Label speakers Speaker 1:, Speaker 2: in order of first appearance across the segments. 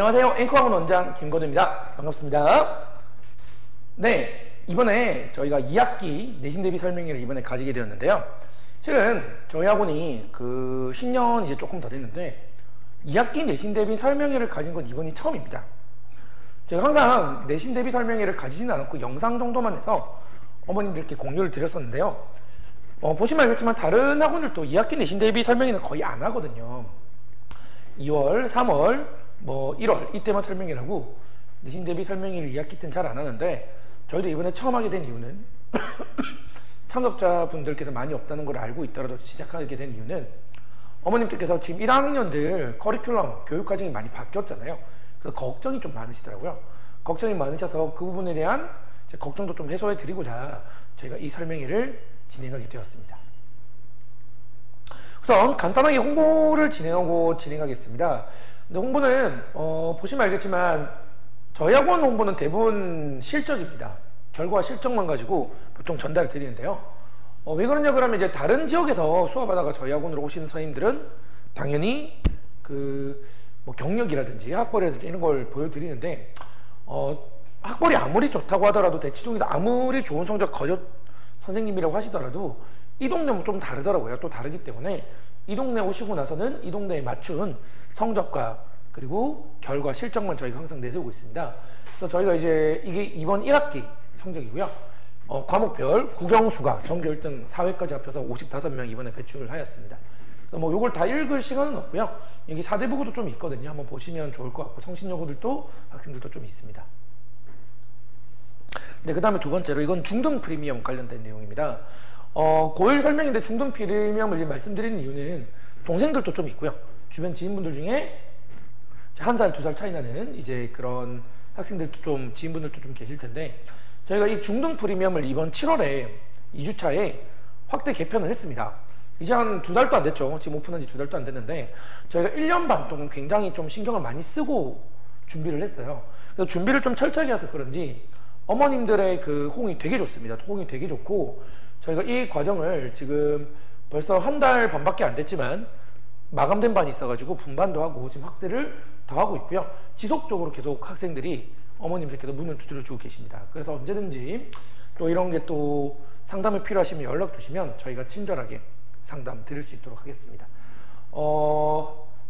Speaker 1: 안녕하세요. 앵커학원 원장 김건우입니다. 반갑습니다. 네, 이번에 저희가 2학기 내신 대비 설명회를 이번에 가지게 되었는데요. 실은 저희 학원이 그 10년 이제 조금 더 됐는데 2학기 내신 대비 설명회를 가진 건 이번이 처음입니다. 제가 항상 내신 대비 설명회를 가지지는 않았고 영상 정도만 해서 어머님들께 공유를 드렸었는데요. 보시면 알겠지만 다른 학원들도 2학기 내신 대비 설명회는 거의 안 하거든요. 2월, 3월, 1월 이때만 설명회를 하고 내신 대비 설명회를 2학기 때는 잘 안 하는데 저희도 이번에 처음 하게 된 이유는 참석자분들께서 많이 없다는 걸 알고 있더라도 시작하게 된 이유는 어머님들께서 지금 1학년들 커리큘럼 교육과정이 많이 바뀌었잖아요. 그래서 걱정이 좀 많으시더라고요. 걱정이 많으셔서 그 부분에 대한 걱정도 좀 해소해 드리고자 저희가 이 설명회를 진행하게 되었습니다. 우선 간단하게 홍보를 진행하겠습니다. 근데 홍보는 보시면 알겠지만 저희 학원 홍보는 대부분 실적입니다. 결과 실적만 가지고 보통 전달을 드리는데요. 왜 그러냐 그러면 이제 다른 지역에서 수업하다가 저희 학원으로 오시는 선생님들은 당연히 뭐 경력이라든지 학벌이라든지 이런 걸 보여드리는데 학벌이 아무리 좋다고 하더라도 대치동에서 아무리 좋은 성적 거저 선생님이라고 하시더라도 이 동네는 좀 다르더라고요. 또 다르기 때문에 이 동네 오시고 나서는 이 동네에 맞춘 성적과 그리고 결과 실적만 저희가 항상 내세우고 있습니다. 그래서 저희가 이제 이게 이번 1학기 성적이고요. 과목별 국영수가 전교 1등 4회까지 합쳐서 55명 이번에 배출을 하였습니다. 그래서 뭐 요걸 다 읽을 시간은 없고요. 여기 사대부고도 좀 있거든요. 한번 보시면 좋을 것 같고 성신여고들도 학생들도 좀 있습니다. 네, 그 다음에 두 번째로 이건 중등 프리미엄 관련된 내용입니다. 고1 설명인데 중등 프리미엄을 이제 말씀드리는 이유는 동생들도 좀 있고요. 주변 지인분들 중에 1살, 2살 차이 나는 이제 그런 학생들도 좀 지인분들도 좀 계실 텐데 저희가 이 중등 프리미엄을 이번 7월에 2주차에 확대 개편을 했습니다. 이제 한 2달도 안 됐죠. 지금 오픈한 지 2달도 안 됐는데 저희가 1년 반 동안 굉장히 좀 신경을 많이 쓰고 준비를 했어요. 그래서 준비를 좀 철저하게 해서 그런지 어머님들의 그 호응이 되게 좋습니다. 호응이 되게 좋고 저희가 이 과정을 지금 벌써 한 달 반밖에 안 됐지만 마감된 반이 있어가지고 분반도 하고 지금 확대를 더 하고 있고요. 지속적으로 계속 학생들이 어머님들께서 문을 두드려주고 계십니다. 그래서 언제든지 또 이런 게 또 상담이 필요하시면 연락 주시면 저희가 친절하게 상담 드릴 수 있도록 하겠습니다.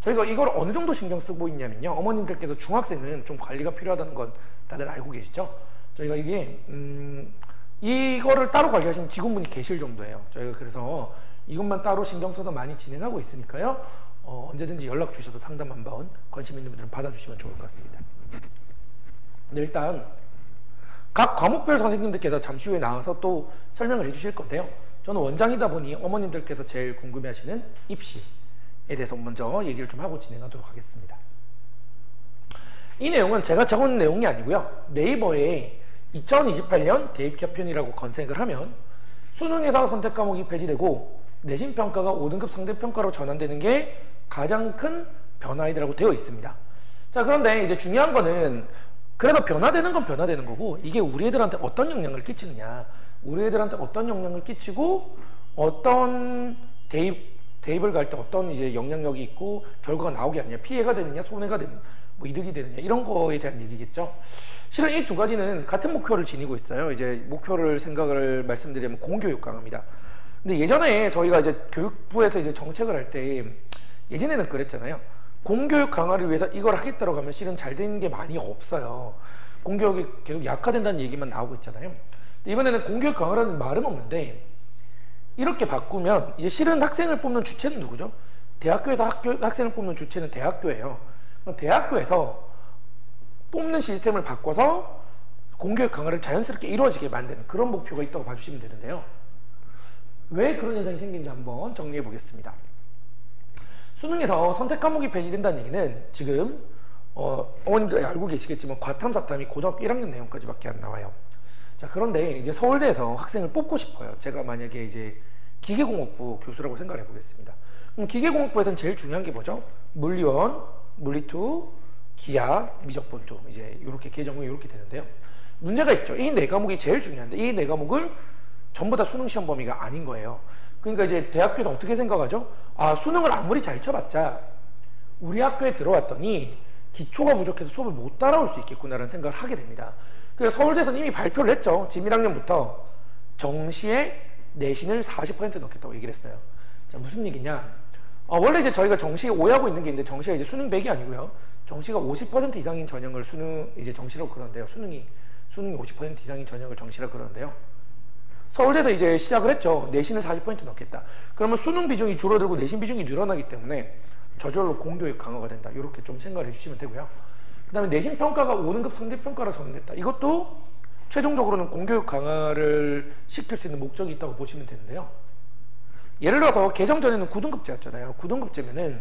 Speaker 1: 저희가 이걸 어느 정도 신경 쓰고 있냐면요. 어머님들께서 중학생은 좀 관리가 필요하다는 건 다들 알고 계시죠? 저희가 이게 이거를 따로 관리하시는 직원분이 계실 정도예요. 저희가 그래서 이것만 따로 신경 써서 많이 진행하고 있으니까요. 언제든지 연락 주셔서 상담 한번 관심 있는 분들은 받아주시면 좋을 것 같습니다. 네, 일단 각 과목별 선생님들께서 잠시 후에 나와서 또 설명을 해주실 건데요. 저는 원장이다 보니 어머님들께서 제일 궁금해하시는 입시에 대해서 먼저 얘기를 좀 하고 진행하도록 하겠습니다. 이 내용은 제가 적은 내용이 아니고요. 네이버에 2028년 대입 개편이라고 검색을 하면 수능에서 선택 과목이 폐지되고 내신 평가가 5등급 상대 평가로 전환되는 게 가장 큰 변화이라고 되어 있습니다. 자, 그런데 이제 중요한 거는 그래도 변화되는 건 변화되는 거고 이게 우리 애들한테 어떤 영향을 끼치느냐, 우리 애들한테 어떤 영향을 끼치고 어떤 대입을 갈 때 어떤 이제 영향력이 있고 결과가 나오게 하느냐, 피해가 되느냐, 손해가 되느냐, 뭐 이득이 되느냐 이런 거에 대한 얘기겠죠. 실은 이 두 가지는 같은 목표를 지니고 있어요. 이제 목표를 생각을 말씀드리면 공교육 강화입니다. 근데 예전에 저희가 이제 교육부에서 이제 정책을 할 때 예전에는 그랬잖아요. 공교육 강화를 위해서 이걸 하겠다고 하면 실은 잘 되는 게 많이 없어요. 공교육이 계속 약화된다는 얘기만 나오고 있잖아요. 이번에는 공교육 강화라는 말은 없는데 이렇게 바꾸면 이제 실은 학생을 뽑는 주체는 누구죠? 대학교에서 학생을 뽑는 주체는 대학교예요. 그럼 대학교에서 뽑는 시스템을 바꿔서 공교육 강화를 자연스럽게 이루어지게 만드는 그런 목표가 있다고 봐주시면 되는데요. 왜 그런 현상이 생긴지 한번 정리해 보겠습니다. 수능에서 선택 과목이 폐지된다는 얘기는 지금 어머님들 알고 계시겠지만 과탐, 사탐이 고등학교 1학년 내용까지밖에 안 나와요. 자, 그런데 이제 서울대에서 학생을 뽑고 싶어요. 제가 만약에 이제 기계공학부 교수라고 생각해 보겠습니다. 그럼 기계공학부에서는 제일 중요한 게 뭐죠? 물리1, 물리2, 기하, 미적분투 이제 이렇게 계정이 이렇게 되는데요. 문제가 있죠. 이 네 과목이 제일 중요한데 이 네 과목을 전부 다 수능 시험 범위가 아닌 거예요. 그러니까 이제 대학교에서 어떻게 생각하죠? 아, 수능을 아무리 잘 쳐봤자 우리 학교에 들어왔더니 기초가 부족해서 수업을 못 따라올 수 있겠구나라는 생각을 하게 됩니다. 그래서 서울대에서는 이미 발표를 했죠. 지금 1학년부터 정시에 내신을 40% 넣겠다고 얘기를 했어요. 자, 무슨 얘기냐? 원래 이제 저희가 정시에 오해하고 있는 게 있는데, 정시가 이제 수능 100이 아니고요. 정시가 50% 이상인 전형을 이제 정시라고 그러는데요. 수능이 50% 이상인 전형을 정시라고 그러는데요. 서울대도 이제 시작을 했죠. 내신을 40% 넣겠다. 그러면 수능 비중이 줄어들고 내신 비중이 늘어나기 때문에 저절로 공교육 강화가 된다. 이렇게 좀 생각을 해주시면 되고요. 그 다음에 내신 평가가 5등급 상대평가로 정했다. 이것도 최종적으로는 공교육 강화를 시킬 수 있는 목적이 있다고 보시면 되는데요. 예를 들어서 개정 전에는 9등급제였잖아요. 9등급제면은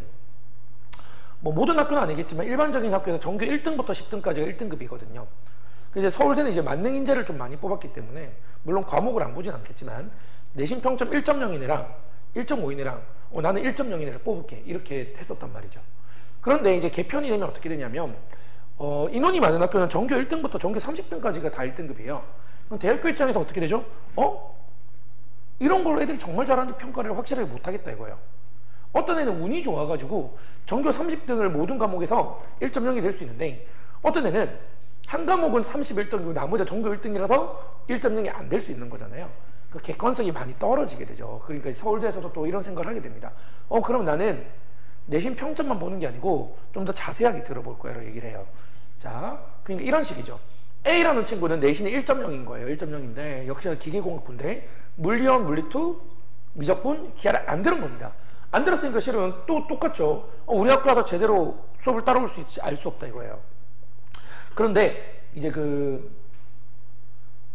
Speaker 1: 뭐 모든 학교는 아니겠지만 일반적인 학교에서 전교 1등부터 10등까지가 1등급이거든요. 이제 서울대는 이제 만능 인재를 좀 많이 뽑았기 때문에, 물론 과목을 안 보진 않겠지만 내신 평점 1.0 이내랑 1.5 이내랑 나는 1.0 이내를 뽑을게, 이렇게 했었단 말이죠. 그런데 이제 개편이 되면 어떻게 되냐면 인원이 많은 학교는 전교 1등부터 전교 30등까지가 다 1등급이에요. 그럼 대학교 입장에서 어떻게 되죠? 이런 걸로 애들이 정말 잘하는지 평가를 확실하게 못하겠다 이거예요. 어떤 애는 운이 좋아가지고 전교 30등을 모든 과목에서 1.0이 될 수 있는데, 어떤 애는 한 과목은 31등이고 나머지 전교 1등이라서 1.0이 안 될 수 있는 거잖아요. 그 객관성이 많이 떨어지게 되죠. 그러니까 서울대에서도 또 이런 생각을 하게 됩니다. 그럼 나는 내신 평점만 보는 게 아니고 좀 더 자세하게 들어볼 거야 라고 얘기를 해요. 자, 그러니까 이런 식이죠. A라는 친구는 내신이 1.0인 거예요. 1.0인데 역시나 기계공학부인데 물리원, 물리투, 미적분, 기하를 안 들은 겁니다. 안 들었으니까 실은 또 똑같죠. 우리 학교 와서 제대로 수업을 따라올 수 있지, 알 수 없다 이거예요. 그런데 이제 그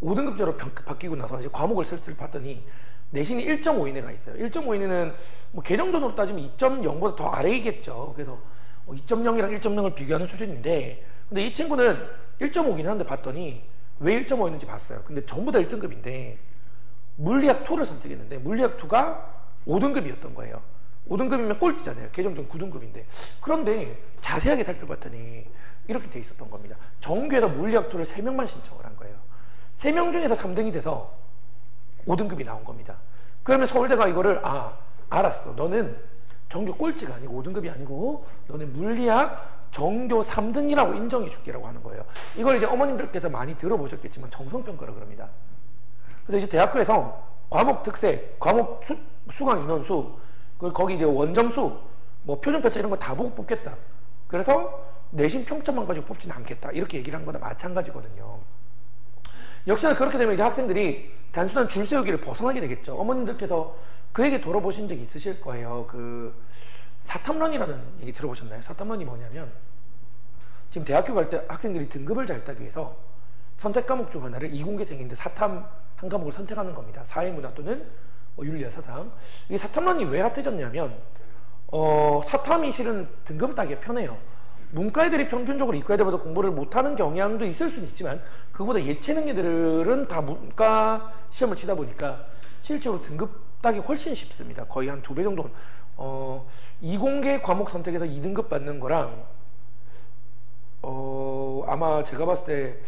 Speaker 1: 5등급제로 바뀌고 나서 이제 과목을 슬슬 봤더니 내신이 1.5 이내가 있어요. 1.5 이내는 뭐 개정전으로 따지면 2.0보다 더 아래이겠죠. 그래서 2.0이랑 1.0을 비교하는 수준인데, 근데 이 친구는 1.5긴 한데 봤더니 왜 1.5였는지 봤어요. 근데 전부 다 1등급인데 물리학 2를 선택했는데 물리학 2가 5등급이었던 거예요. 5등급이면 꼴찌잖아요. 개정전 9등급인데. 그런데 자세하게 살펴봤더니 이렇게 돼 있었던 겁니다. 전교에서 물리학 2를 3명만 신청을 한 거예요. 3명 중에서 3등이 돼서 5등급이 나온 겁니다. 그러면 서울대가 이거를 알았어. 너는 전교 꼴찌가 아니고 5등급이 아니고 너는 물리학 전교 3등이라고 인정해 줄게라고 하는 거예요. 이걸 이제 어머님들께서 많이 들어보셨겠지만 정성평가라고 그럽니다. 그래서 이제 대학교에서 과목 특색, 과목 수강 인원수, 거기 이제 원점수, 뭐 표준편차 이런 거 다 보고 뽑겠다. 그래서 내신 평점만 가지고 뽑지는 않겠다. 이렇게 얘기를 한 거나 마찬가지거든요. 역시나 그렇게 되면 이제 학생들이 단순한 줄 세우기를 벗어나게 되겠죠. 어머님들께서 그 얘기 들어보신 적이 있으실 거예요. 그 사탐런이라는 얘기 들어보셨나요? 사탐런이 뭐냐면 지금 대학교 갈 때 학생들이 등급을 잘 따기 위해서 선택 과목 중 하나를 이공계생인데 사탐 한 과목을 선택하는 겁니다. 사회문화 또는 윤리와 사상. 이 사탐런이 왜 핫해졌냐면 사탐이 실은 등급을 따기가 편해요. 문과 애들이 평균적으로 이과 애들보다 공부를 못하는 경향도 있을 수는 있지만 그거보다 예체능 애들은 다 문과 시험을 치다 보니까 실제로 등급 따기 훨씬 쉽습니다. 거의 한 2배 정도. 이공계 과목 선택해서 2등급 받는 거랑 아마 제가 봤을 때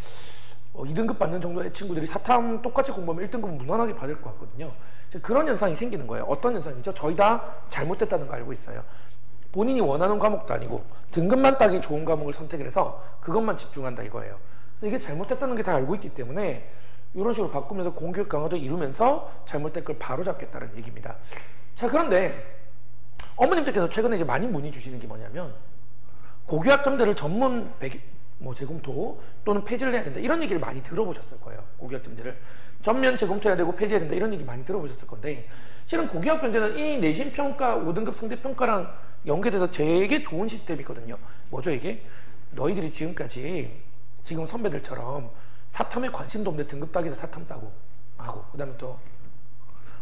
Speaker 1: 2등급 받는 정도의 친구들이 사탐 똑같이 공부하면 1등급은 무난하게 받을 것 같거든요. 그런 현상이 생기는 거예요. 어떤 현상이죠? 저희 다 잘못됐다는 거 알고 있어요. 본인이 원하는 과목도 아니고 등급만 따기 좋은 과목을 선택을 해서 그것만 집중한다 이거예요. 이게 잘못됐다는 게 다 알고 있기 때문에 이런 식으로 바꾸면서 공교육 강화도 이루면서 잘못된 걸 바로잡겠다는 얘기입니다. 자, 그런데 어머님들께서 최근에 이제 많이 문의 주시는 게 뭐냐면 고교학점제를 전문 재검토 또는 폐지를 해야 된다 이런 얘기를 많이 들어보셨을 거예요. 고교학점제를 전면 재검토해야 되고 폐지해야 된다 이런 얘기 많이 들어보셨을 건데, 실은 고교학점제는 이 내신평가 5등급 상대평가랑 연계돼서 되게 좋은 시스템이거든요. 뭐죠 이게? 너희들이 지금까지 지금 선배들처럼 사탐에 관심도 없는데 등급 따기에서 사탐 따고 하고, 그 다음에 또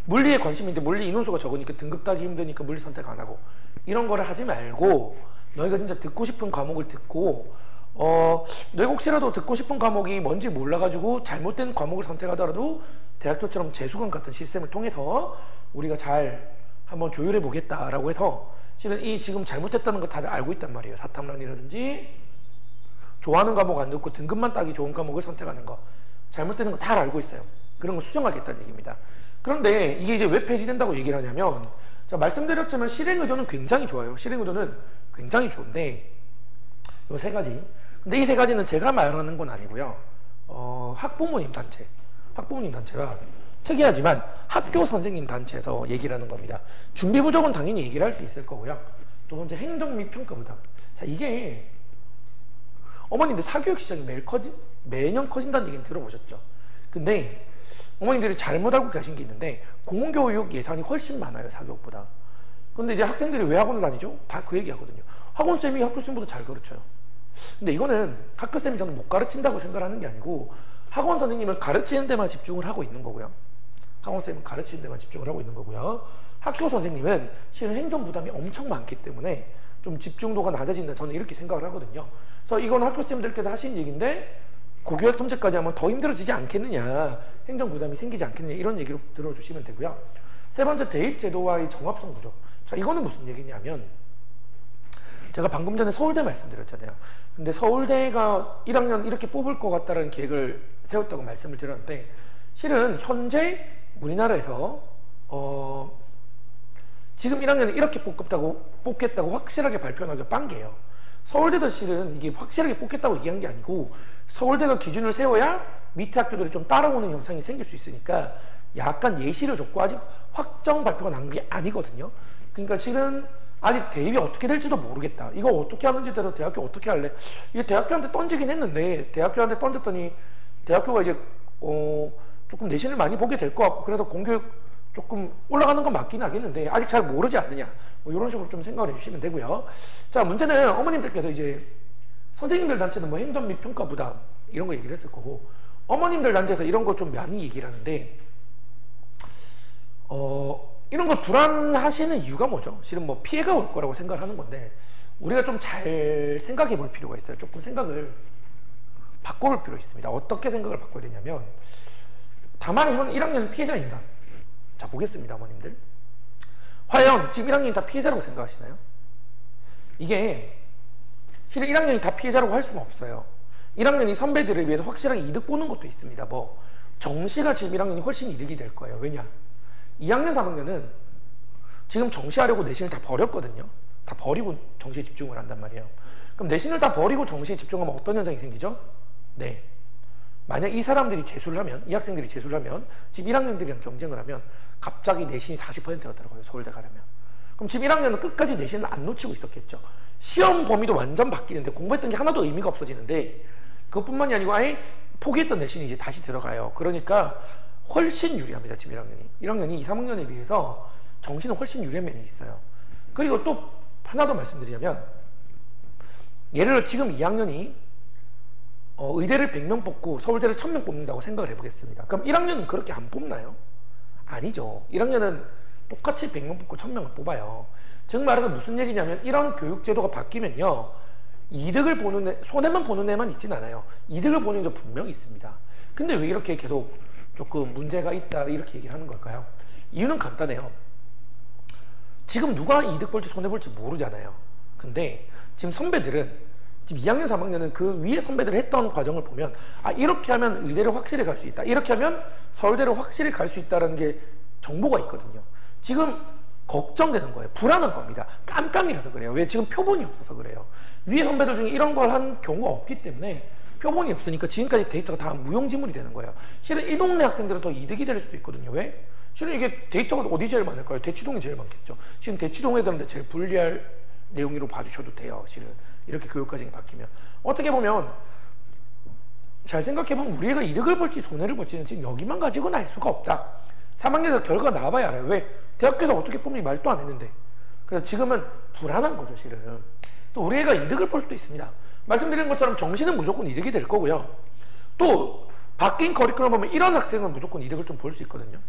Speaker 1: 물리에 관심인데 물리 인원수가 적으니까 등급 따기 힘드니까 물리 선택 안 하고 이런 거를 하지 말고 너희가 진짜 듣고 싶은 과목을 듣고 너희가 혹시라도 듣고 싶은 과목이 뭔지 몰라가지고 잘못된 과목을 선택하더라도 대학교처럼 재수강 같은 시스템을 통해서 우리가 잘 한번 조율해 보겠다라고 해서 실은 이 지금 잘못됐다는 거 다들 알고 있단 말이에요. 사탐란이라든지 좋아하는 과목 안 듣고 등급만 따기 좋은 과목을 선택하는 거 잘못되는 거 다 알고 있어요. 그런 거 수정하겠다는 얘기입니다. 그런데 이게 이제 왜 폐지된다고 얘기를 하냐면, 제가 말씀드렸지만 실행 의도는 굉장히 좋아요. 실행 의도는 굉장히 좋은데 요 세 가지. 근데 이 세 가지는 제가 말하는 건 아니고요. 학부모님 단체가 특이하지만 학교 선생님 단체에서 얘기를 하는 겁니다. 준비 부족은 당연히 얘기를 할 수 있을 거고요. 두 번째, 행정 및 평가 부담. 자, 이게 어머님들 사교육 시장이 매년 커진다는 얘기는 들어보셨죠? 근데 어머님들이 잘못 알고 계신 게 있는데 공교육 예산이 훨씬 많아요, 사교육보다. 근데 이제 학생들이 왜 학원을 다니죠? 다 그 얘기 하거든요. 학원쌤이 학교쌤보다 잘 가르쳐요. 근데 이거는 학교쌤이 저는 못 가르친다고 생각하는 게 아니고 학원 선생님은 가르치는 데만 집중을 하고 있는 거고요. 학원쌤은 가르치는 데만 집중을 하고 있는 거고요. 학교 선생님은 실은 행정 부담이 엄청 많기 때문에 좀 집중도가 낮아진다, 저는 이렇게 생각을 하거든요. 그래서 이건 학교쌤들께서 하신 얘기인데 고교육 통제까지 하면 더 힘들어지지 않겠느냐, 행정 부담이 생기지 않겠느냐, 이런 얘기로 들어주시면 되고요. 세 번째, 대입제도와의 정합성 부족. 자, 이거는 무슨 얘기냐면 제가 방금 전에 서울대 말씀드렸잖아요. 근데 서울대가 1학년 이렇게 뽑을 것 같다는 계획을 세웠다고 말씀을 드렸는데 실은 현재 우리나라에서 지금 1학년에 이렇게 뽑겠다고 확실하게 발표하기가 빤게예요. 서울대도 실은 이게 확실하게 뽑겠다고 얘기한 게 아니고 서울대가 기준을 세워야 밑에 학교들이 좀 따라오는 현상이 생길 수 있으니까 약간 예시를 줬고 아직 확정 발표가 난 게 아니거든요. 그러니까 실은 아직 대입이 어떻게 될지도 모르겠다. 이거 어떻게 하는지 대로 대학교 어떻게 할래? 이게 대학교한테 던지긴 했는데 대학교한테 던졌더니 대학교가 이제 조금 내신을 많이 보게 될 것 같고 그래서 공교육 조금 올라가는 건 맞긴 하겠는데 아직 잘 모르지 않느냐, 뭐 이런 식으로 좀 생각을 해주시면 되고요. 자, 문제는 어머님들께서 이제 선생님들 단체는 뭐 행정 및 평가 부담 이런 거 얘기를 했을 거고 어머님들 단체에서 이런 걸 좀 많이 얘기를 하는데 이런 걸 불안하시는 이유가 뭐죠? 실은 뭐 피해가 올 거라고 생각을 하는 건데 우리가 좀 잘 생각해 볼 필요가 있어요. 조금 생각을 바꿔볼 필요가 있습니다. 어떻게 생각을 바꿔야 되냐면 다만 현 1학년은 피해자인가? 자, 보겠습니다, 어머님들. 과연 지금 1학년이 다 피해자라고 생각하시나요? 이게 실은 1학년이 다 피해자라고 할 수는 없어요. 1학년이 선배들에 비해서 확실하게 이득 보는 것도 있습니다. 뭐 정시가 지금 1학년이 훨씬 이득이 될 거예요. 왜냐? 2학년, 3학년은 지금 정시하려고 내신을 다 버렸거든요. 다 버리고 정시에 집중을 한단 말이에요. 그럼 내신을 다 버리고 정시에 집중하면 어떤 현상이 생기죠? 네. 만약 이 사람들이 재수를 하면, 이 학생들이 재수를 하면 지금 1학년들이랑 경쟁을 하면 갑자기 내신이 40%가 들어가요. 서울대 가려면. 그럼 지금 1학년은 끝까지 내신을 안 놓치고 있었겠죠. 시험 범위도 완전 바뀌는데 공부했던 게 하나도 의미가 없어지는데 그것뿐만이 아니고 아예 포기했던 내신이 이제 다시 들어가요. 그러니까 훨씬 유리합니다. 지금 1학년이. 1학년이 2, 3학년에 비해서 정시는 훨씬 유리한 면이 있어요. 그리고 또 하나 더 말씀드리자면 예를 들어 지금 2학년이 의대를 100명 뽑고 서울대를 1000명 뽑는다고 생각을 해보겠습니다. 그럼 1학년은 그렇게 안 뽑나요? 아니죠. 1학년은 똑같이 100명 뽑고 1000명을 뽑아요. 즉 말해서 무슨 얘기냐면 이런 교육제도가 바뀌면요, 이득을 보는 애, 손해만 보는 애만 있진 않아요. 이득을 보는 애도 분명히 있습니다. 근데 왜 이렇게 계속 조금 문제가 있다 이렇게 얘기하는 걸까요? 이유는 간단해요. 지금 누가 이득 볼지 손해 볼지 모르잖아요. 근데 지금 선배들은 지금 2학년, 3학년은 그 위에 선배들이 했던 과정을 보면 아, 이렇게 하면 의대를 확실히 갈 수 있다. 이렇게 하면 서울대를 확실히 갈 수 있다는 게 정보가 있거든요. 지금 걱정되는 거예요. 불안한 겁니다. 깜깜이라서 그래요. 왜? 지금 표본이 없어서 그래요. 위에 선배들 중에 이런 걸 한 경우가 없기 때문에 표본이 없으니까 지금까지 데이터가 다 무용지물이 되는 거예요. 실은 이 동네 학생들은 더 이득이 될 수도 있거든요. 왜? 실은 이게 데이터가 어디 제일 많을까요? 대치동이 제일 많겠죠. 실은 대치동 애들한테 제일 불리할 내용으로 봐주셔도 돼요. 실은 이렇게 교육 과정이 바뀌면 어떻게 보면 잘 생각해보면 우리 애가 이득을 볼지 손해를 볼지는 지금 여기만 가지고는 알 수가 없다. 3학년에서 결과가 나와봐야 알아요. 왜? 대학교에서 어떻게 뽑는지 말도 안 했는데. 그래서 지금은 불안한 거죠. 실은 또 우리 애가 이득을 볼 수도 있습니다. 말씀드린 것처럼 정시는 무조건 이득이 될 거고요. 또 바뀐 커리큘럼 보면 이런 학생은 무조건 이득을 좀 볼 수 있거든요.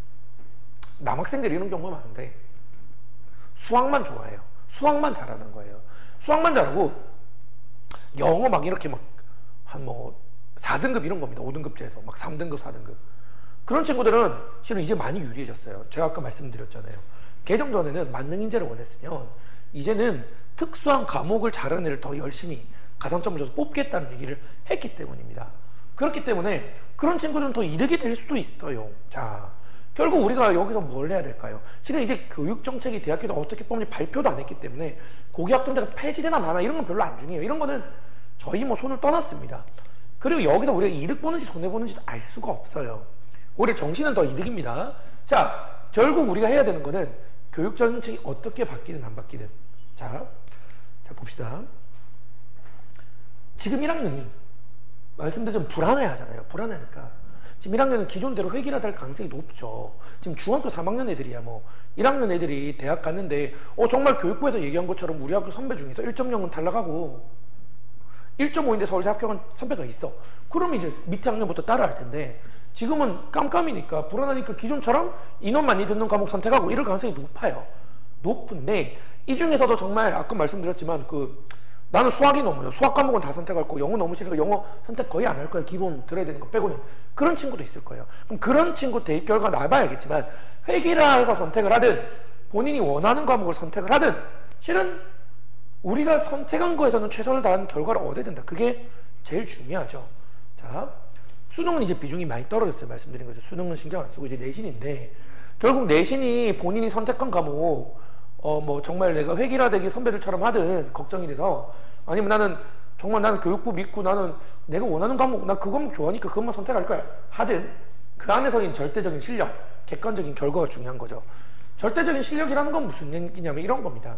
Speaker 1: 남학생들이 이런 경우가 많은데 수학만 좋아해요. 수학만 잘하는 거예요. 수학만 잘하고 영어 막 이렇게 막 한 뭐 4등급 이런 겁니다. 5등급제에서 막 3등급, 4등급. 그런 친구들은 실은 이제 많이 유리해졌어요. 제가 아까 말씀드렸잖아요. 개정전에는 만능인재를 원했으면 이제는 특수한 과목을 잘하는 애를 더 열심히 가산점을 줘서 뽑겠다는 얘기를 했기 때문입니다. 그렇기 때문에 그런 친구들은 더 이득이 될 수도 있어요. 자, 결국 우리가 여기서 뭘 해야 될까요? 실은 이제 교육정책이 대학교에서 어떻게 뽑는지 발표도 안 했기 때문에 고교학점제가 폐지되나 마나 이런 건 별로 안 중요해요. 이런 거는 저희 뭐 손을 떠났습니다. 그리고 여기서 우리가 이득 보는지 손해 보는지도 알 수가 없어요. 오히려 정시는 더 이득입니다. 자, 결국 우리가 해야 되는 거는 교육 정책이 어떻게 바뀌든 안 바뀌든. 자 봅시다. 지금 1학년이 말씀드린 불안해 하잖아요. 불안하니까 지금 1학년은 기존대로 획일화될 가능성이 높죠. 지금 중학교 3학년 애들이야. 뭐 1학년 애들이 대학 갔는데 정말 교육부에서 얘기한 것처럼 우리 학교 선배 중에서 1.0은 탈락하고 1.5인데 서울대 합격한 선배가 있어. 그럼 이제 밑에 학년부터 따라할 텐데 지금은 깜깜이니까 불안하니까 기존처럼 인원 많이 듣는 과목 선택하고 이럴 가능성이 높아요. 높은데 이 중에서도 정말 아까 말씀드렸지만 나는 수학이 너무요. 수학 과목은 다 선택할 거고 영어 너무 싫으니까 영어 선택 거의 안 할 거예요. 기본 들어야 되는 거 빼고는. 그런 친구도 있을 거예요. 그럼 그런 친구 대입 결과 나와봐야 알겠지만 획일화해서 선택을 하든 본인이 원하는 과목을 선택을 하든 실은 우리가 선택한 거에서는 최선을 다한 결과를 얻어야 된다. 그게 제일 중요하죠. 자, 수능은 이제 비중이 많이 떨어졌어요. 말씀드린 거죠. 수능은 신경 안 쓰고 이제 내신인데 결국 내신이 본인이 선택한 과목 뭐 정말 내가 획일화되기 선배들처럼 하든 걱정이 돼서 아니면 나는 교육부 믿고 나는 내가 원하는 과목 나 그 과목 좋아하니까 그것만 선택할 거야 하든 그 안에서인 절대적인 실력, 객관적인 결과가 중요한 거죠. 절대적인 실력이라는 건 무슨 얘기냐면 이런 겁니다.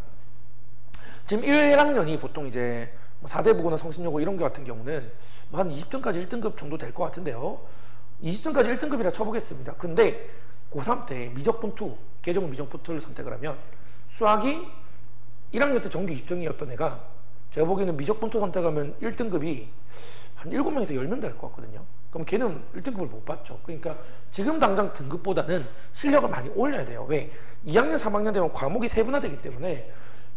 Speaker 1: 지금 1학년이 보통 이제 4대부고나 성신여고 이런 거 같은 경우는 한 20등까지 1등급 정도 될 것 같은데요. 20등까지 1등급이라 쳐보겠습니다. 근데 고3 때 미적분2, 계정은 미적분2를 선택을 하면 수학이 1학년 때 정규 20등이었던 애가 제가 보기에는 미적분2 선택하면 1등급이 한 7명에서 10명 될 것 같거든요. 그럼 걔는 1등급을 못 받죠. 그러니까 지금 당장 등급보다는 실력을 많이 올려야 돼요. 왜? 2학년, 3학년 되면 과목이 세분화되기 때문에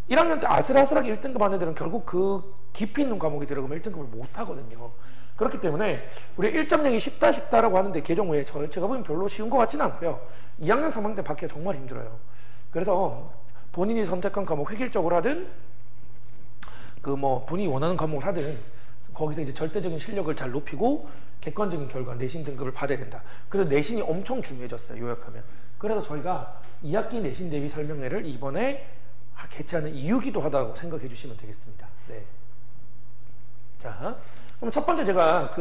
Speaker 1: 1학년 때 아슬아슬하게 1등급 한 애들은 결국 그 깊이 있는 과목이 들어가면 1등급을 못 하거든요. 그렇기 때문에 우리 1.0이 쉽다라고 하는데 계정 외에 제가 보기엔 별로 쉬운 것 같지는 않고요. 2학년, 3학년 때 받기가 정말 힘들어요. 그래서 본인이 선택한 과목 획일적으로 하든 본인이 원하는 과목을 하든 거기서 이제 절대적인 실력을 잘 높이고 객관적인 결과 내신 등급을 받아야 된다. 그래서 내신이 엄청 중요해졌어요. 요약하면. 그래서 저희가 2학기 내신 대비 설명회를 이번에 개최하는 이유기도 하다고 생각해 주시면 되겠습니다. 네. 자, 그럼 첫 번째 제가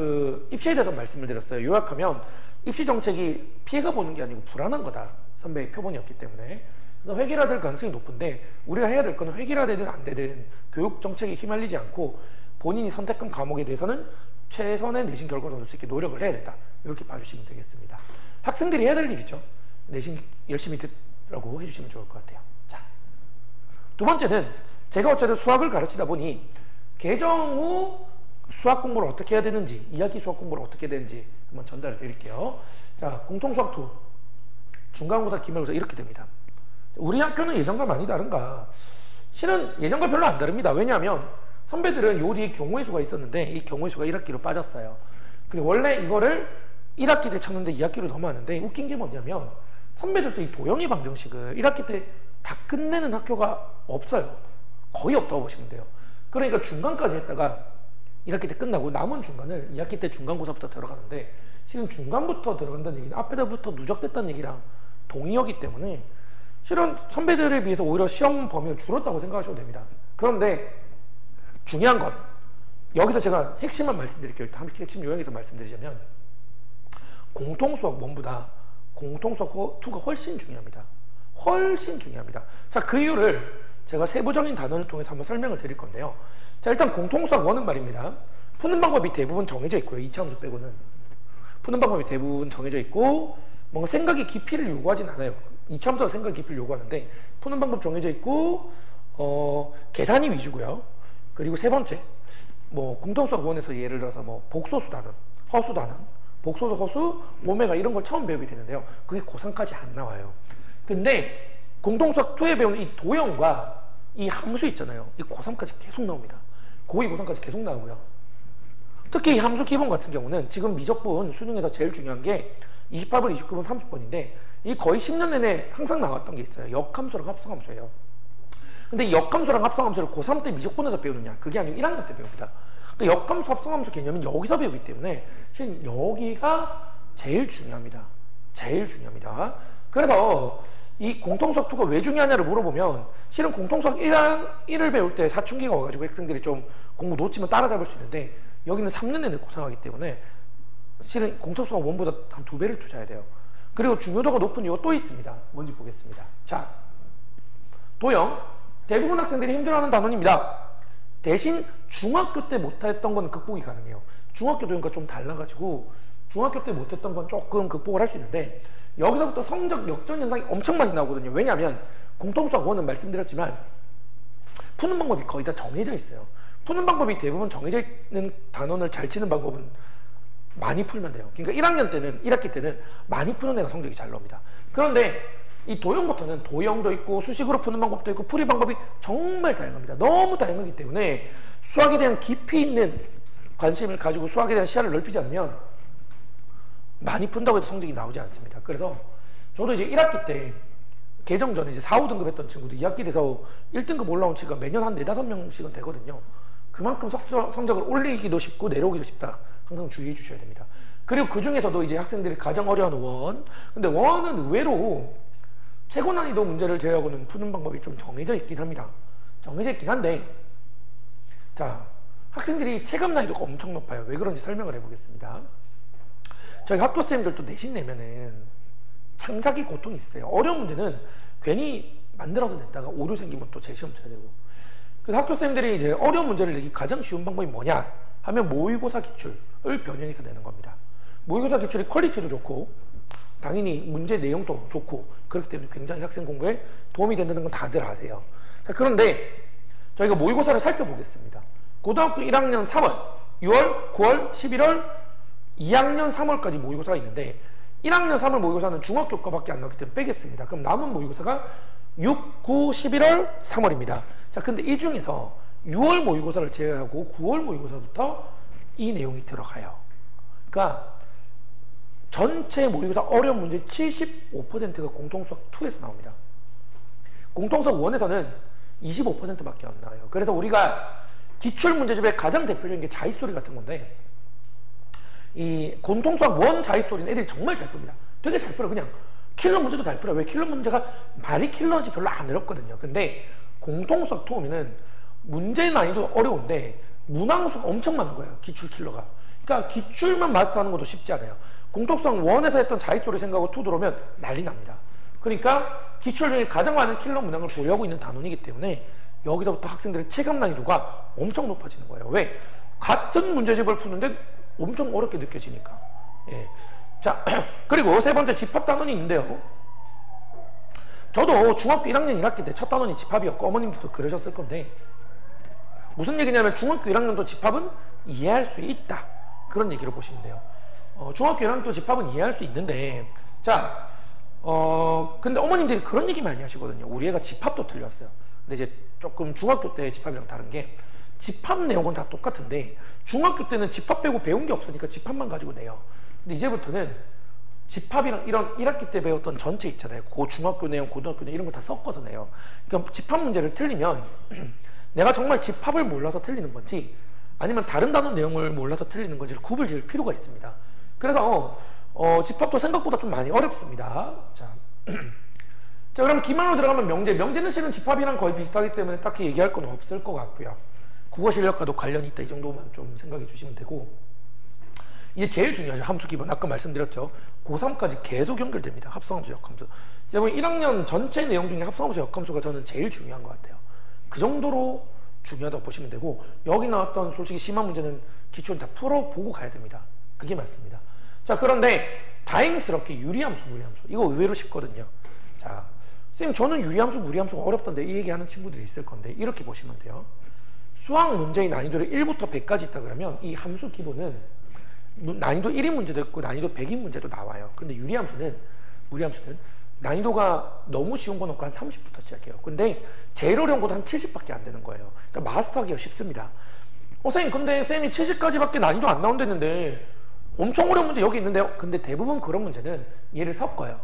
Speaker 1: 입시에 대해서 말씀을 드렸어요. 요약하면 입시 정책이 피해가 보는 게 아니고 불안한 거다. 선배의 표본이었기 때문에. 그래서 획일화될 가능성이 높은데 우리가 해야 될 건 획일화되든 안 되든 교육 정책에 휘말리지 않고 본인이 선택한 과목에 대해서는 최선의 내신 결과를 얻을 수 있게 노력을 해야 된다. 이렇게 봐주시면 되겠습니다. 학생들이 해야 될 일이죠. 내신 열심히 듣라고 해주시면 좋을 것 같아요. 자, 두 번째는 제가 어쨌든 수학을 가르치다 보니 개정 후 수학 공부를 어떻게 해야 되는지 2학기 수학 공부를 어떻게 해야 되는지 한번 전달해 드릴게요. 자, 공통수학 2 중간고사, 기말고사 이렇게 됩니다. 우리 학교는 예전과 많이 다른가? 실은 예전과 별로 안 다릅니다. 왜냐하면 선배들은 요리 경우의 수가 있었는데 이 경우의 수가 1학기로 빠졌어요. 그리고 원래 이거를 1학기 때 쳤는데 2학기로 넘어왔는데 웃긴 게 뭐냐면 선배들도 이 도형의 방정식을 1학기 때 다 끝내는 학교가 없어요. 거의 없다고 보시면 돼요. 그러니까 중간까지 했다가 1학기 때 끝나고 남은 중간을 2학기 때 중간고사부터 들어가는데 실은 중간부터 들어간다는 얘기는 앞에다부터 누적됐다는 얘기랑 동의어기 때문에 실은 선배들에 비해서 오히려 시험 범위가 줄었다고 생각하셔도 됩니다. 그런데 중요한 건 여기서 제가 핵심만 말씀드릴게요. 핵심 요약해서 말씀드리자면 공통수학 원보다 공통수학 2가 훨씬 중요합니다. 훨씬 중요합니다. 자, 그 이유를 제가 세부적인 단어를 통해서 한번 설명을 드릴 건데요. 자, 일단 공통수학 1은 말입니다. 푸는 방법이 대부분 정해져 있고요. 2차 함수 빼고는 푸는 방법이 대부분 정해져 있고 뭔가 생각의 깊이를 요구하진 않아요. 2차 함수가 생각의 깊이를 요구하는데 푸는 방법 정해져 있고 계산이 위주고요. 그리고 세 번째 공통수학 1에서 예를 들어서 복소수 단원, 허수 단원, 복소수, 허수, 오메가 이런 걸 처음 배우게 되는데요. 그게 고3까지 안 나와요. 근데 공통수학 2에 배우는 이 도형과 이 함수 있잖아요. 이 고3까지 계속 나옵니다. 고2, 고3까지 계속 나오고요. 특히 이 함수 기본 같은 경우는 지금 미적분 수능에서 제일 중요한 게 28번, 29번, 30번인데 이 거의 10년 내내 항상 나왔던 게 있어요. 역함수랑 합성함수예요. 근데 이 역함수랑 합성함수를 고3 때 미적분에서 배우느냐? 그게 아니고 1학년 때 배웁니다. 근데 역함수, 합성함수 개념은 여기서 배우기 때문에 실은 여기가 제일 중요합니다. 제일 중요합니다. 그래서 이 공통수학 2가 왜 중요하냐를 물어보면 실은 공통수학 1을 배울 때 사춘기가 와가지고 학생들이 좀 공부 놓치면 따라잡을 수 있는데 여기는 3년 내내 고생하기 때문에 실은 공통수학 1보다 한 2배를 투자해야 돼요. 그리고 중요도가 높은 이유가 또 있습니다. 뭔지 보겠습니다. 자, 도형. 대부분 학생들이 힘들어하는 단원입니다. 대신 중학교 때 못했던 건 극복이 가능해요. 중학교 도형과 좀 달라가지고 중학교 때 못했던 건 조금 극복을 할 수 있는데 여기서부터 성적 역전 현상이 엄청 많이 나오거든요. 왜냐하면 공통수학 1은 말씀드렸지만 푸는 방법이 거의 다 정해져 있어요. 푸는 방법이 대부분 정해져 있는 단원을 잘 치는 방법은 많이 풀면 돼요. 그러니까 1학기 때는 많이 푸는 애가 성적이 잘 나옵니다. 그런데 이 도형부터는 도형도 있고 수식으로 푸는 방법도 있고 풀이 방법이 정말 다양합니다. 너무 다양하기 때문에 수학에 대한 깊이 있는 관심을 가지고 수학에 대한 시야를 넓히지 않으면 많이 푼다고 해도 성적이 나오지 않습니다. 그래서 저도 이제 1학기 때 개정 전에 이제 4, 5등급 했던 친구들 2학기 돼서 1등급 올라온 친구가 매년 한 4, 5명씩은 되거든요. 그만큼 성적을 올리기도 쉽고 내려오기도 쉽다. 항상 주의해 주셔야 됩니다. 그리고 그 중에서도 이제 학생들이 가장 어려운 원. 근데 원은 의외로 최고 난이도 문제를 제외하고는 푸는 방법이 좀 정해져 있긴 합니다. 정해져 있긴 한데, 자, 학생들이 체감 난이도가 엄청 높아요. 왜 그런지 설명을 해보겠습니다. 저희 학교쌤들도 내신 내면은 창작이 고통이 있어요. 어려운 문제는 괜히 만들어서 냈다가 오류 생기면 또 재시험 쳐야 되고. 그래서 학교쌤들이 이제 어려운 문제를 내기 가장 쉬운 방법이 뭐냐 하면 모의고사 기출을 변형해서 내는 겁니다. 모의고사 기출이 퀄리티도 좋고 당연히 문제 내용도 좋고 그렇기 때문에 굉장히 학생 공부에 도움이 된다는 건 다들 아세요. 자, 그런데 저희가 모의고사를 살펴보겠습니다. 고등학교 1학년 3월, 6월, 9월, 11월, 2학년 3월까지 모의고사가 있는데 1학년 3월 모의고사는 중학교 거밖에 안 나오기 때문에 빼겠습니다. 그럼 남은 모의고사가 6, 9, 11월, 3월입니다. 자, 근데 이 중에서 6월 모의고사를 제외하고 9월 모의고사부터 이 내용이 들어가요. 그러니까 전체 모의고사 어려운 문제 75%가 공통수학 2에서 나옵니다. 공통수학 1에서는 25%밖에 안 나와요. 그래서 우리가 기출문제집의 가장 대표적인 게 자릿소리 같은 건데 이 공통수학 1 자릿소리는 애들이 정말 잘 풉니다. 되게 잘 풀어요. 그냥 킬러 문제도 잘 풀어요. 왜 킬러 문제가 말이 킬러인지 별로 안 어렵거든요. 근데 공통수학 2 오면은 문제 난이도 어려운데 문항수가 엄청 많은 거예요. 기출 킬러가. 그러니까 기출만 마스터하는 것도 쉽지 않아요. 공통수학 1에서 했던 자릿소리 생각하고 2 들어오면 난리 납니다. 그러니까 기출 중에 가장 많은 킬러 문항을 보유하고 있는 단원이기 때문에 여기서부터 학생들의 체감 난이도가 엄청 높아지는 거예요. 왜? 같은 문제집을 푸는데 엄청 어렵게 느껴지니까. 예. 자, 그리고 세 번째 집합 단원이 있는데요. 저도 중학교 1학년 1학기 때 첫 단원이 집합이었고 어머님들도 그러셨을 건데 무슨 얘기냐면 중학교 1학년도 집합은 이해할 수 있다. 그런 얘기로 보시면 돼요. 중학교 1학년도 집합은 이해할 수 있는데 자, 근데 어머님들이 그런 얘기 많이 하시거든요. 우리 애가 집합도 틀렸어요. 근데 이제 조금 중학교 때 집합이랑 다른 게 집합 내용은 다 똑같은데 중학교 때는 집합 빼고 배운 게 없으니까 집합만 가지고 내요. 근데 이제부터는 집합이랑 이런 1학기 때 배웠던 전체 있잖아요. 중학교 내용, 고등학교 내용 이런 거 다 섞어서 내요. 그러니까 집합 문제를 틀리면 내가 정말 집합을 몰라서 틀리는 건지 아니면 다른 단원 내용을 몰라서 틀리는 건지를 구분을 지을 필요가 있습니다. 그래서 집합도 생각보다 좀 많이 어렵습니다. 자, 자, 그럼 기말로 들어가면 명제. 명제는 실은 집합이랑 거의 비슷하기 때문에 딱히 얘기할 건 없을 것 같고요. 국어 실력과도 관련이 있다. 이 정도만 좀 생각해 주시면 되고 이게 제일 중요하죠. 함수 기본. 아까 말씀드렸죠. 고3까지 계속 연결됩니다. 합성함수, 역함수. 제가 보면 1학년 전체 내용 중에 합성함수, 역함수가 저는 제일 중요한 것 같아요. 그 정도로 중요하다고 보시면 되고 여기 나왔던 솔직히 심한 문제는 기초는 다 풀어보고 가야 됩니다. 그게 맞습니다. 자, 그런데 다행스럽게 유리함수, 무리함수 이거 의외로 쉽거든요. 자, 선생님 저는 유리함수, 무리함수가 어렵던데 이 얘기하는 친구들이 있을 건데 이렇게 보시면 돼요. 수학 문제의 난이도를 1부터 100까지 있다 그러면 이 함수 기본은 난이도 1인 문제도 있고 난이도 100인 문제도 나와요. 근데 유리함수는, 무리함수는 난이도가 너무 쉬운 거 놓고 한 30부터 시작해요. 근데 제일 어려운 것도 한 70밖에 안 되는 거예요. 그러니까 마스터하기가 쉽습니다. 선생님 근데 쌤이 70까지밖에 난이도 안 나온다는데 엄청 어려운 문제 여기 있는데요. 근데 대부분 그런 문제는 얘를 섞어요.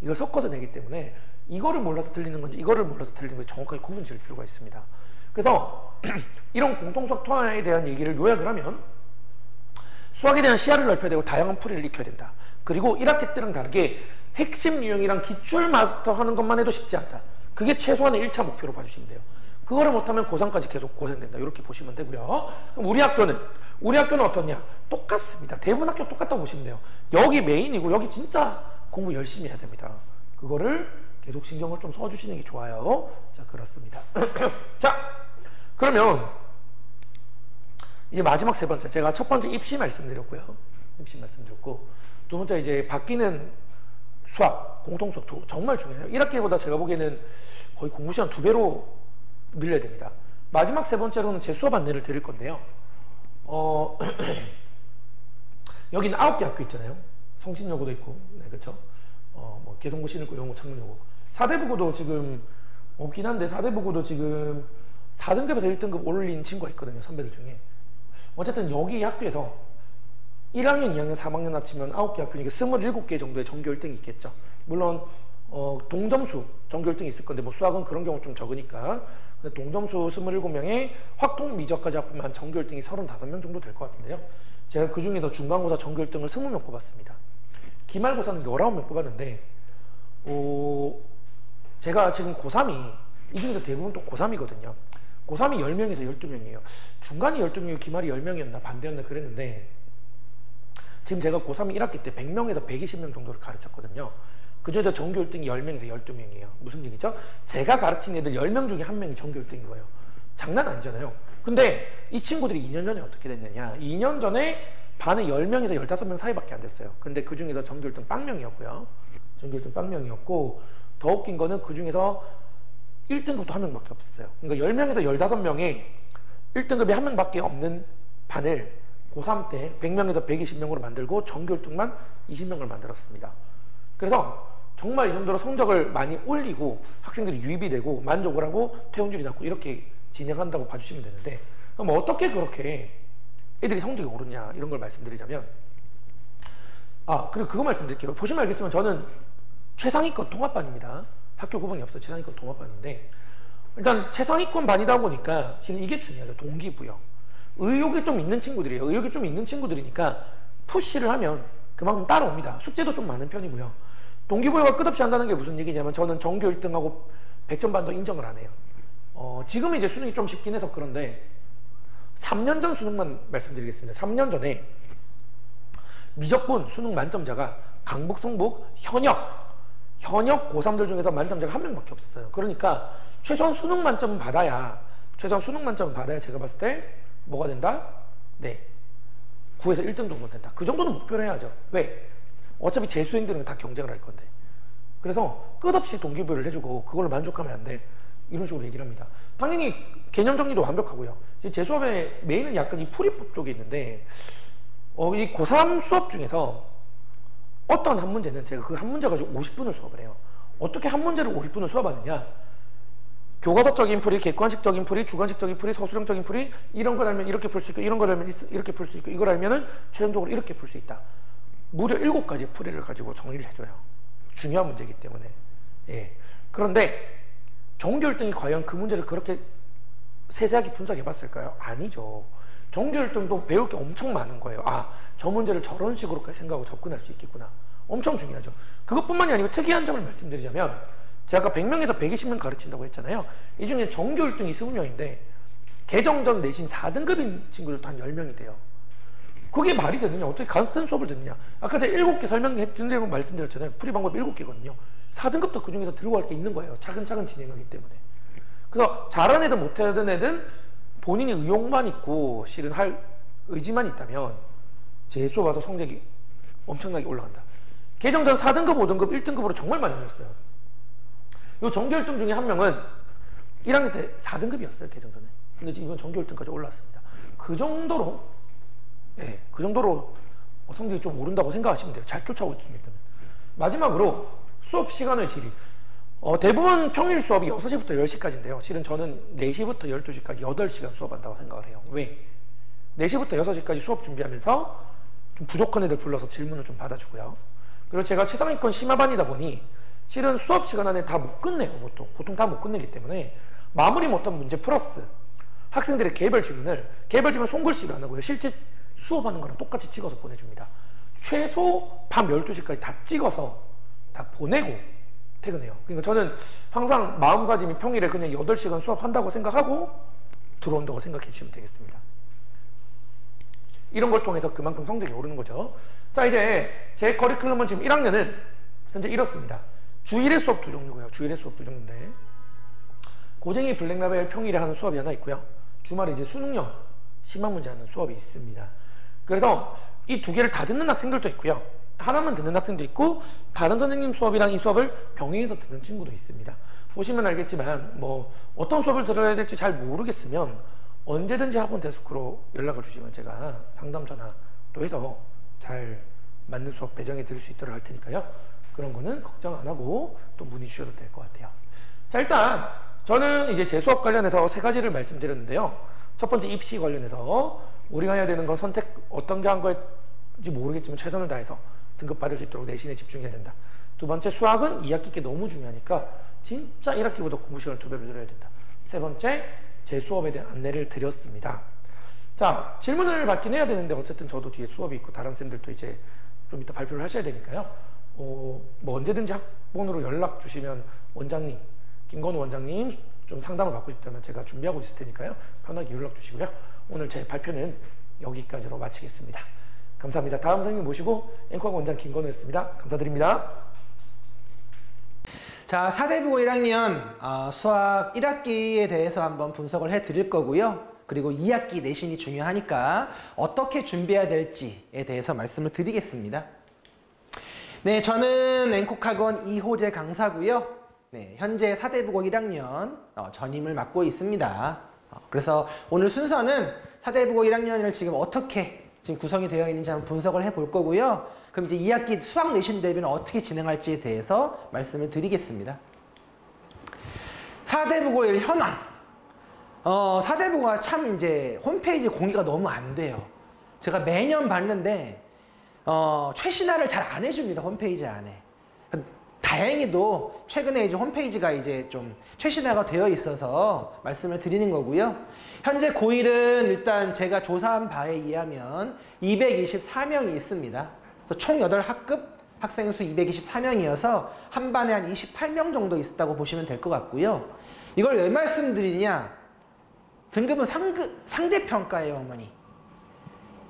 Speaker 1: 이걸 섞어서 내기 때문에 이거를 몰라서 틀리는 건지 이거를 몰라서 틀리는 건지 정확하게 구분 지을 필요가 있습니다. 그래서 이런 공통수학 투하에 대한 얘기를 요약을 하면 수학에 대한 시야를 넓혀야 되고 다양한 풀이를 익혀야 된다. 그리고 1학기 때랑 다르게 핵심 유형이랑 기출 마스터하는 것만 해도 쉽지 않다. 그게 최소한의 1차 목표로 봐주시면 돼요. 그거를 못하면 고3까지 계속 고생된다. 이렇게 보시면 되고요. 그럼 우리 학교는 어떠냐? 똑같습니다. 대부분 학교 똑같다고 보시면 돼요. 여기 메인이고 여기 진짜 공부 열심히 해야 됩니다. 그거를 계속 신경을 좀 써주시는 게 좋아요. 자, 그렇습니다. 자, 그러면 이제 마지막 세 번째, 제가 첫 번째 입시 말씀드렸고요. 입시 말씀드렸고, 두 번째 이제 바뀌는 수학, 공통수학 정말 중요해요. 1학기보다 제가 보기에는 거의 공부 시간 2배로 늘려야 됩니다. 마지막 세 번째로는 제 수업 안내를 드릴 건데요. 여기는 9개 학교 있잖아요. 성신여고도 있고, 네, 그렇죠. 뭐 개성고, 신일고, 영고, 창문여고. 4대부고도 지금 없긴 한데 4대부고도 지금 4등급에서 1등급 올린 친구가 있거든요. 선배들 중에. 어쨌든 여기 학교에서 1학년, 2학년, 3학년 합치면 9개 학교니까 27개 정도의 전교 1등이 있겠죠. 물론 동점수 전교 1등이 있을 건데 뭐 수학은 그런 경우 좀 적으니까. 근데 동점수 27명에 확통 미적까지 합하면 전교 1등이 35명 정도 될 것 같은데요. 제가 그 중에서 중간고사 전교 1등을 20명 뽑았습니다. 기말고사는 19명 뽑았는데 제가 지금 고3이 이 중에서 대부분 또 고3이거든요. 고3이 10명에서 12명이에요. 중간이 12명이고 기말이 10명이었나 반대였나 그랬는데 지금 제가 고3 1학기 때 100명에서 120명 정도를 가르쳤거든요. 그중에서 전교 1등이 10명에서 12명이에요. 무슨 얘기죠? 제가 가르친 애들 10명 중에 1명이 전교 1등인 거예요. 장난 아니잖아요. 근데 이 친구들이 2년 전에 어떻게 됐느냐. 2년 전에 반에 10명에서 15명 사이밖에 안 됐어요. 근데 그 중에서 전교 1등 빵명이었고요. 전교 1등 빵명이었고 더 웃긴 거는 그 중에서 1등급도 1명밖에 없었어요. 그러니까 10명에서 15명에 1등급이 1명밖에 없는 반을 고3 때 100명에서 120명으로 만들고 전교 1등만 20명을 만들었습니다. 그래서 정말 이 정도로 성적을 많이 올리고 학생들이 유입이 되고 만족을 하고 퇴원율이 낮고 이렇게 진행한다고 봐주시면 되는데 그럼 어떻게 그렇게 애들이 성적이 오르냐 이런 걸 말씀드리자면 그리고 그거 말씀드릴게요. 보시면 알겠지만 저는 최상위권 통합반입니다. 학교 구분이 없어요. 최상위권 통합반인데 일단 최상위권 반이다 보니까 지금 이게 중요하죠. 동기부여. 의욕이 좀 있는 친구들이에요. 의욕이 좀 있는 친구들이니까 푸시를 하면 그만큼 따라옵니다. 숙제도 좀 많은 편이고요. 동기부여가 끝없이 한다는 게 무슨 얘기냐면 저는 전교 1등하고 100점 반도 인정을 안 해요. 지금 이제 수능이 좀 쉽긴 해서 그런데 3년 전 수능만 말씀드리겠습니다. 3년 전에 미적분 수능 만점자가 강북, 성북, 현역 고3들 중에서 만점자가 1명밖에 없었어요. 그러니까 최소한 수능 만점은 받아야 제가 봤을 때 뭐가 된다? 네, 9에서 1등 정도 된다. 그 정도는 목표를 해야죠. 왜? 어차피 재수생들은 다 경쟁을 할 건데. 그래서 끝없이 동기부여를 해주고 그걸로 만족하면 안 돼. 이런 식으로 얘기를 합니다. 당연히 개념 정리도 완벽하고요. 제 수업의 메인은 약간 이 풀이법 쪽에 있는데 이 고3 수업 중에서 어떤 한 문제는 제가 그 한 문제 가지고 50분을 수업을 해요. 어떻게 한 문제를 50분을 수업하느냐? 교과서적인 풀이, 객관식적인 풀이, 주관식적인 풀이, 서술형적인 풀이 이런 걸 알면 이렇게 풀 수 있고 이런 걸 알면 이렇게 풀 수 있고 이걸 알면은 최종적으로 이렇게 풀 수 있다. 무려 7가지 풀이를 가지고 정리를 해줘요. 중요한 문제이기 때문에. 예. 그런데 전교 1등이 과연 그 문제를 그렇게 세세하게 분석해봤을까요? 아니죠. 전교 1등도 배울 게 엄청 많은 거예요. 저 문제를 저런 식으로까지 생각하고 접근할 수 있겠구나. 엄청 중요하죠. 그것뿐만이 아니고 특이한 점을 말씀드리자면 제가 아까 100명에서 120명 가르친다고 했잖아요. 이 중에 전교 1등이 20명인데 개정전 내신 4등급인 친구들도 한 10명이 돼요. 그게 말이 되느냐? 어떻게 간스텐 수업을 듣느냐? 아까 제가 7개 설명해드리고 말씀드렸잖아요. 풀이 방법이 7개거든요. 4등급도 그 중에서 들고 갈 게 있는 거예요. 차근차근 진행하기 때문에. 그래서 잘하는 애든 못하는 애든 본인이 의욕만 있고 실은 할 의지만 있다면 제 수업 와서 성적이 엄청나게 올라간다. 개정전 4등급, 5등급, 1등급으로 정말 많이 올렸어요. 요 전교 1등 중에 한 명은 1학년 때 4등급이었어요. 개정전에. 근데 지금 이번 전교 1등까지 올라왔습니다. 그 정도로 성적이 좀 오른다고 생각하시면 돼요. 잘 쫓아오고 있으면. 마지막으로 수업 시간의 질이 대부분 평일 수업이 6시부터 10시까지인데요. 실은 저는 4시부터 12시까지 8시간 수업한다고 생각을 해요. 왜? 4시부터 6시까지 수업 준비하면서 좀 부족한 애들 불러서 질문을 좀 받아주고요. 그리고 제가 최상위권 심화반이다 보니 실은 수업 시간 안에 다 못 끝내요. 보통 다 못 끝내기 때문에 마무리 못한 문제 플러스 학생들의 개별 질문 손글씨로 안 하고요. 실제 수업하는 거랑 똑같이 찍어서 보내줍니다. 최소 밤 12시까지 다 찍어서 다 보내고 퇴근해요. 그러니까 저는 항상 마음가짐이 평일에 그냥 8시간 수업한다고 생각하고 들어온다고 생각해 주시면 되겠습니다. 이런 걸 통해서 그만큼 성적이 오르는 거죠. 자, 이제 제 커리큘럼은 지금 1학년은 현재 이렇습니다. 주일에 수업 2종류고요. 주일에 수업 2종류인데 고쟁이 블랙라벨 평일에 하는 수업이 하나 있고요. 주말에 이제 수능형 심화 문제 하는 수업이 있습니다. 그래서 이 두 개를 다 듣는 학생들도 있고요. 하나만 듣는 학생도 있고 다른 선생님 수업이랑 이 수업을 병행해서 듣는 친구도 있습니다. 보시면 알겠지만 뭐 어떤 수업을 들어야 될지 잘 모르겠으면 언제든지 학원 데스크로 연락을 주시면 제가 상담 전화도 해서 잘 맞는 수업 배정해 드릴 수 있도록 할 테니까요. 그런 거는 걱정 안 하고 또 문의 주셔도 될 것 같아요. 자, 일단 저는 이제 제 수업 관련해서 3가지를 말씀드렸는데요. 첫 번째 입시 관련해서 우리가 해야 되는 건 선택 어떤 게 한 거인지 모르겠지만 최선을 다해서 등급 받을 수 있도록 내신에 집중해야 된다. 두 번째 수학은 2학기 게 너무 중요하니까 진짜 1학기보다 공부 시간을 2배로 늘려야 된다. 세 번째 제 수업에 대한 안내를 드렸습니다. 자, 질문을 받긴 해야 되는데 어쨌든 저도 뒤에 수업이 있고 다른 쌤들도 이제 좀 이따 발표를 하셔야 되니까요. 뭐 언제든지 학번으로 연락 주시면 원장님, 김건우 원장님 좀 상담을 받고 싶다면 제가 준비하고 있을 테니까요. 편하게 연락 주시고요. 오늘 제 발표는 여기까지로 마치겠습니다. 감사합니다. 다음 선생님 모시고 앵커학 원장 김건우였습니다. 감사드립니다.
Speaker 2: 자, 사대부고 1학년 수학 1학기에 대해서 한번 분석을 해 드릴 거고요. 그리고 2학기 내신이 중요하니까 어떻게 준비해야 될지에 대해서 말씀을 드리겠습니다. 네, 저는 앵콕학원 이호재 강사고요. 네, 현재 사대부고 1학년 전임을 맡고 있습니다. 그래서 오늘 순서는 사대부고 1학년을 지금 어떻게 지금 구성이 되어 있는지 한번 분석을 해 볼 거고요. 그럼 이제 2학기 수학 내신 대비는 어떻게 진행할지에 대해서 말씀을 드리겠습니다. 사대부고 1 현황. 사대부고가 참 이제 홈페이지 공개가 너무 안 돼요. 제가 매년 봤는데 최신화를 잘 안 해줍니다. 홈페이지 안에. 다행히도 최근에 이제 홈페이지가 이제 좀 최신화가 되어 있어서 말씀을 드리는 거고요. 현재 고1은 일단 제가 조사한 바에 의하면 224명이 있습니다. 그래서 총 8학급 학생 수 224명이어서 한 반에 한 28명 정도 있었다고 보시면 될 것 같고요. 이걸 왜 말씀드리냐? 등급은 상대평가예요, 어머니.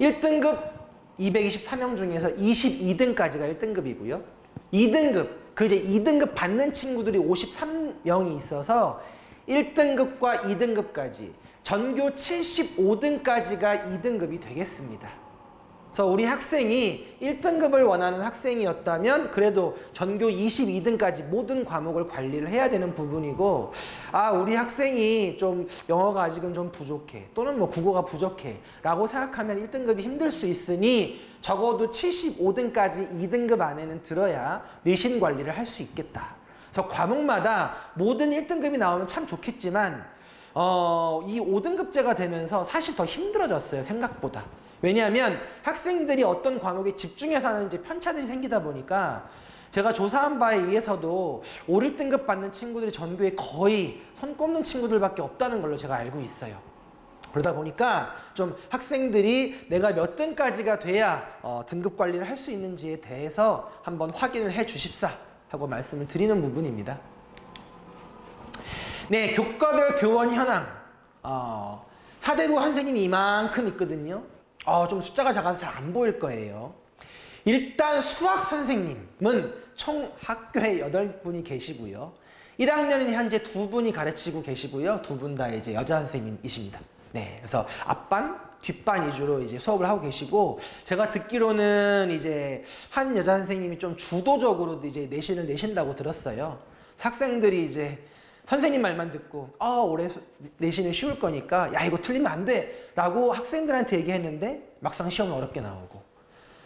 Speaker 2: 1등급 224명 중에서 22등까지가 1등급이고요. 2등급, 그 이제 2등급 받는 친구들이 53명이 있어서 1등급과 2등급까지 전교 75등까지가 2등급이 되겠습니다. 그래서 우리 학생이 1등급을 원하는 학생이었다면 그래도 전교 22등까지 모든 과목을 관리를 해야 되는 부분이고, 우리 학생이 좀 영어가 아직은 좀 부족해 또는 뭐 국어가 부족해 라고 생각하면 1등급이 힘들 수 있으니 적어도 75등까지 2등급 안에는 들어야 내신 관리를 할 수 있겠다. 그래서 과목마다 모든 1등급이 나오면 참 좋겠지만 이 5등급제가 되면서 사실 더 힘들어졌어요, 생각보다. 왜냐하면 학생들이 어떤 과목에 집중해서 하는 이제 편차들이 생기다 보니까 제가 조사한 바에 의해서도 5, 1등급 받는 친구들이 전교에 거의 손 꼽는 친구들밖에 없다는 걸로 제가 알고 있어요. 그러다 보니까 좀 학생들이 내가 몇 등까지가 돼야 등급 관리를 할 수 있는지에 대해서 한번 확인을 해 주십사 하고 말씀을 드리는 부분입니다. 네, 교과별 교원 현황. 사대부 선생님이 이만큼 있거든요. 좀 숫자가 작아서 잘 안 보일 거예요. 일단 수학 선생님은 총 학교에 8분이 계시고요. 1학년은 현재 2분이 가르치고 계시고요. 2분 다 이제 여자 선생님이십니다. 네, 그래서 앞반, 뒷반 위주로 이제 수업을 하고 계시고, 제가 듣기로는 이제 한 여자 선생님이 좀 주도적으로 이제 내신을 내신다고 들었어요. 학생들이 이제 선생님 말만 듣고 올해 내신은 쉬울 거니까 야 이거 틀리면 안 돼 라고 학생들한테 얘기했는데 막상 시험은 어렵게 나오고,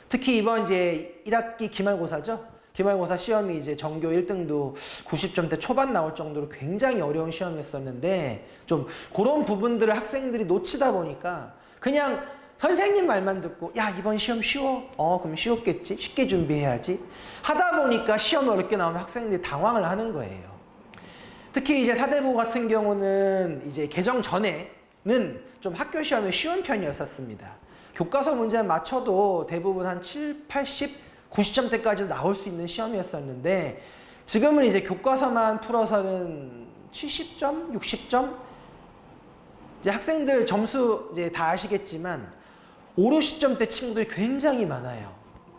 Speaker 2: 특히 이번 이제 1학기 기말고사죠. 기말고사 시험이 이제 전교 1등도 90점대 초반 나올 정도로 굉장히 어려운 시험이었었는데 좀 그런 부분들을 학생들이 놓치다 보니까 그냥 선생님 말만 듣고 야 이번 시험 쉬워? 그럼 쉬웠겠지? 쉽게 준비해야지 하다 보니까 시험 어렵게 나오면 학생들이 당황을 하는 거예요. 특히 이제 사대부 같은 경우는 이제 개정 전에는 좀 학교 시험이 쉬운 편이었었습니다. 교과서 문제만 맞춰도 대부분 한 7, 80, 90점대까지도 나올 수 있는 시험이었었는데 지금은 이제 교과서만 풀어서는 70점, 60점? 이제 학생들 점수 이제 다 아시겠지만 5, 60점대 친구들이 굉장히 많아요.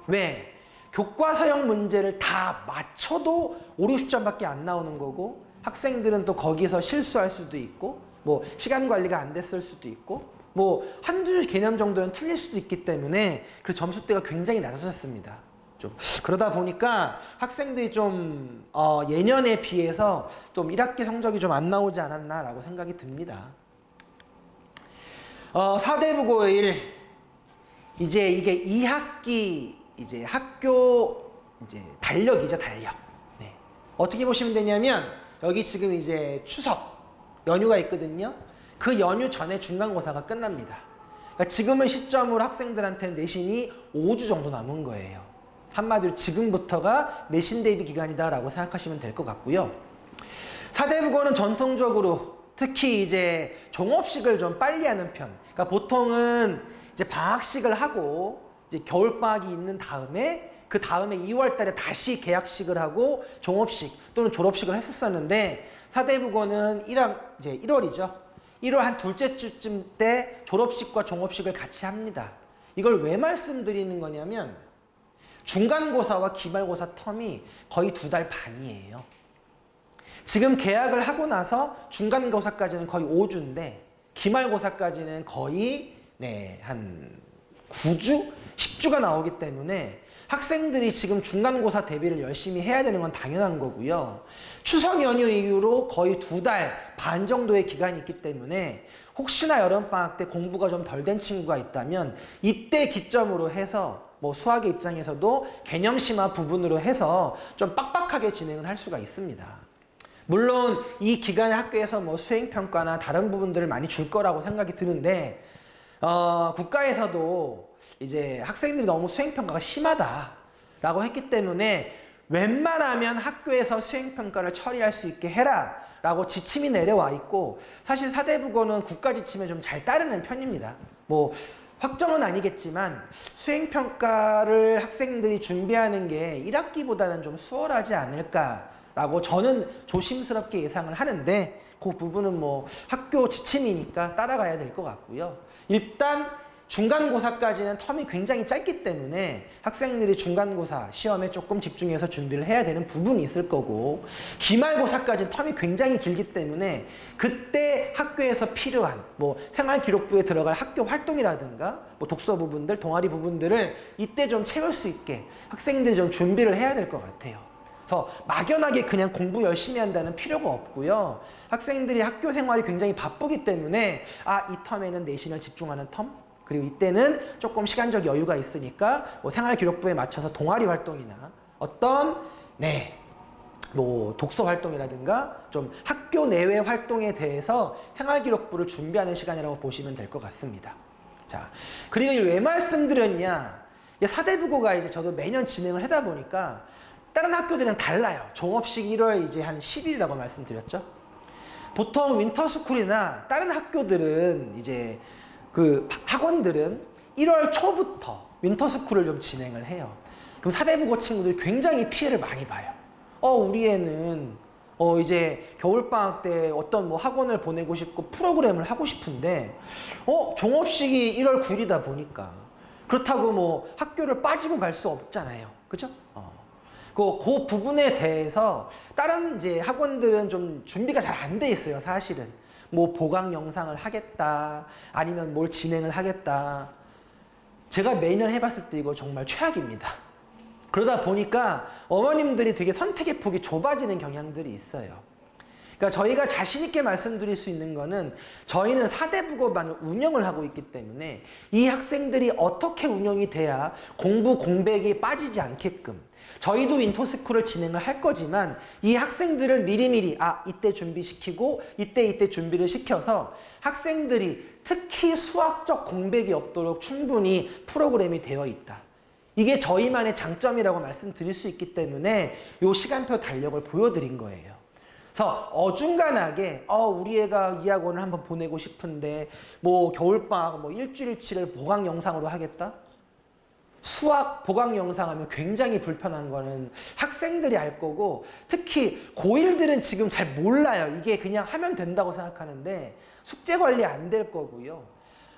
Speaker 2: 왜? 교과서형 문제를 다 맞춰도 5, 60점밖에 안 나오는 거고 학생들은 또 거기서 실수할 수도 있고 뭐 시간 관리가 안 됐을 수도 있고 뭐 한두 개념 정도는 틀릴 수도 있기 때문에 그 점수대가 굉장히 낮아졌습니다. 좀 그러다 보니까 학생들이 좀 예년에 비해서 좀 1학기 성적이 좀 안 나오지 않았나라고 생각이 듭니다. 4대국어 1 이제 이게 2학기 이제 학교 이제 달력이죠, 달력. 네. 어떻게 보시면 되냐면 여기 지금 이제 추석 연휴가 있거든요. 그 연휴 전에 중간고사가 끝납니다. 그러니까 지금은 시점으로 학생들한테는 내신이 5주 정도 남은 거예요. 한마디로 지금부터가 내신 대비 기간이다라고 생각하시면 될 것 같고요. 4대국어는 전통적으로 특히 이제 종업식을 좀 빨리 하는 편. 그러니까 보통은 이제 방학식을 하고 이제 겨울방학이 있는 다음에 그 다음에 2월 달에 다시 개학식을 하고 종업식 또는 졸업식을 했었었는데 4대국어는 이제 1월이죠. 1월 한 둘째 주쯤 때 졸업식과 종업식을 같이 합니다. 이걸 왜 말씀드리는 거냐면 중간고사와 기말고사 텀이 거의 2달 반이에요. 지금 개학을 하고 나서 중간고사까지는 거의 5주인데 기말고사까지는 거의 한 9주? 10주가 나오기 때문에 학생들이 지금 중간고사 대비를 열심히 해야 되는 건 당연한 거고요. 추석 연휴 이후로 거의 2달 반 정도의 기간이 있기 때문에 혹시나 여름방학 때 공부가 좀 덜 된 친구가 있다면 이때 기점으로 해서 뭐 수학의 입장에서도 개념심화 부분으로 해서 좀 빡빡하게 진행을 할 수가 있습니다. 물론 이 기간에 학교에서 뭐 수행평가나 다른 부분들을 많이 줄 거라고 생각이 드는데 국가에서도 이제 학생들이 너무 수행평가가 심하다라고 했기 때문에 웬만하면 학교에서 수행평가를 처리할 수 있게 해라 라고 지침이 내려와 있고 사실 4대국어는 국가 지침에 좀 잘 따르는 편입니다. 뭐 확정은 아니겠지만 수행평가를 학생들이 준비하는 게 1학기보다는 좀 수월하지 않을까라고 저는 조심스럽게 예상을 하는데 그 부분은 뭐 학교 지침이니까 따라가야 될 것 같고요. 일단 중간고사까지는 텀이 굉장히 짧기 때문에 학생들이 중간고사 시험에 조금 집중해서 준비를 해야 되는 부분이 있을 거고 기말고사까지는 텀이 굉장히 길기 때문에 그때 학교에서 필요한 뭐 생활기록부에 들어갈 학교 활동이라든가 뭐 독서 부분들, 동아리 부분들을 이때 좀 채울 수 있게 학생들이 좀 준비를 해야 될 것 같아요. 그래서 막연하게 그냥 공부 열심히 한다는 필요가 없고요. 학생들이 학교 생활이 굉장히 바쁘기 때문에 이 텀에는 내신을 집중하는 텀? 그리고 이때는 조금 시간적 여유가 있으니까 뭐 생활기록부에 맞춰서 동아리 활동이나 어떤 뭐 독서 활동이라든가 좀 학교 내외 활동에 대해서 생활기록부를 준비하는 시간이라고 보시면 될 것 같습니다. 자, 그리고 왜 말씀드렸냐? 4대국어가 이제 저도 매년 진행을 하다 보니까 다른 학교들은 달라요. 종업식 1월 이제 한 10일이라고 말씀드렸죠. 보통 윈터스쿨이나 다른 학교들은 이제 그 학원들은 1월 초부터 윈터스쿨을 좀 진행을 해요. 그럼 4대국어 친구들이 굉장히 피해를 많이 봐요. 우리 애는 이제 겨울방학 때 어떤 뭐 학원을 보내고 싶고 프로그램을 하고 싶은데 종업식이 1월 9일이다 보니까 그렇다고 뭐 학교를 빠지고 갈 수 없잖아요. 그죠? 그 부분에 대해서 다른 이제 학원들은 좀 준비가 잘 안 돼 있어요, 사실은. 뭐 보강 영상을 하겠다, 아니면 뭘 진행을 하겠다. 제가 매년 해봤을 때 이거 정말 최악입니다. 그러다 보니까 어머님들이 되게 선택의 폭이 좁아지는 경향들이 있어요. 그러니까 저희가 자신 있게 말씀드릴 수 있는 거는 저희는 4대국어반을 운영을 하고 있기 때문에 이 학생들이 어떻게 운영이 돼야 공부 공백이 빠지지 않게끔 저희도 윈터스쿨을 진행을 할 거지만 이 학생들을 미리미리 이때 준비시키고 이때 준비를 시켜서 학생들이 특히 수학적 공백이 없도록 충분히 프로그램이 되어 있다. 이게 저희만의 장점이라고 말씀드릴 수 있기 때문에 이 시간표 달력을 보여드린 거예요. 그래서 어중간하게 우리 애가 이 학원을 한번 보내고 싶은데 뭐 겨울방학 뭐 일주일치를 보강 영상으로 하겠다? 수학 보강 영상 하면 굉장히 불편한 거는 학생들이 알 거고, 특히 고1들은 지금 잘 몰라요. 이게 그냥 하면 된다고 생각하는데 숙제 관리 안 될 거고요.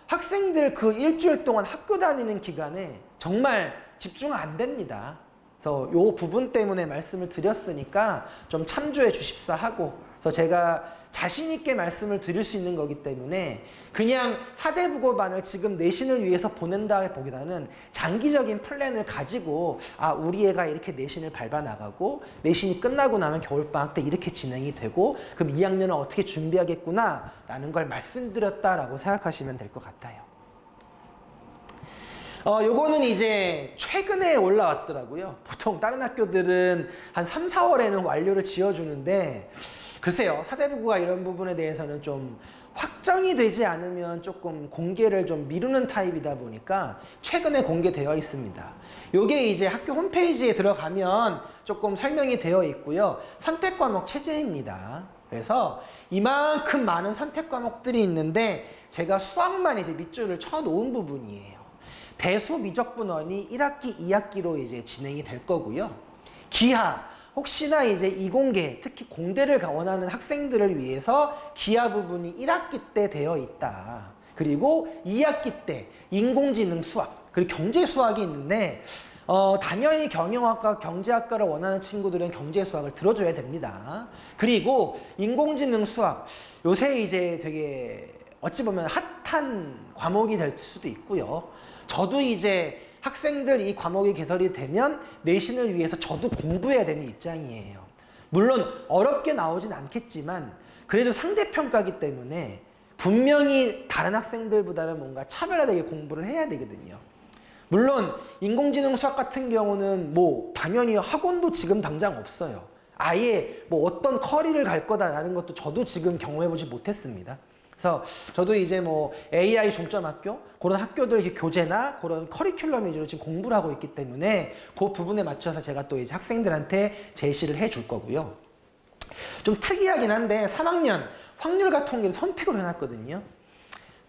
Speaker 2: 학생들 그 일주일 동안 학교 다니는 기간에 정말 집중 안 됩니다. 그래서 요 부분 때문에 말씀을 드렸으니까 좀 참조해 주십사 하고, 그래서 제가 자신 있게 말씀을 드릴 수 있는 거기 때문에 그냥 사대국어반을 지금 내신을 위해서 보낸다기보다는 장기적인 플랜을 가지고, 아, 우리 애가 이렇게 내신을 밟아 나가고 내신이 끝나고 나면 겨울방학 때 이렇게 진행이 되고 그럼 2학년은 어떻게 준비하겠구나 라는 걸 말씀드렸다라고 생각하시면 될 것 같아요. 요거는 이제 최근에 올라왔더라고요. 보통 다른 학교들은 한 3, 4월에는 완료를 지어주는데, 글쎄요, 사대부고가 이런 부분에 대해서는 좀 확정이 되지 않으면 조금 공개를 좀 미루는 타입이다 보니까 최근에 공개되어 있습니다. 요게 이제 학교 홈페이지에 들어가면 조금 설명이 되어 있고요. 선택 과목 체제입니다. 그래서 이만큼 많은 선택 과목들이 있는데 제가 수학만 이제 밑줄을 쳐 놓은 부분이에요. 대수 미적분원이 1학기, 2학기로 이제 진행이 될 거고요. 기하, 혹시나 이제 이공계, 특히 공대를 원하는 학생들을 위해서 기하 부분이 1학기 때 되어 있다. 그리고 2학기 때 인공지능 수학, 그리고 경제 수학이 있는데 당연히 경영학과, 경제학과를 원하는 친구들은 경제 수학을 들어줘야 됩니다. 그리고 인공지능 수학, 요새 이제 되게 어찌 보면 핫한 과목이 될 수도 있고요. 저도 이제 학생들 이 과목이 개설이 되면 내신을 위해서 저도 공부해야 되는 입장이에요. 물론 어렵게 나오진 않겠지만 그래도 상대평가기 때문에 분명히 다른 학생들보다는 뭔가 차별화되게 공부를 해야 되거든요. 물론 인공지능 수학 같은 경우는 뭐 당연히 학원도 지금 당장 없어요. 아예 뭐 어떤 커리를 갈 거다라는 것도 저도 지금 경험해보지 못했습니다. 그래서 저도 이제 뭐 AI 중점 학교, 그런 학교들 이렇게 교재나 그런 커리큘럼 위주로 지금 공부를 하고 있기 때문에 그 부분에 맞춰서 제가 또 이제 학생들한테 제시를 해줄 거고요. 좀 특이하긴 한데 3학년 확률과 통계를 선택을 해놨거든요.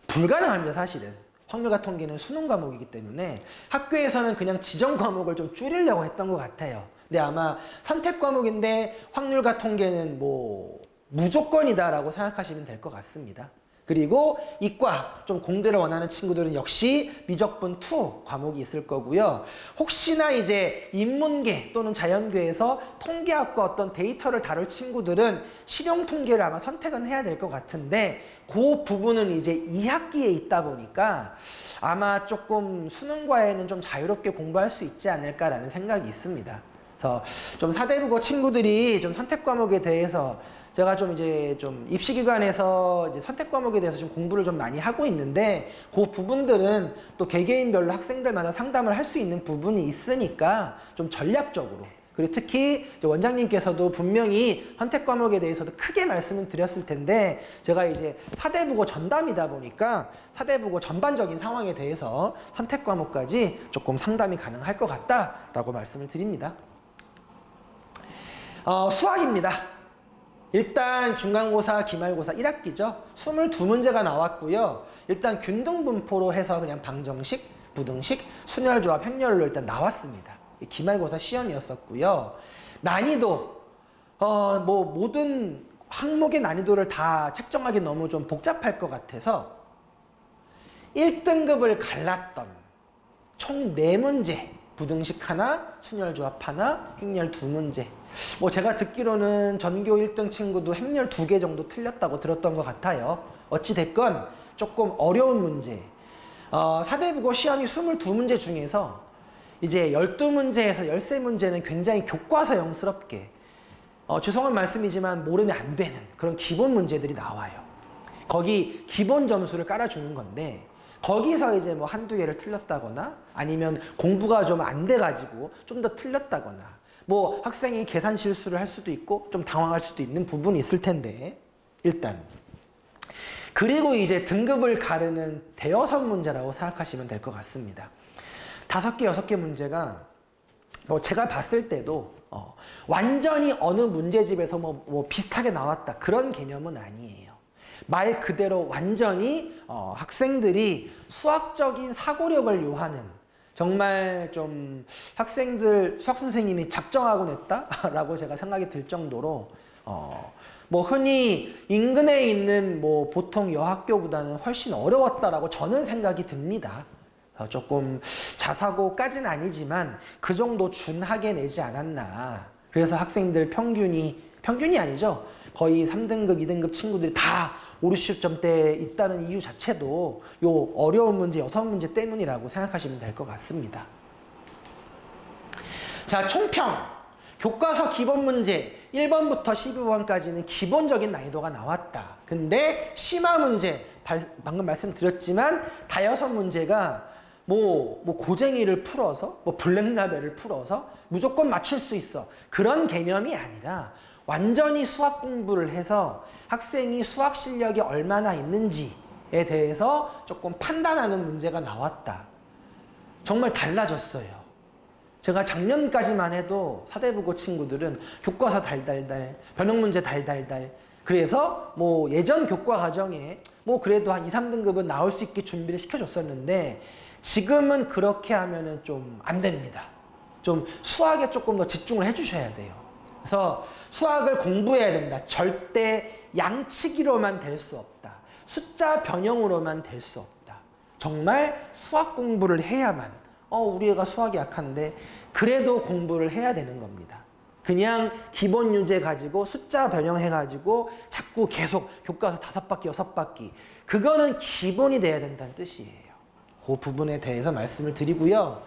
Speaker 2: 불가능합니다, 사실은. 확률과 통계는 수능 과목이기 때문에 학교에서는 그냥 지정 과목을 좀 줄이려고 했던 것 같아요. 근데 아마 선택 과목인데 확률과 통계는 뭐 무조건이다라고 생각하시면 될 것 같습니다. 그리고 이과, 좀 공대를 원하는 친구들은 역시 미적분 2 과목이 있을 거고요. 혹시나 이제 인문계 또는 자연계에서 통계학과 어떤 데이터를 다룰 친구들은 실용 통계를 아마 선택은 해야 될 것 같은데 그 부분은 이제 2학기에 있다 보니까 아마 조금 수능과에는 좀 자유롭게 공부할 수 있지 않을까라는 생각이 있습니다. 그래서 좀 사대국어 친구들이 좀 선택 과목에 대해서 제가 좀 이제 좀 입시기관에서 이제 선택 과목에 대해서 좀 공부를 좀 많이 하고 있는데 그 부분들은 또 개개인별로 학생들마다 상담을 할 수 있는 부분이 있으니까 좀 전략적으로, 그리고 특히 이제 원장님께서도 분명히 선택 과목에 대해서도 크게 말씀을 드렸을 텐데 제가 이제 사대국어 전담이다 보니까 사대국어 전반적인 상황에 대해서 선택 과목까지 조금 상담이 가능할 것 같다라고 말씀을 드립니다. 수학입니다. 일단 중간고사, 기말고사 1학기죠. 22문제가 나왔고요. 일단 균등분포로 해서 그냥 방정식, 부등식, 순열조합, 행렬로 일단 나왔습니다. 기말고사 시험이었었고요. 난이도, 뭐 모든 항목의 난이도를 다 책정하기 너무 좀 복잡할 것 같아서 1등급을 갈랐던 총 4문제, 부등식 하나, 순열조합 하나, 행렬 2문제. 뭐 제가 듣기로는 전교 1등 친구도 행렬 2개 정도 틀렸다고 들었던 것 같아요. 어찌됐건 조금 어려운 문제. 사대국어 시험이 22문제 중에서 이제 12문제에서 13문제는 굉장히 교과서형스럽게 죄송한 말씀이지만 모르면 안 되는 그런 기본 문제들이 나와요. 거기 기본 점수를 깔아주는 건데 거기서 이제 뭐 한두 개를 틀렸다거나 아니면 공부가 좀 안 돼가지고 좀 더 틀렸다거나 뭐 학생이 계산 실수를 할 수도 있고 좀 당황할 수도 있는 부분이 있을 텐데 일단 그리고 이제 등급을 가르는 대여섯 문제라고 생각하시면 될 것 같습니다. 5개, 6개 문제가 뭐 제가 봤을 때도 완전히 어느 문제집에서 뭐 비슷하게 나왔다 그런 개념은 아니에요. 말 그대로 완전히 학생들이 수학적인 사고력을 요하는 정말 좀 학생들 수학 선생님이 작정하고 냈다라고 제가 생각이 들 정도로 뭐 흔히 인근에 있는 뭐 보통 여학교보다는 훨씬 어려웠다라고 저는 생각이 듭니다. 조금 자사고까지는 아니지만 그 정도 준하게 내지 않았나. 그래서 학생들 평균이 아니죠. 거의 3등급, 2등급 친구들이 다 5, 60점대에 있다는 이유 자체도 요 어려운 문제, 6문제 때문이라고 생각하시면 될 것 같습니다. 자, 총평. 교과서 기본 문제 1번부터 12번까지는 기본적인 난이도가 나왔다. 근데 심화 문제, 방금 말씀드렸지만 다여섯 문제가 뭐 고쟁이를 풀어서 뭐 블랙라벨을 풀어서 무조건 맞출 수 있어. 그런 개념이 아니라 완전히 수학 공부를 해서 학생이 수학 실력이 얼마나 있는지에 대해서 조금 판단하는 문제가 나왔다. 정말 달라졌어요. 제가 작년까지만 해도 사대부고 친구들은 교과서 달달달, 변형 문제 달달달. 그래서 뭐 예전 교과 과정에 뭐 그래도 한 2, 3등급은 나올 수 있게 준비를 시켜줬었는데 지금은 그렇게 하면은 좀 안 됩니다. 좀 수학에 조금 더 집중을 해주셔야 돼요. 그래서 수학을 공부해야 된다. 절대 양치기로만 될 수 없다. 숫자 변형으로만 될 수 없다. 정말 수학 공부를 해야만 우리 애가 수학이 약한데 그래도 공부를 해야 되는 겁니다. 그냥 기본 유제 가지고 숫자 변형해가지고 자꾸 계속 교과서 5바퀴, 6바퀴 그거는 기본이 돼야 된다는 뜻이에요. 그 부분에 대해서 말씀을 드리고요.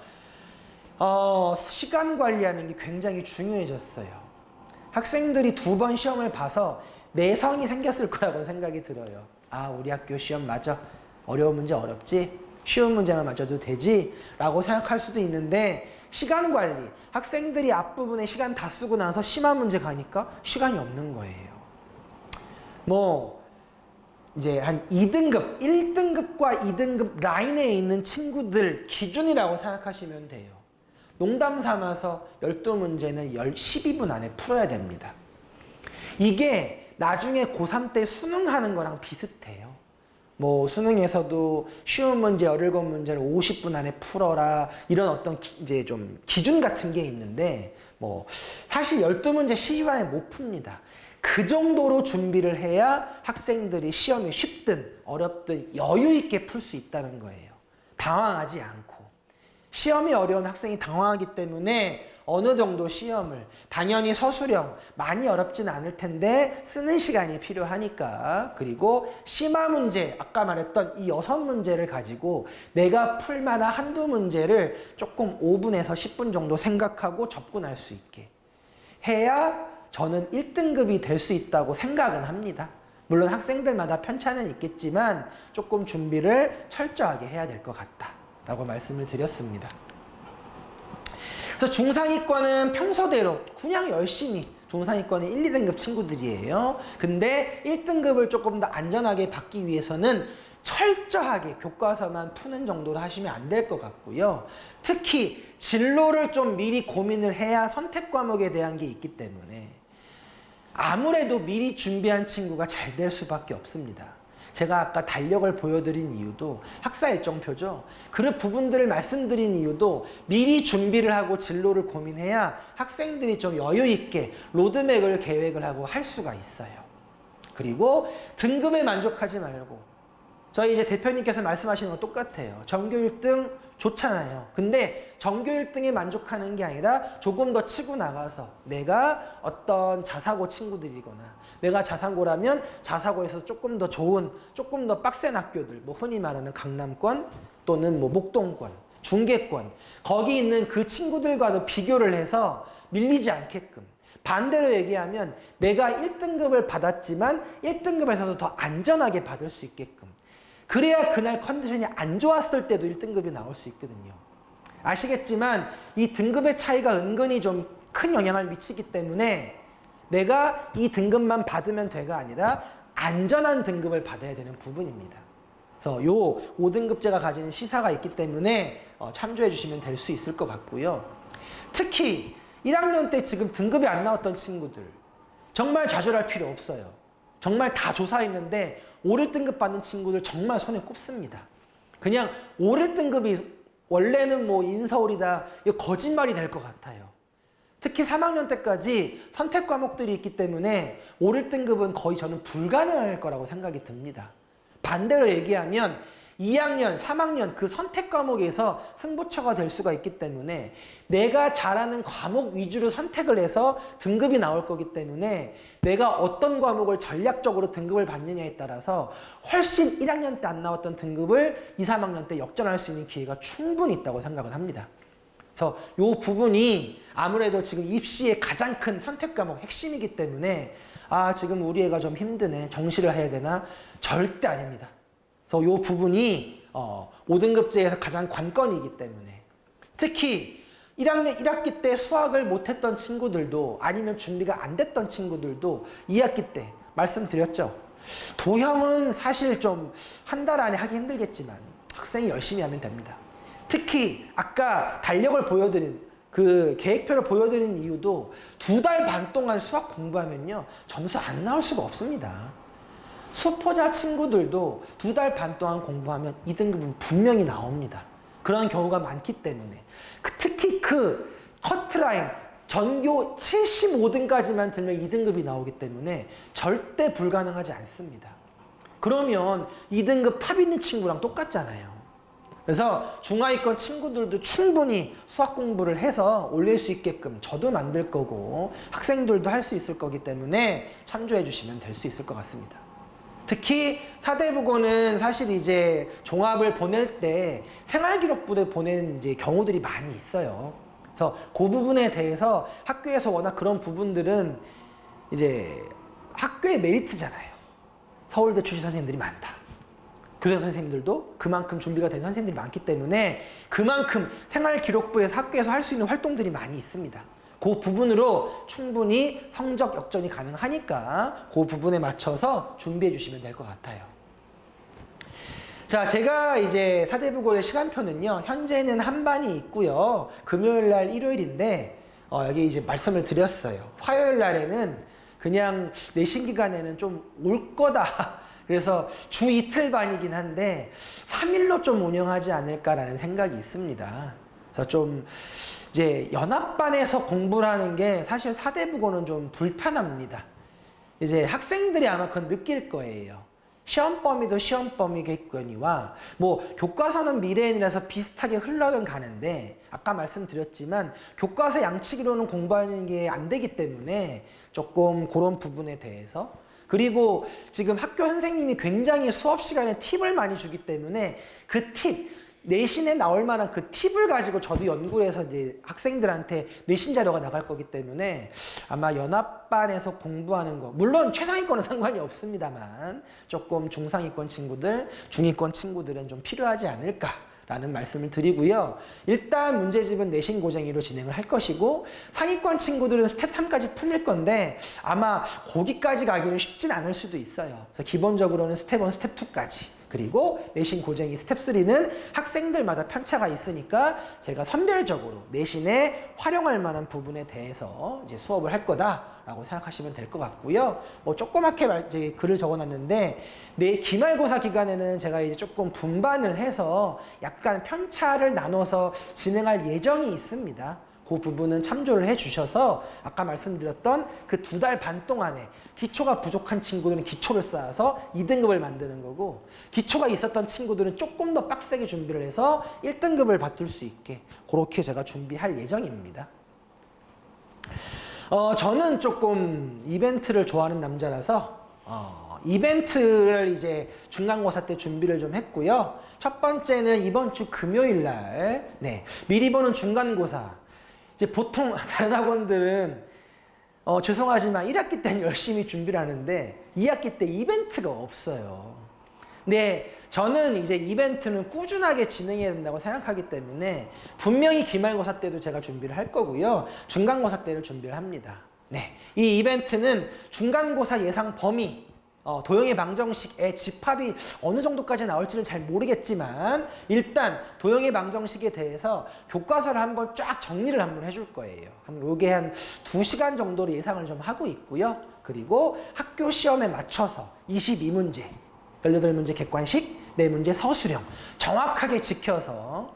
Speaker 2: 시간 관리하는 게 굉장히 중요해졌어요. 학생들이 2번 시험을 봐서 내성이 생겼을 거라고 생각이 들어요. 아, 우리 학교 시험 맞아. 어려운 문제 어렵지? 쉬운 문제만 맞아도 되지? 라고 생각할 수도 있는데 시간 관리. 학생들이 앞부분에 시간 다 쓰고 나서 심화 문제 가니까 시간이 없는 거예요. 뭐 이제 한 2등급, 1등급과 2등급 라인에 있는 친구들 기준이라고 생각하시면 돼요. 농담 삼아서 12문제는 12분 안에 풀어야 됩니다. 이게 나중에 고3 때 수능하는 거랑 비슷해요. 뭐 수능에서도 쉬운 문제, 17문제를 50분 안에 풀어라 이런 어떤 이제 좀 기준 같은 게 있는데 뭐 사실 12문제 12분 안에 못 풉니다. 그 정도로 준비를 해야 학생들이 시험이 쉽든 어렵든 여유 있게 풀 수 있다는 거예요. 당황하지 않고. 시험이 어려운 학생이 당황하기 때문에 어느 정도 시험을 당연히 서술형 많이 어렵진 않을 텐데 쓰는 시간이 필요하니까 그리고 심화 문제 아까 말했던 이 6문제를 가지고 내가 풀 만한 한두 문제를 조금 5분에서 10분 정도 생각하고 접근할 수 있게 해야 저는 1등급이 될 수 있다고 생각은 합니다. 물론 학생들마다 편차는 있겠지만 조금 준비를 철저하게 해야 될 것 같다라고 말씀을 드렸습니다. 그래서 중상위권은 평소대로 그냥 열심히 중상위권은 1, 2등급 친구들이에요. 근데 1등급을 조금 더 안전하게 받기 위해서는 철저하게 교과서만 푸는 정도로 하시면 안 될 것 같고요. 특히 진로를 좀 미리 고민을 해야 선택 과목에 대한 게 있기 때문에 아무래도 미리 준비한 친구가 잘 될 수밖에 없습니다. 제가 아까 달력을 보여드린 이유도 학사 일정표죠. 그 부분들을 말씀드린 이유도 미리 준비를 하고 진로를 고민해야 학생들이 좀 여유 있게 로드맵을 계획을 하고 할 수가 있어요. 그리고 등급에 만족하지 말고 저희 이제 대표님께서 말씀하시는 거 똑같아요. 전교 1등 좋잖아요. 근데 전교 1등에 만족하는 게 아니라 조금 더 치고 나가서 내가 어떤 자사고 친구들이거나 내가 자사고라면 자사고에서 조금 더 좋은, 조금 더 빡센 학교들, 뭐 흔히 말하는 강남권 또는 뭐 목동권, 중계권 거기 있는 그 친구들과도 비교를 해서 밀리지 않게끔 반대로 얘기하면 내가 1등급을 받았지만 1등급에서도 더 안전하게 받을 수 있게끔 그래야 그날 컨디션이 안 좋았을 때도 1등급이 나올 수 있거든요. 아시겠지만 이 등급의 차이가 은근히 좀 큰 영향을 미치기 때문에 내가 이 등급만 받으면 돼가 아니라 안전한 등급을 받아야 되는 부분입니다. 그래서 요 5등급제가 가지는 시사가 있기 때문에 참조해 주시면 될 수 있을 것 같고요. 특히 1학년 때 지금 등급이 안 나왔던 친구들 정말 좌절할 필요 없어요. 정말 다 조사했는데 5, 1등급 받는 친구들 정말 손에 꼽습니다. 그냥 5, 1등급이 원래는 뭐 인서울이다. 이거 거짓말이 될 것 같아요. 특히 3학년 때까지 선택 과목들이 있기 때문에 올 1등급은 거의 저는 불가능할 거라고 생각이 듭니다. 반대로 얘기하면 2학년, 3학년 그 선택 과목에서 승부처가 될 수가 있기 때문에 내가 잘하는 과목 위주로 선택을 해서 등급이 나올 거기 때문에 내가 어떤 과목을 전략적으로 등급을 받느냐에 따라서 훨씬 1학년 때 안 나왔던 등급을 2, 3학년 때 역전할 수 있는 기회가 충분히 있다고 생각을 합니다. 그래서 이 부분이 아무래도 지금 입시의 가장 큰 선택 과목 핵심이기 때문에 아 지금 우리 애가 좀 힘드네, 정시를 해야 되나? 절대 아닙니다. 그래서 이 부분이 5등급제에서 가장 관건이기 때문에 특히 1학년 1학기 때 수학을 못했던 친구들도 아니면 준비가 안 됐던 친구들도 2학기 때 말씀드렸죠. 도형은 사실 좀 한 달 안에 하기 힘들겠지만 학생이 열심히 하면 됩니다. 특히 아까 달력을 보여드린 그 계획표를 보여드린 이유도 2달 반 동안 수학 공부하면요 점수 안 나올 수가 없습니다. 수포자 친구들도 2달 반 동안 공부하면 2등급은 분명히 나옵니다. 그런 경우가 많기 때문에 특히 그 커트라인 전교 75등까지만 들면 2등급이 나오기 때문에 절대 불가능하지 않습니다. 그러면 2등급 탑 있는 친구랑 똑같잖아요. 그래서 중하위권 친구들도 충분히 수학 공부를 해서 올릴 수 있게끔 저도 만들 거고 학생들도 할 수 있을 거기 때문에 참조해 주시면 될 수 있을 것 같습니다. 특히 사대부고는 사실 이제 종합을 보낼 때 생활기록부를 보낸 이제 경우들이 많이 있어요. 그래서 그 부분에 대해서 학교에서 워낙 그런 부분들은 이제 학교의 메리트잖아요. 서울대 출신 선생님들이 많다. 교사 선생님들도 그만큼 준비가 된 선생님들이 많기 때문에 그만큼 생활기록부에서 학교에서 할 수 있는 활동들이 많이 있습니다. 그 부분으로 충분히 성적 역전이 가능하니까 그 부분에 맞춰서 준비해 주시면 될 것 같아요. 자, 제가 이제 사대부고의 시간표는요, 현재는 한 반이 있고요. 금요일 날 일요일인데, 여기 이제 말씀을 드렸어요. 화요일 날에는 그냥 내신 기간에는 좀 올 거다. 그래서 주 이틀 반이긴 한데, 3일로 좀 운영하지 않을까라는 생각이 있습니다. 그래서 좀, 이제 연합반에서 공부를 하는 게 사실 사대부고는 좀 불편합니다. 이제 학생들이 아마 그건 느낄 거예요. 시험 범위도 시험 범위겠거니와 뭐 교과서는 미래인이라서 비슷하게 흘러는 가는데 아까 말씀드렸지만 교과서 양치기로는 공부하는 게 안 되기 때문에 조금 그런 부분에 대해서 그리고 지금 학교 선생님이 굉장히 수업 시간에 팁을 많이 주기 때문에 그 팁 내신에 나올 만한 그 팁을 가지고 저도 연구해서 이제 학생들한테 내신 자료가 나갈 거기 때문에 아마 연합반에서 공부하는 거 물론 최상위권은 상관이 없습니다만 조금 중상위권 친구들, 중위권 친구들은 좀 필요하지 않을까라는 말씀을 드리고요. 일단 문제집은 내신 고쟁이로 진행을 할 것이고 상위권 친구들은 스텝 3까지 풀릴 건데 아마 거기까지 가기는 쉽진 않을 수도 있어요. 그래서 기본적으로는 스텝 1, 스텝 2까지 그리고 내신 고쟁이 스텝 3는 학생들마다 편차가 있으니까 제가 선별적으로 내신에 활용할 만한 부분에 대해서 이제 수업을 할 거다라고 생각하시면 될 것 같고요. 뭐 조그맣게 이제 글을 적어놨는데 내 기말고사 기간에는 제가 이제 조금 분반을 해서 약간 편차를 나눠서 진행할 예정이 있습니다. 그 부분은 참조를 해주셔서 아까 말씀드렸던 그 2달 반 동안에 기초가 부족한 친구들은 기초를 쌓아서 2등급을 만드는 거고 기초가 있었던 친구들은 조금 더 빡세게 준비를 해서 1등급을 받을 수 있게 그렇게 제가 준비할 예정입니다. 저는 조금 이벤트를 좋아하는 남자라서 이벤트를 이제 중간고사 때 준비를 좀 했고요. 첫 번째는 이번 주 금요일 날 미리 보는 중간고사 이제 보통 다른 학원들은 죄송하지만 1학기 때는 열심히 준비를 하는데 2학기 때 이벤트가 없어요. 근데 저는 이제 이벤트는 꾸준하게 진행해야 된다고 생각하기 때문에 분명히 기말고사 때도 제가 준비를 할 거고요. 중간고사 때를 준비를 합니다. 이 이벤트는 중간고사 예상 범위 도형의 방정식의 집합이 어느 정도까지 나올지는 잘 모르겠지만 일단 도형의 방정식에 대해서 교과서를 한번 쫙 정리를 한번 해줄 거예요. 요게 한 2시간 정도로 예상을 좀 하고 있고요. 그리고 학교 시험에 맞춰서 22문제, 18문제 객관식, 4문제 서술형 정확하게 지켜서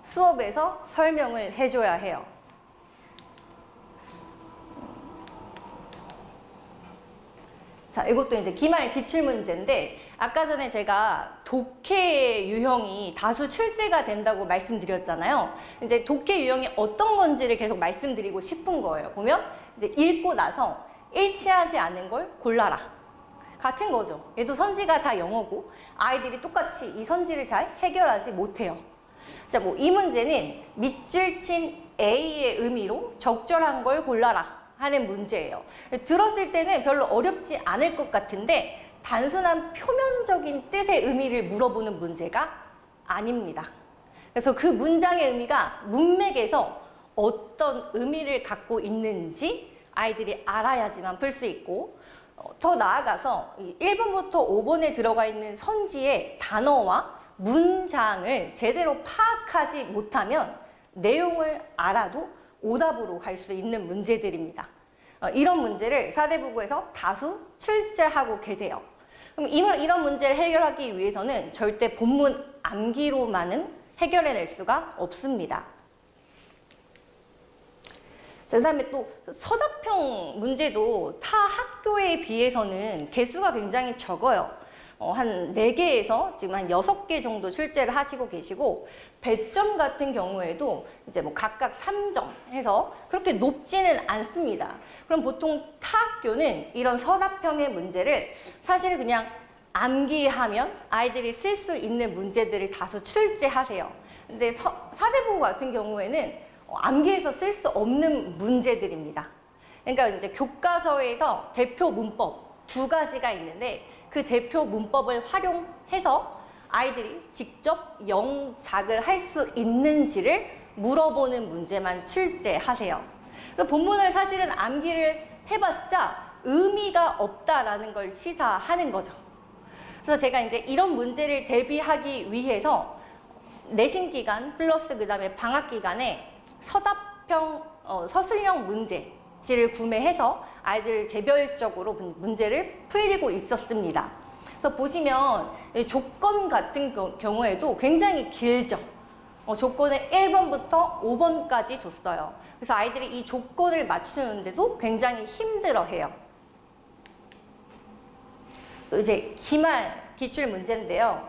Speaker 3: 수업에서 설명을 해줘야 해요. 자, 이것도 이제 기말 기출문제인데 아까 전에 제가 독해 유형이 다수 출제가 된다고 말씀드렸잖아요. 이제 독해 유형이 어떤 건지를 계속 말씀드리고 싶은 거예요. 보면 이제 읽고 나서 일치하지 않은 걸 골라라. 같은 거죠. 얘도 선지가 다 영어고 아이들이 똑같이 이 선지를 잘 해결하지 못해요. 자, 뭐 이 문제는 밑줄 친 A의 의미로 적절한 걸 골라라 하는 문제예요. 들었을 때는 별로 어렵지 않을 것 같은데 단순한 표면적인 뜻의 의미를 물어보는 문제가 아닙니다. 그래서 그 문장의 의미가 문맥에서 어떤 의미를 갖고 있는지 아이들이 알아야지만 풀 수 있고, 더 나아가서 1번부터 5번에 들어가 있는 선지의 단어와 문장을 제대로 파악하지 못하면 내용을 알아도 오답으로 갈 수 있는 문제들입니다. 이런 문제를 사대부고에서 다수 출제하고 계세요. 그럼 이런 문제를 해결하기 위해서는 절대 본문 암기로만은 해결해낼 수가 없습니다. 자, 그다음에 또 서답형 문제도 타 학교에 비해서는 개수가 굉장히 적어요. 한 4개에서 지금 한 6개 정도 출제를 하시고 계시고, 배점 같은 경우에도 이제 뭐 각각 3점 해서 그렇게 높지는 않습니다. 그럼 보통 타 학교는 이런 서답형의 문제를 사실 그냥 암기하면 아이들이 쓸 수 있는 문제들을 다수 출제하세요. 근데 사대부고 같은 경우에는 암기해서 쓸 수 없는 문제들입니다. 그러니까 이제 교과서에서 대표 문법 2가지가 있는데 그 대표 문법을 활용해서 아이들이 직접 영작을 할 수 있는지를 물어보는 문제만 출제하세요. 그 본문을 사실은 암기를 해봤자 의미가 없다라는 걸 시사하는 거죠. 그래서 제가 이제 이런 문제를 대비하기 위해서 내신 기간 플러스 그다음에 방학 기간에 서답형 서술형 문제지를 구매해서 아이들 개별적으로 문제를 풀리고 있었습니다. 그래서 보시면 조건 같은 경우에도 굉장히 길죠. 조건을 1번부터 5번까지 줬어요. 그래서 아이들이 이 조건을 맞추는데도 굉장히 힘들어해요. 또 이제 기말 기출 문제인데요.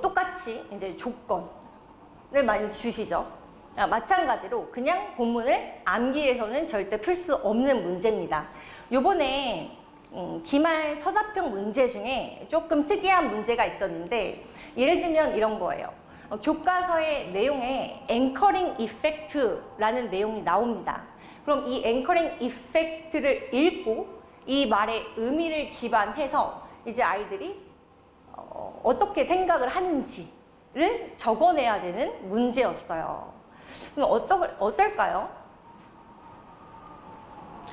Speaker 3: 똑같이 이제 조건을 많이 주시죠. 마찬가지로 그냥 본문을 암기해서는 절대 풀 수 없는 문제입니다. 요번에 기말 서답형 문제 중에 조금 특이한 문제가 있었는데, 예를 들면 이런 거예요. 교과서의 내용에 앵커링 이펙트라는 내용이 나옵니다. 그럼 이 앵커링 이펙트를 읽고 이 말의 의미를 기반해서 이제 아이들이 어떻게 생각을 하는지를 적어내야 되는 문제였어요. 그럼 어떨까요?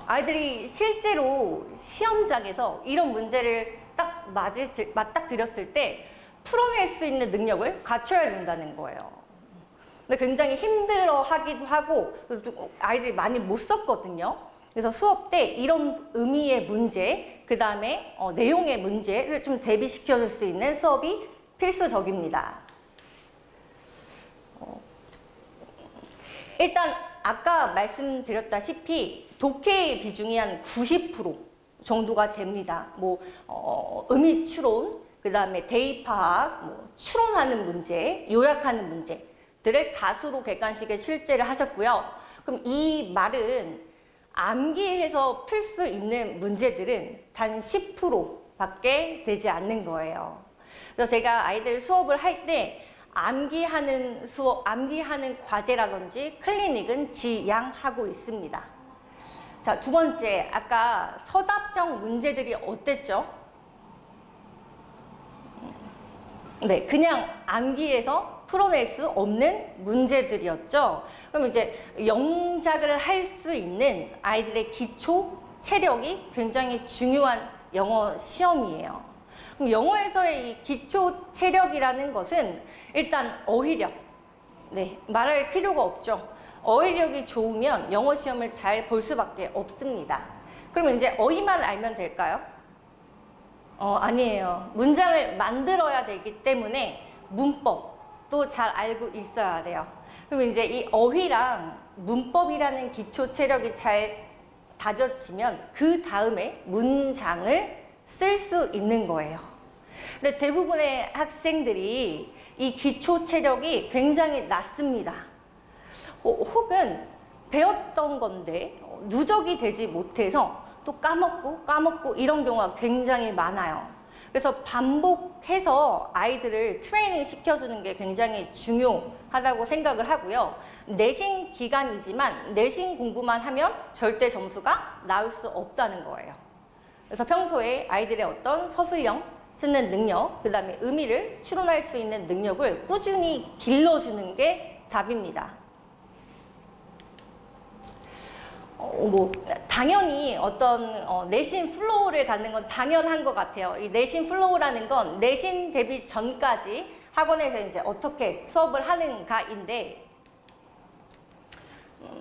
Speaker 3: 아이들이 실제로 시험장에서 이런 문제를 딱 맞닥뜨렸을 때 풀어낼 수 있는 능력을 갖춰야 된다는 거예요. 근데 굉장히 힘들어하기도 하고 아이들이 많이 못 썼거든요. 그래서 수업 때 이런 의미의 문제, 그 다음에 내용의 문제를 좀 대비시켜줄 수 있는 수업이 필수적입니다. 일단 아까 말씀드렸다시피 독해의 비중이 한 90% 정도가 됩니다. 뭐 의미 추론, 그 다음에 대의 파악, 뭐 추론하는 문제, 요약하는 문제들을 다수로 객관식에 출제를 하셨고요. 그럼 이 말은 암기해서 풀 수 있는 문제들은 단 10%밖에 되지 않는 거예요. 그래서 제가 아이들 수업을 할 때 암기하는 과제라든지 클리닉은 지양하고 있습니다. 자, 2번째, 아까 서답형 문제들이 어땠죠? 네, 그냥 암기해서 풀어낼 수 없는 문제들이었죠. 그럼 이제 영작을 할 수 있는 아이들의 기초 체력이 굉장히 중요한 영어 시험이에요. 그럼 영어에서의 이 기초 체력이라는 것은 일단 어휘력, 네, 말할 필요가 없죠. 어휘력이 좋으면 영어 시험을 잘 볼 수밖에 없습니다. 그러면 이제 어휘만 알면 될까요? 아니에요. 문장을 만들어야 되기 때문에 문법도 잘 알고 있어야 돼요. 그럼 이제 이 어휘랑 문법이라는 기초 체력이 잘 다져지면 그 다음에 문장을 쓸 수 있는 거예요. 근데 대부분의 학생들이 이 기초 체력이 굉장히 낮습니다. 혹은 배웠던 건데 누적이 되지 못해서 또 까먹고 이런 경우가 굉장히 많아요. 그래서 반복해서 아이들을 트레이닝 시켜주는 게 굉장히 중요하다고 생각을 하고요. 내신 기간이지만 내신 공부만 하면 절대 점수가 나올 수 없다는 거예요. 그래서 평소에 아이들의 어떤 서술형 쓰는 능력, 그 다음에 의미를 추론할 수 있는 능력을 꾸준히 길러주는 게 답입니다. 당연히 어떤 내신 플로우를 갖는 건 당연한 것 같아요. 이 내신 플로우라는 건 내신 대비 전까지 학원에서 이제 어떻게 수업을 하는가인데,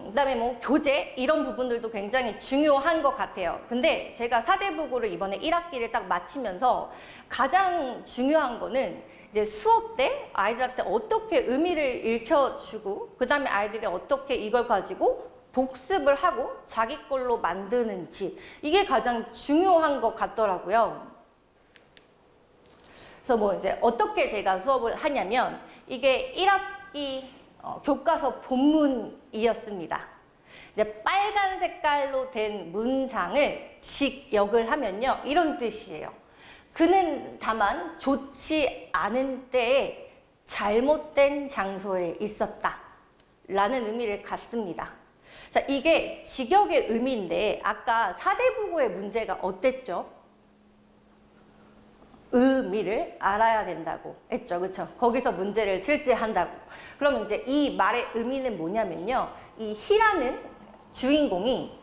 Speaker 3: 그다음에 뭐 교재 이런 부분들도 굉장히 중요한 것 같아요. 근데 제가 사대부고를 이번에 1학기를 딱 마치면서 가장 중요한 거는 이제 수업 때 아이들한테 어떻게 의미를 읽혀주고, 그다음에 아이들이 어떻게 이걸 가지고 복습을 하고 자기 걸로 만드는지, 이게 가장 중요한 것 같더라고요. 그래서 뭐 이제 어떻게 제가 수업을 하냐면, 이게 1학기 교과서 본문이었습니다. 이제 빨간 색깔로 된 문장을 직역을 하면요, 이런 뜻이에요. 그는 다만 좋지 않은 때에 잘못된 장소에 있었다 라는 의미를 갖습니다. 자, 이게 직역의 의미인데 아까 사대부고의 문제가 어땠죠? 의미를 알아야 된다고 했죠. 그렇죠? 거기서 문제를 출제한다고. 그럼 이제 이 말의 의미는 뭐냐면요, 이 희라는 주인공이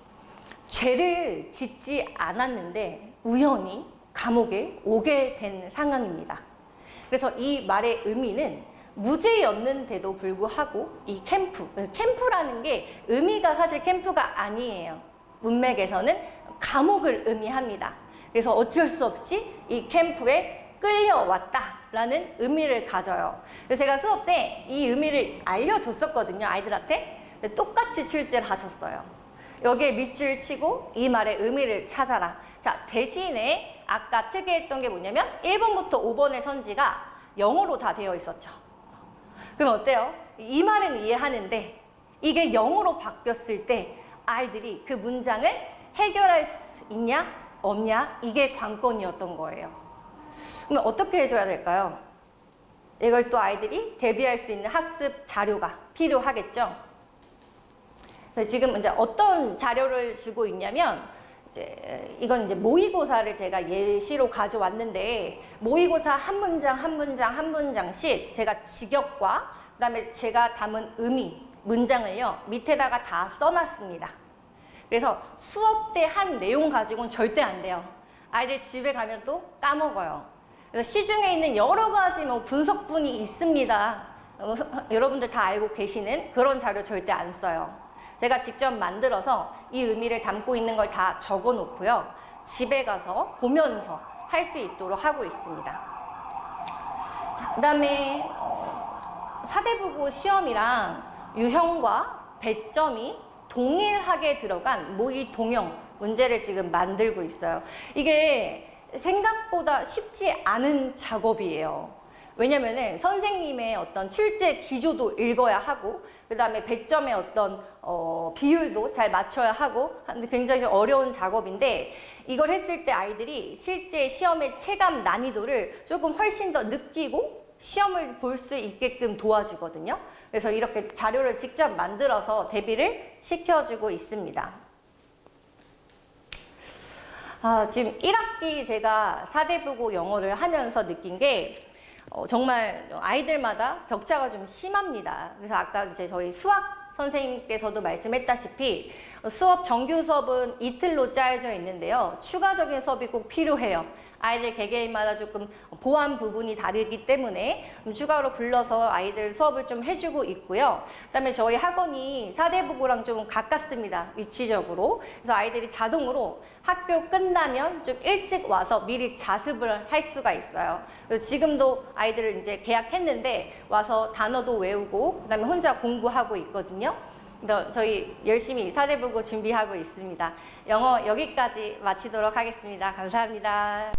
Speaker 3: 죄를 짓지 않았는데 우연히 감옥에 오게 된 상황입니다. 그래서 이 말의 의미는 무죄였는데도 불구하고 이 캠프라는 게 의미가 사실 캠프가 아니에요. 문맥에서는 감옥을 의미합니다. 그래서 어쩔 수 없이 이 캠프에 끌려왔다라는 의미를 가져요. 그래서 제가 수업 때 이 의미를 알려줬었거든요, 아이들한테. 근데 똑같이 출제를 하셨어요. 여기에 밑줄 치고 이 말의 의미를 찾아라. 자, 대신에 아까 특이했던 게 뭐냐면 1번부터 5번의 선지가 영어로 다 되어 있었죠. 그럼 어때요? 이 말은 이해하는데 이게 영어로 바뀌었을 때 아이들이 그 문장을 해결할 수 있냐 없냐, 이게 관건이었던 거예요. 그러면 어떻게 해줘야 될까요? 이걸 또 아이들이 대비할 수 있는 학습 자료가 필요하겠죠. 그래서 지금 이제 어떤 자료를 주고 있냐면, 이건 이제 모의고사를 제가 예시로 가져왔는데, 모의고사 한 문장씩 제가 직역과 그다음에 제가 담은 의미, 문장을요 밑에다가 다 써놨습니다. 그래서 수업 때 한 내용 가지고는 절대 안 돼요. 아이들 집에 가면 또 까먹어요. 그래서 시중에 있는 여러 가지 뭐 분석분이 있습니다. 여러분들 다 알고 계시는 그런 자료 절대 안 써요. 제가 직접 만들어서 이 의미를 담고 있는 걸 다 적어 놓고요, 집에 가서 보면서 할 수 있도록 하고 있습니다. 자, 그다음에 사대부고 시험이랑 유형과 배점이 동일하게 들어간 모의 동형 문제를 지금 만들고 있어요. 이게 생각보다 쉽지 않은 작업이에요. 왜냐면은 선생님의 어떤 출제 기조도 읽어야 하고, 그 다음에 배점의 어떤 비율도 잘 맞춰야 하고, 굉장히 어려운 작업인데, 이걸 했을 때 아이들이 실제 시험의 체감 난이도를 조금 훨씬 더 느끼고 시험을 볼 수 있게끔 도와주거든요. 그래서 이렇게 자료를 직접 만들어서 대비를 시켜주고 있습니다. 지금 1학기 제가 사대부고 영어를 하면서 느낀 게 정말 아이들마다 격차가 좀 심합니다. 그래서 아까 이제 저희 수학 선생님께서도 말씀했다시피 정규 수업은 이틀로 짜여져 있는데요. 추가적인 수업이 꼭 필요해요. 아이들 개개인마다 조금 보완 부분이 다르기 때문에 추가로 불러서 아이들 수업을 좀 해주고 있고요. 그다음에 저희 학원이 사대부고랑 좀 가깝습니다. 위치적으로. 그래서 아이들이 자동으로 학교 끝나면 좀 일찍 와서 미리 자습을 할 수가 있어요. 그래서 지금도 아이들을 이제 개학했는데 와서 단어도 외우고 그다음에 혼자 공부하고 있거든요. 저희 열심히 사대부고 준비하고 있습니다. 영어 여기까지 마치도록 하겠습니다. 감사합니다.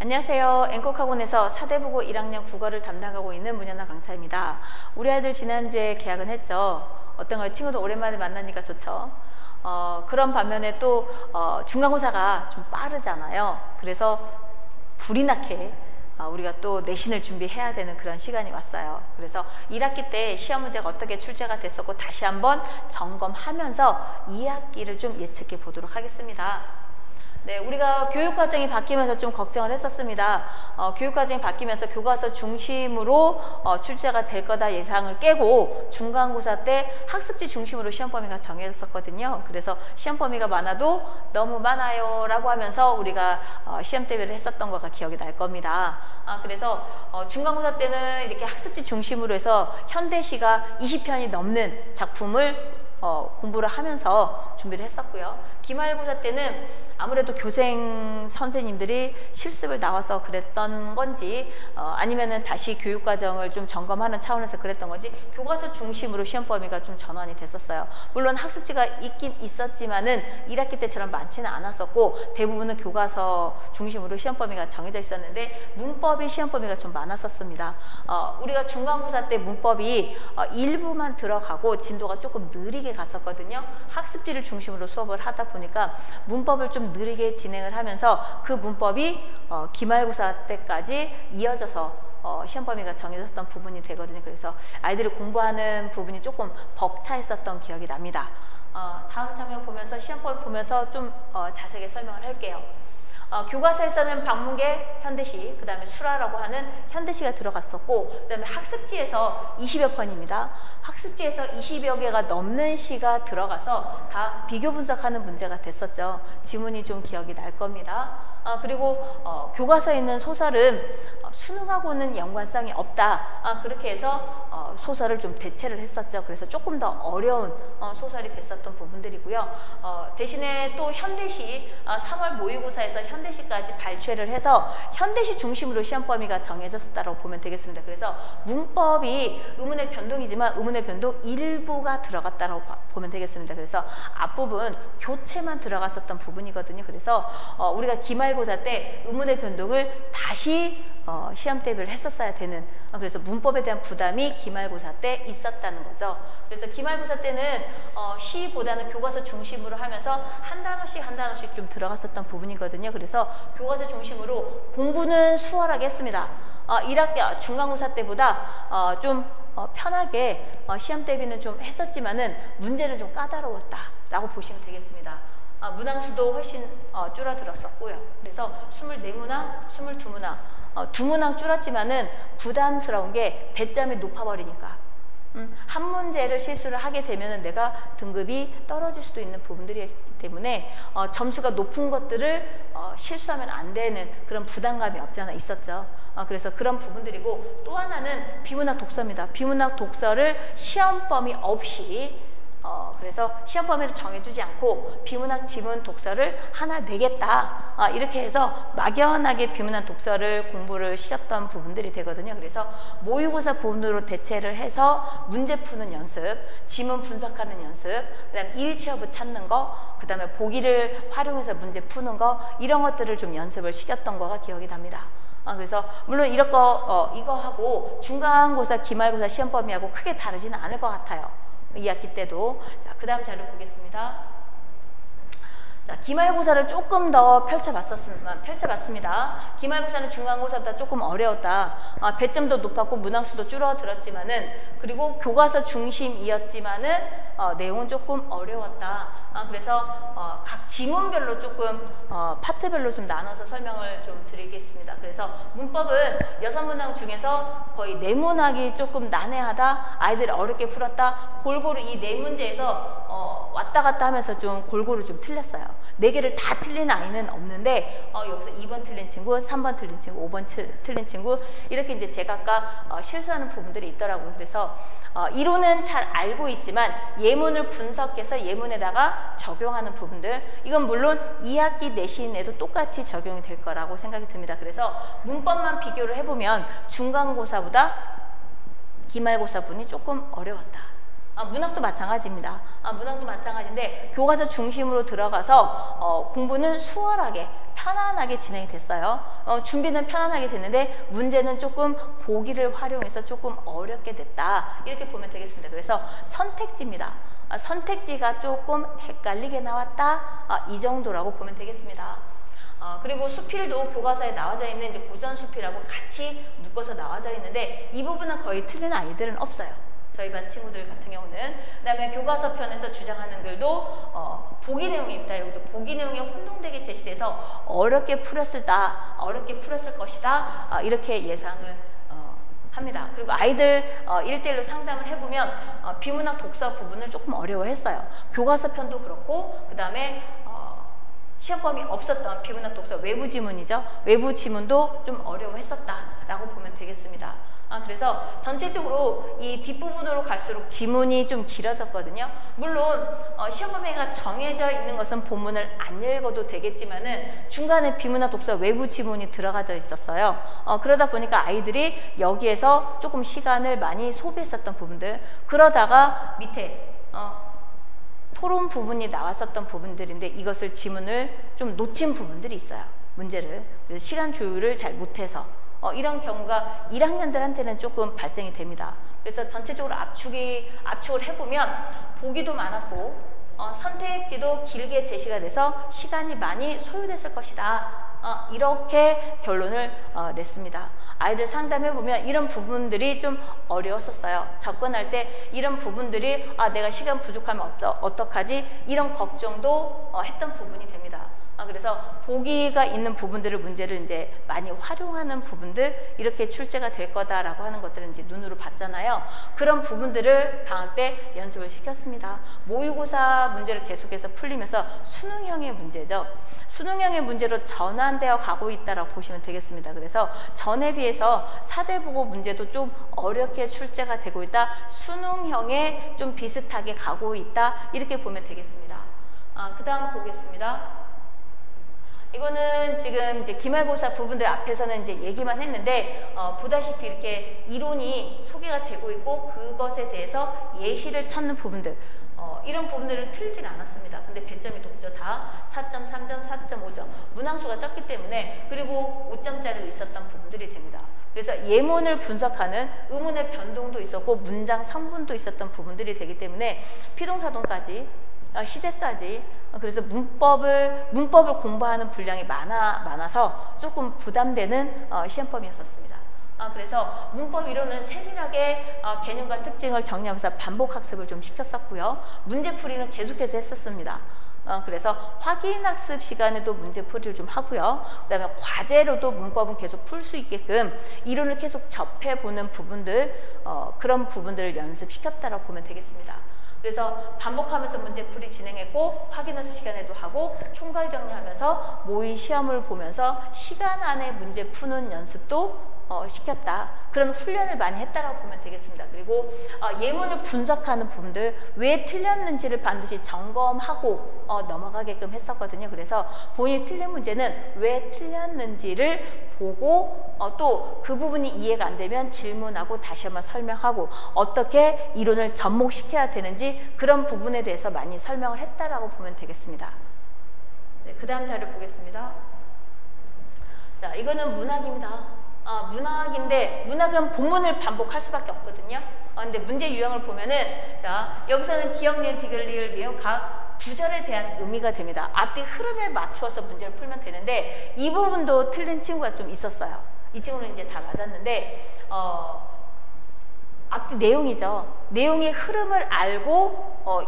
Speaker 4: 안녕하세요. 앵콕학원에서 사대부고 1학년 국어를 담당하고 있는 문연아 강사입니다. 우리 아이들 지난주에 개학은 했죠. 어떤가요? 친구들 오랜만에 만나니까 좋죠. 그런 반면에 또 중간고사가 좀 빠르잖아요. 그래서 불이 나게 우리가 또 내신을 준비해야 되는 그런 시간이 왔어요. 그래서 1학기 때 시험 문제가 어떻게 출제가 됐었고 다시 한번 점검하면서 2학기를 좀 예측해 보도록 하겠습니다. 네, 우리가 교육과정이 바뀌면서 좀 걱정을 했었습니다. 교육과정이 바뀌면서 교과서 중심으로 출제가 될 거다 예상을 깨고 중간고사 때 학습지 중심으로 시험 범위가 정해졌었거든요. 그래서 시험 범위가 많아도 너무 많아요 라고 하면서 우리가 시험 대비를 했었던 거가 기억이 날 겁니다. 그래서 중간고사 때는 이렇게 학습지 중심으로 해서 현대시가 20편이 넘는 작품을 공부를 하면서 준비를 했었고요. 기말고사 때는 아무래도 교생 선생님들이 실습을 나와서 그랬던 건지 아니면은 다시 교육과정을 좀 점검하는 차원에서 그랬던 건지 교과서 중심으로 시험 범위가 좀 전환이 됐었어요. 물론 학습지가 있긴 있었지만은 1학기 때처럼 많지는 않았었고 대부분은 교과서 중심으로 시험 범위가 정해져 있었는데 문법이 시험 범위가 좀 많았었습니다. 우리가 중간고사 때 문법이 일부만 들어가고 진도가 조금 느리게 갔었거든요. 학습지를 중심으로 수업을 하다 보니까 문법을 좀 느리게 진행을 하면서 그 문법이 기말고사 때까지 이어져서 시험 범위가 정해졌던 부분이 되거든요. 그래서 아이들이 공부하는 부분이 조금 벅차했었던 기억이 납니다. 다음 장면 보면서 시험 범위 보면서 좀 자세하게 설명을 할게요. 교과서에서는 방문계, 현대시, 그 다음에 수라라고 하는 현대시가 들어갔었고 그 다음에 학습지에서 20여 편입니다. 학습지에서 20여 개가 넘는 시가 들어가서 다 비교 분석하는 문제가 됐었죠. 지문이 좀 기억이 날 겁니다. 그리고 교과서에 있는 소설은 수능하고는 연관성이 없다. 그렇게 해서 소설을 좀 대체를 했었죠. 그래서 조금 더 어려운 소설이 됐었던 부분들이고요. 대신에 또 현대시 3월 모의고사에서 현대시까지 발췌를 해서 현대시 중심으로 시험 범위가 정해졌다고 보면 되겠습니다. 그래서 문법이 의문의 변동이지만 의문의 변동 일부가 들어갔다고 보면 되겠습니다. 그래서 앞부분 교체만 들어갔었던 부분이거든요. 그래서 우리가 기말고사 때 의문의 변동을 다시 시험 대비를 했었어야 되는 그래서 문법에 대한 부담이 기말고사 때 있었다는 거죠. 그래서 기말고사 때는 시보다는 교과서 중심으로 하면서 한 단어씩 좀 들어갔었던 부분이거든요. 그래서 교과서 중심으로 공부는 수월하게 했습니다. 1학기 중간고사 때보다 좀 편하게 시험 대비는 좀 했었지만은 문제는 좀 까다로웠다라고 보시면 되겠습니다. 문항수도 훨씬 줄어들었었고요. 그래서 24문항, 22문항 두 문항 줄었지만은 부담스러운 게 배점이 높아버리니까 한 문제를 실수를 하게 되면은 내가 등급이 떨어질 수도 있는 부분들이기 때문에 점수가 높은 것들을 실수하면 안 되는 그런 부담감이 없지 않아 있었죠. 그래서 그런 부분들이고 또 하나는 비문학 독서입니다. 비문학 독서를 시험 범위 없이 그래서 시험 범위를 정해주지 않고 비문학 지문 독서를 하나 내겠다 이렇게 해서 막연하게 비문학 독서를 공부를 시켰던 부분들이 되거든요. 그래서 모의고사 부분으로 대체를 해서 문제 푸는 연습, 지문 분석하는 연습, 그 다음에 일치어부 찾는 거, 그 다음에 보기를 활용해서 문제 푸는 거 이런 것들을 좀 연습을 시켰던 거가 기억이 납니다. 그래서 물론 이거하고 중간고사, 기말고사 시험 범위하고 크게 다르지는 않을 것 같아요. 2학기 때도. 자, 그 다음 자료 보겠습니다. 자, 기말고사를 조금 더 펼쳐봤습니다. 기말고사는 중간고사보다 조금 어려웠다. 배점도 높았고 문항수도 줄어들었지만은 그리고 교과서 중심이었지만은 내용은 조금 어려웠다. 그래서 각 지문별로 조금 파트별로 좀 나눠서 설명을 좀 드리겠습니다. 그래서 문법은 6문항 중에서 거의 4문항이 조금 난해하다, 아이들이 어렵게 풀었다. 골고루 이 4문제에서 왔다 갔다 하면서 좀 골고루 좀 틀렸어요. 4개를 다 틀린 아이는 없는데 여기서 2번 틀린 친구, 3번 틀린 친구, 5번 틀린 친구 이렇게 이제 제각각 실수하는 부분들이 있더라고요. 그래서 이론은 잘 알고 있지만 예문을 분석해서 예문에다가 적용하는 부분들 이건 물론 2학기 내신에도 똑같이 적용이 될 거라고 생각이 듭니다. 그래서 문법만 비교를 해보면 중간고사보다 기말고사분이 조금 어려웠다. 문학도 마찬가지입니다. 문학도 마찬가지인데 교과서 중심으로 들어가서 공부는 수월하게 편안하게 진행이 됐어요. 준비는 편안하게 됐는데 문제는 조금 보기를 활용해서 조금 어렵게 됐다. 이렇게 보면 되겠습니다. 그래서 선택지입니다. 선택지가 조금 헷갈리게 나왔다. 이 정도라고 보면 되겠습니다. 그리고 수필도 교과서에 나와져 있는 이제 고전 수필하고 같이 묶어서 나와져 있는데 이 부분은 거의 틀린 아이들은 없어요. 저희 반 친구들 같은 경우는. 그 다음에 교과서 편에서 주장하는 글도 보기 내용입니다. 여기도 보기 내용이 혼동되게 제시돼서 어렵게 풀었을 것이다. 이렇게 예상을 합니다. 그리고 아이들 1대1로 상담을 해보면 비문학 독서 부분을 조금 어려워했어요. 교과서 편도 그렇고 그 다음에 시험범위 없었던 비문학 독서 외부 지문이죠. 외부 지문도 좀 어려워했었다라고 보면 되겠습니다. 그래서 전체적으로 이 뒷부분으로 갈수록 지문이 좀 길어졌거든요. 물론 시험 범위가 정해져 있는 것은 본문을 안 읽어도 되겠지만은 중간에 비문학 독서 외부 지문이 들어가져 있었어요. 그러다 보니까 아이들이 여기에서 조금 시간을 많이 소비했었던 부분들 그러다가 밑에 토론 부분이 나왔었던 부분들인데 이것을 지문을 좀 놓친 부분들이 있어요. 문제를. 그래서 시간 조율을 잘 못해서 이런 경우가 1학년들한테는 조금 발생이 됩니다. 그래서 전체적으로 압축을 해보면 보기도 많았고 선택지도 길게 제시가 돼서 시간이 많이 소요됐을 것이다. 이렇게 결론을 냈습니다. 아이들 상담해보면 이런 부분들이 좀 어려웠었어요. 접근할 때 이런 부분들이 내가 시간 부족하면 어떡하지? 이런 걱정도 했던 부분이 됩니다. 그래서 보기가 있는 부분들을 문제를 이제 많이 활용하는 부분들 이렇게 출제가 될 거다라고 하는 것들은 이제 눈으로 봤잖아요. 그런 부분들을 방학 때 연습을 시켰습니다. 모의고사 문제를 계속해서 풀리면서 수능형의 문제죠. 수능형의 문제로 전환되어 가고 있다라고 보시면 되겠습니다. 그래서 전에 비해서 사대국어 문제도 좀 어렵게 출제가 되고 있다. 수능형에 좀 비슷하게 가고 있다. 이렇게 보면 되겠습니다. 그 다음 보겠습니다. 이거는 지금 이제 기말고사 부분들 앞에서는 이제 얘기만 했는데 보다시피 이렇게 이론이 소개가 되고 있고 그것에 대해서 예시를 찾는 부분들 이런 부분들은 틀리진 않았습니다. 근데 배점이 높죠. 다 4.3점, 4.5점 문항수가 적기 때문에 그리고 5점짜리도 있었던 부분들이 됩니다. 그래서 예문을 분석하는 의문의 변동도 있었고 문장 성분도 있었던 부분들이 되기 때문에 피동사동까지 시제까지 그래서 문법을 공부하는 분량이 많아서 조금 부담되는 시험범위였었습니다. 그래서 문법 이론은 세밀하게 개념과 특징을 정리하면서 반복 학습을 좀 시켰었고요. 문제풀이는 계속해서 했었습니다. 그래서 확인학습 시간에도 문제풀이를 좀 하고요. 그 다음에 과제로도 문법은 계속 풀 수 있게끔 이론을 계속 접해보는 부분들 그런 부분들을 연습시켰다라고 보면 되겠습니다. 그래서 반복하면서 문제풀이 진행했고 확인학습 시간에도 하고 총괄 정리하면서 모의 시험을 보면서 시간 안에 문제 푸는 연습도 시켰다. 그런 훈련을 많이 했다라고 보면 되겠습니다. 그리고 예문을 분석하는 부분들 왜 틀렸는지를 반드시 점검하고 넘어가게끔 했었거든요. 그래서 본인이 틀린 문제는 왜 틀렸는지를 보고 또 그 부분이 이해가 안 되면 질문하고 다시 한번 설명하고 어떻게 이론을 접목시켜야 되는지 그런 부분에 대해서 많이 설명을 했다라고 보면 되겠습니다. 네, 그 다음 자료 보겠습니다. 자, 이거는 문학입니다. 문학인데 문학은 본문을 반복할 수밖에 없거든요. 근데 문제 유형을 보면은 자 여기서는 기억니은 디귿리을 미음 각 구절에 대한 의미가 됩니다. 앞뒤 흐름에 맞추어서 문제를 풀면 되는데 이 부분도 틀린 친구가 좀 있었어요. 이 친구는 이제 다 맞았는데 앞뒤 내용이죠. 내용의 흐름을 알고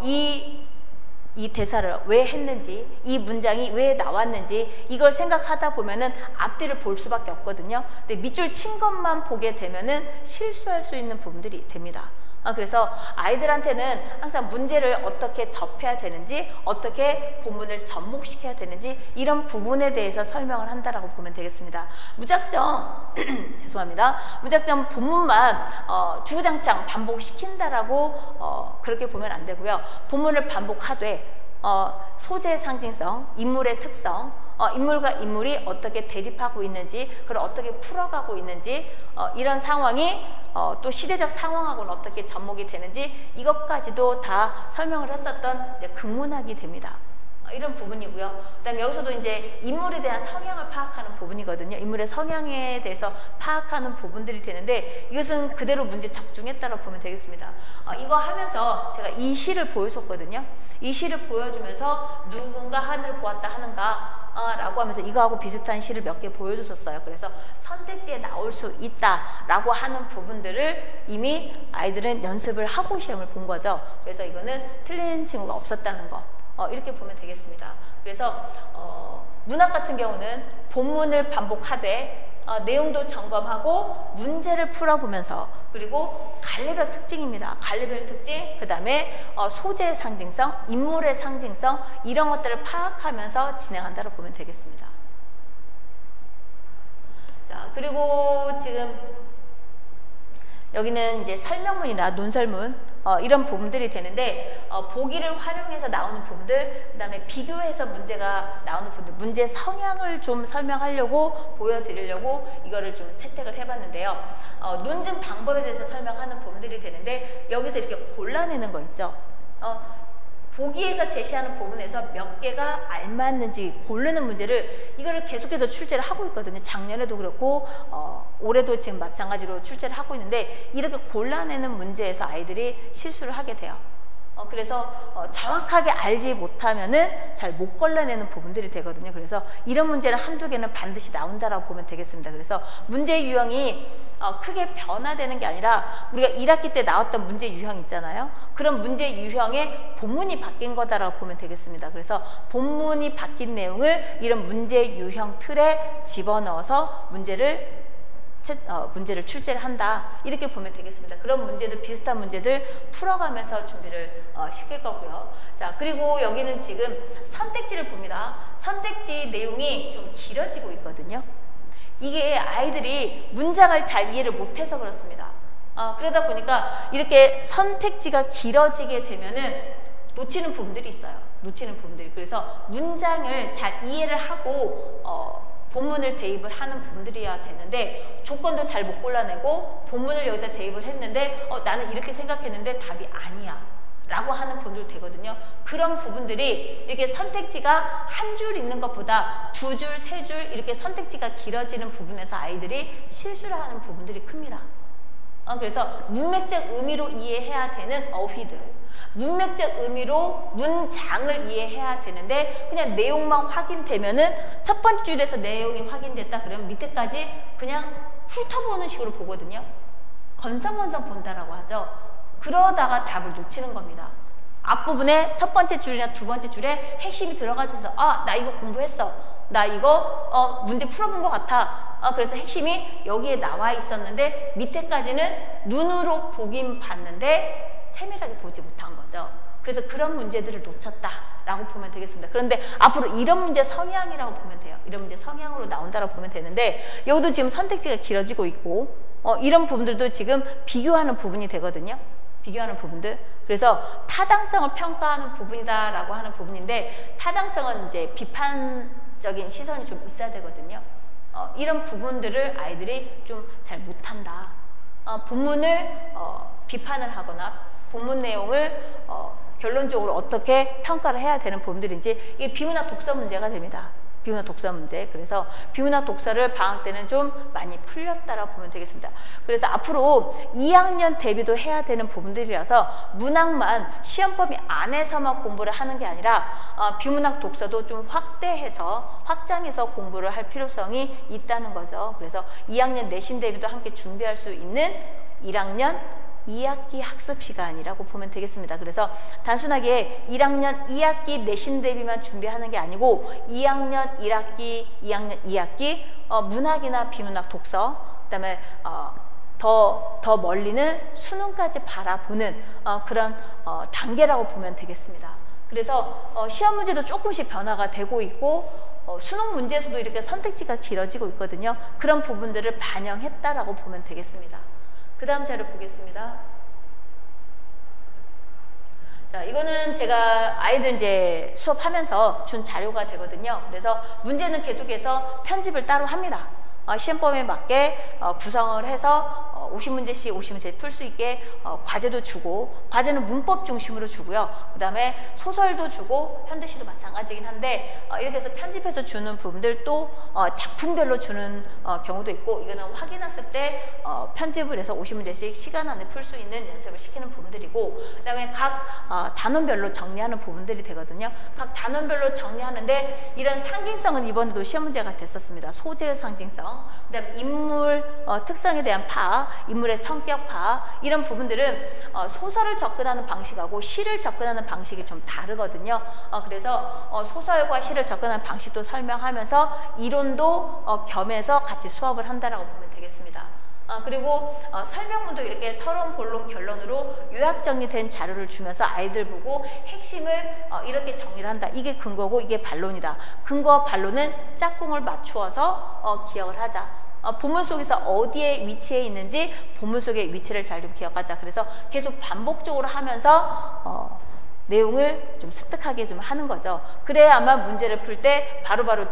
Speaker 4: 이 대사를 왜 했는지 이 문장이 왜 나왔는지 이걸 생각하다 보면은 앞뒤를 볼 수밖에 없거든요. 근데 밑줄 친 것만 보게 되면은 실수할 수 있는 부분들이 됩니다. 그래서 아이들한테는 항상 문제를 어떻게 접해야 되는지, 어떻게 본문을 접목시켜야 되는지 이런 부분에 대해서 설명을 한다라고 보면 되겠습니다. 무작정 죄송합니다. 무작정 본문만 주구장창 반복시킨다라고 그렇게 보면 안 되고요. 본문을 반복하되 소재의 상징성, 인물의 특성, 인물과 인물이 어떻게 대립하고 있는지, 그걸 어떻게 풀어가고 있는지, 이런 상황이 또 시대적 상황하고는 어떻게 접목이 되는지 이것까지도 다 설명을 했었던 이제 극문학이 됩니다. 이런 부분이고요. 그다음에 여기서도 이제 인물에 대한 성향을 파악하는 부분이거든요. 인물의 성향에 대해서 파악하는 부분들이 되는데 이것은 그대로 문제 적중했다고 보면 되겠습니다. 이거 하면서 제가 이 시를 보여줬거든요. 이 시를 보여주면서 누군가 하늘을 보았다 하는가 라고 하면서 이거하고 비슷한 시를 몇 개 보여줬었어요. 그래서 선택지에 나올 수 있다라고 하는 부분들을 이미 아이들은 연습을 하고 시험을 본 거죠. 그래서 이거는 틀린 친구가 없었다는 거 이렇게 보면 되겠습니다. 그래서 문학 같은 경우는 본문을 반복하되 내용도 점검하고 문제를 풀어보면서, 그리고 갈래별 특징입니다. 갈래별 특징, 그 다음에 소재의 상징성, 인물의 상징성 이런 것들을 파악하면서 진행한다고 보면 되겠습니다. 자, 그리고 지금 여기는 이제 설명문이나 논설문 이런 부분들이 되는데 보기를 활용해서 나오는 부분들, 그 다음에 비교해서 문제가 나오는 부분들, 문제 성향을 좀 설명하려고 보여드리려고 이거를 좀 채택을 해봤는데요. 논증 방법에 대해서 설명하는 부분들이 되는데 여기서 이렇게 골라내는 거 있죠. 보기에서 제시하는 부분에서 몇 개가 알맞는지 고르는 문제를 이거를 계속해서 출제를 하고 있거든요. 작년에도 그렇고 올해도 지금 마찬가지로 출제를 하고 있는데 이렇게 골라내는 문제에서 아이들이 실수를 하게 돼요. 그래서 정확하게 알지 못하면은 잘 못 걸러내는 부분들이 되거든요. 그래서 이런 문제는 한두 개는 반드시 나온다라고 보면 되겠습니다. 그래서 문제 유형이 크게 변화되는 게 아니라 우리가 1학기 때 나왔던 문제 유형 있잖아요. 그런 문제 유형의 본문이 바뀐 거다라고 보면 되겠습니다. 그래서 본문이 바뀐 내용을 이런 문제 유형 틀에 집어넣어서 문제를 출제를 한다 이렇게 보면 되겠습니다. 그런 문제들, 비슷한 문제들 풀어가면서 준비를 시킬 거고요. 자, 그리고 여기는 지금 선택지를 봅니다. 선택지 내용이 좀 길어지고 있거든요. 이게 아이들이 문장을 잘 이해를 못해서 그렇습니다. 그러다 보니까 이렇게 선택지가 길어지게 되면은 놓치는 부분들이 있어요. 놓치는 부분들이. 그래서 문장을 잘 이해를 하고 본문을 대입을 하는 부분들이어야 되는데 조건도 잘 못 골라내고 본문을 여기다 대입을 했는데 나는 이렇게 생각했는데 답이 아니야 라고 하는 부분도 되거든요. 그런 부분들이 이렇게 선택지가 한 줄 있는 것보다 두 줄, 세 줄 이렇게 선택지가 길어지는 부분에서 아이들이 실수를 하는 부분들이 큽니다. 그래서 문맥적 의미로 이해해야 되는 어휘들, 문맥적 의미로 문장을 이해해야 되는데 그냥 내용만 확인되면은 첫 번째 줄에서 내용이 확인됐다 그러면 밑에까지 그냥 훑어보는 식으로 보거든요. 건성건성 본다라고 하죠. 그러다가 답을 놓치는 겁니다. 앞부분에 첫 번째 줄이나 두 번째 줄에 핵심이 들어가서 나 이거 공부했어. 나 이거 문제 풀어본 것 같아. 그래서 핵심이 여기에 나와 있었는데 밑에까지는 눈으로 보긴 봤는데 세밀하게 보지 못한 거죠. 그래서 그런 문제들을 놓쳤다라고 보면 되겠습니다. 그런데 앞으로 이런 문제 성향이라고 보면 돼요. 이런 문제 성향으로 나온다라고 보면 되는데 여기도 지금 선택지가 길어지고 있고 이런 부분들도 지금 비교하는 부분이 되거든요. 비교하는 부분들. 그래서 타당성을 평가하는 부분이다라고 하는 부분인데 타당성은 이제 비판적인 시선이 좀 있어야 되거든요. 이런 부분들을 아이들이 좀 잘 못한다. 본문을 비판을 하거나 본문 내용을 결론적으로 어떻게 평가를 해야 되는 부분들인지 이게 비문학 독서 문제가 됩니다. 비문학 독서 문제. 그래서 비문학 독서를 방학 때는 좀 많이 풀렸다라고 보면 되겠습니다. 그래서 앞으로 2학년 대비도 해야 되는 부분들이라서 문학만 시험 범위 안에서만 공부를 하는 게 아니라 비문학 독서도 좀 확장해서 공부를 할 필요성이 있다는 거죠. 그래서 2학년 내신 대비도 함께 준비할 수 있는 1학년 2학기 학습 시간이라고 보면 되겠습니다. 그래서 단순하게 1학년 2학기 내신 대비만 준비하는 게 아니고 2학년 1학기, 2학년 2학기 문학이나 비문학 독서, 그다음에 더 멀리는 수능까지 바라보는 그런 단계라고 보면 되겠습니다. 그래서 시험 문제도 조금씩 변화가 되고 있고 수능 문제에서도 이렇게 선택지가 길어지고 있거든요. 그런 부분들을 반영했다라고 보면 되겠습니다. 그 다음 자료 보겠습니다. 자, 이거는 제가 아이들 이제 수업하면서 준 자료가 되거든요. 그래서 문제는 계속해서 편집을 따로 합니다. 시험범위에 맞게 구성을 해서 50문제씩 50문제 풀 수 있게 과제도 주고, 과제는 문법 중심으로 주고요. 그 다음에 소설도 주고, 현대시도 마찬가지긴 한데 이렇게 해서 편집해서 주는 부분들 또 작품별로 주는 경우도 있고, 이거는 확인학습 때 편집을 해서 50문제씩 시간 안에 풀 수 있는 연습을 시키는 부분들이고, 그 다음에 각 단원별로 정리하는 부분들이 되거든요. 각 단원별로 정리하는데 이런 상징성은 이번에도 시험 문제가 됐었습니다. 소재의 상징성, 그 다음에 인물 특성에 대한 파악, 인물의 성격 파악, 이런 부분들은 소설을 접근하는 방식하고 시를 접근하는 방식이 좀 다르거든요. 그래서 소설과 시를 접근하는 방식도 설명하면서 이론도 겸해서 같이 수업을 한다라고 보면 되겠습니다. 그리고 설명문도 이렇게 서론, 본론, 결론으로 요약 정리된 자료를 주면서 아이들 보고 핵심을 이렇게 정리를 한다. 이게 근거고 이게 반론이다. 근거와 반론은 짝꿍을 맞추어서 기억을 하자. 본문 속에서 어디에 위치해 있는지 본문 속의 위치를 잘 좀 기억하자. 그래서 계속 반복적으로 하면서 내용을 좀 습득하게 좀 하는 거죠. 그래야 아마 문제를 풀 때 바로바로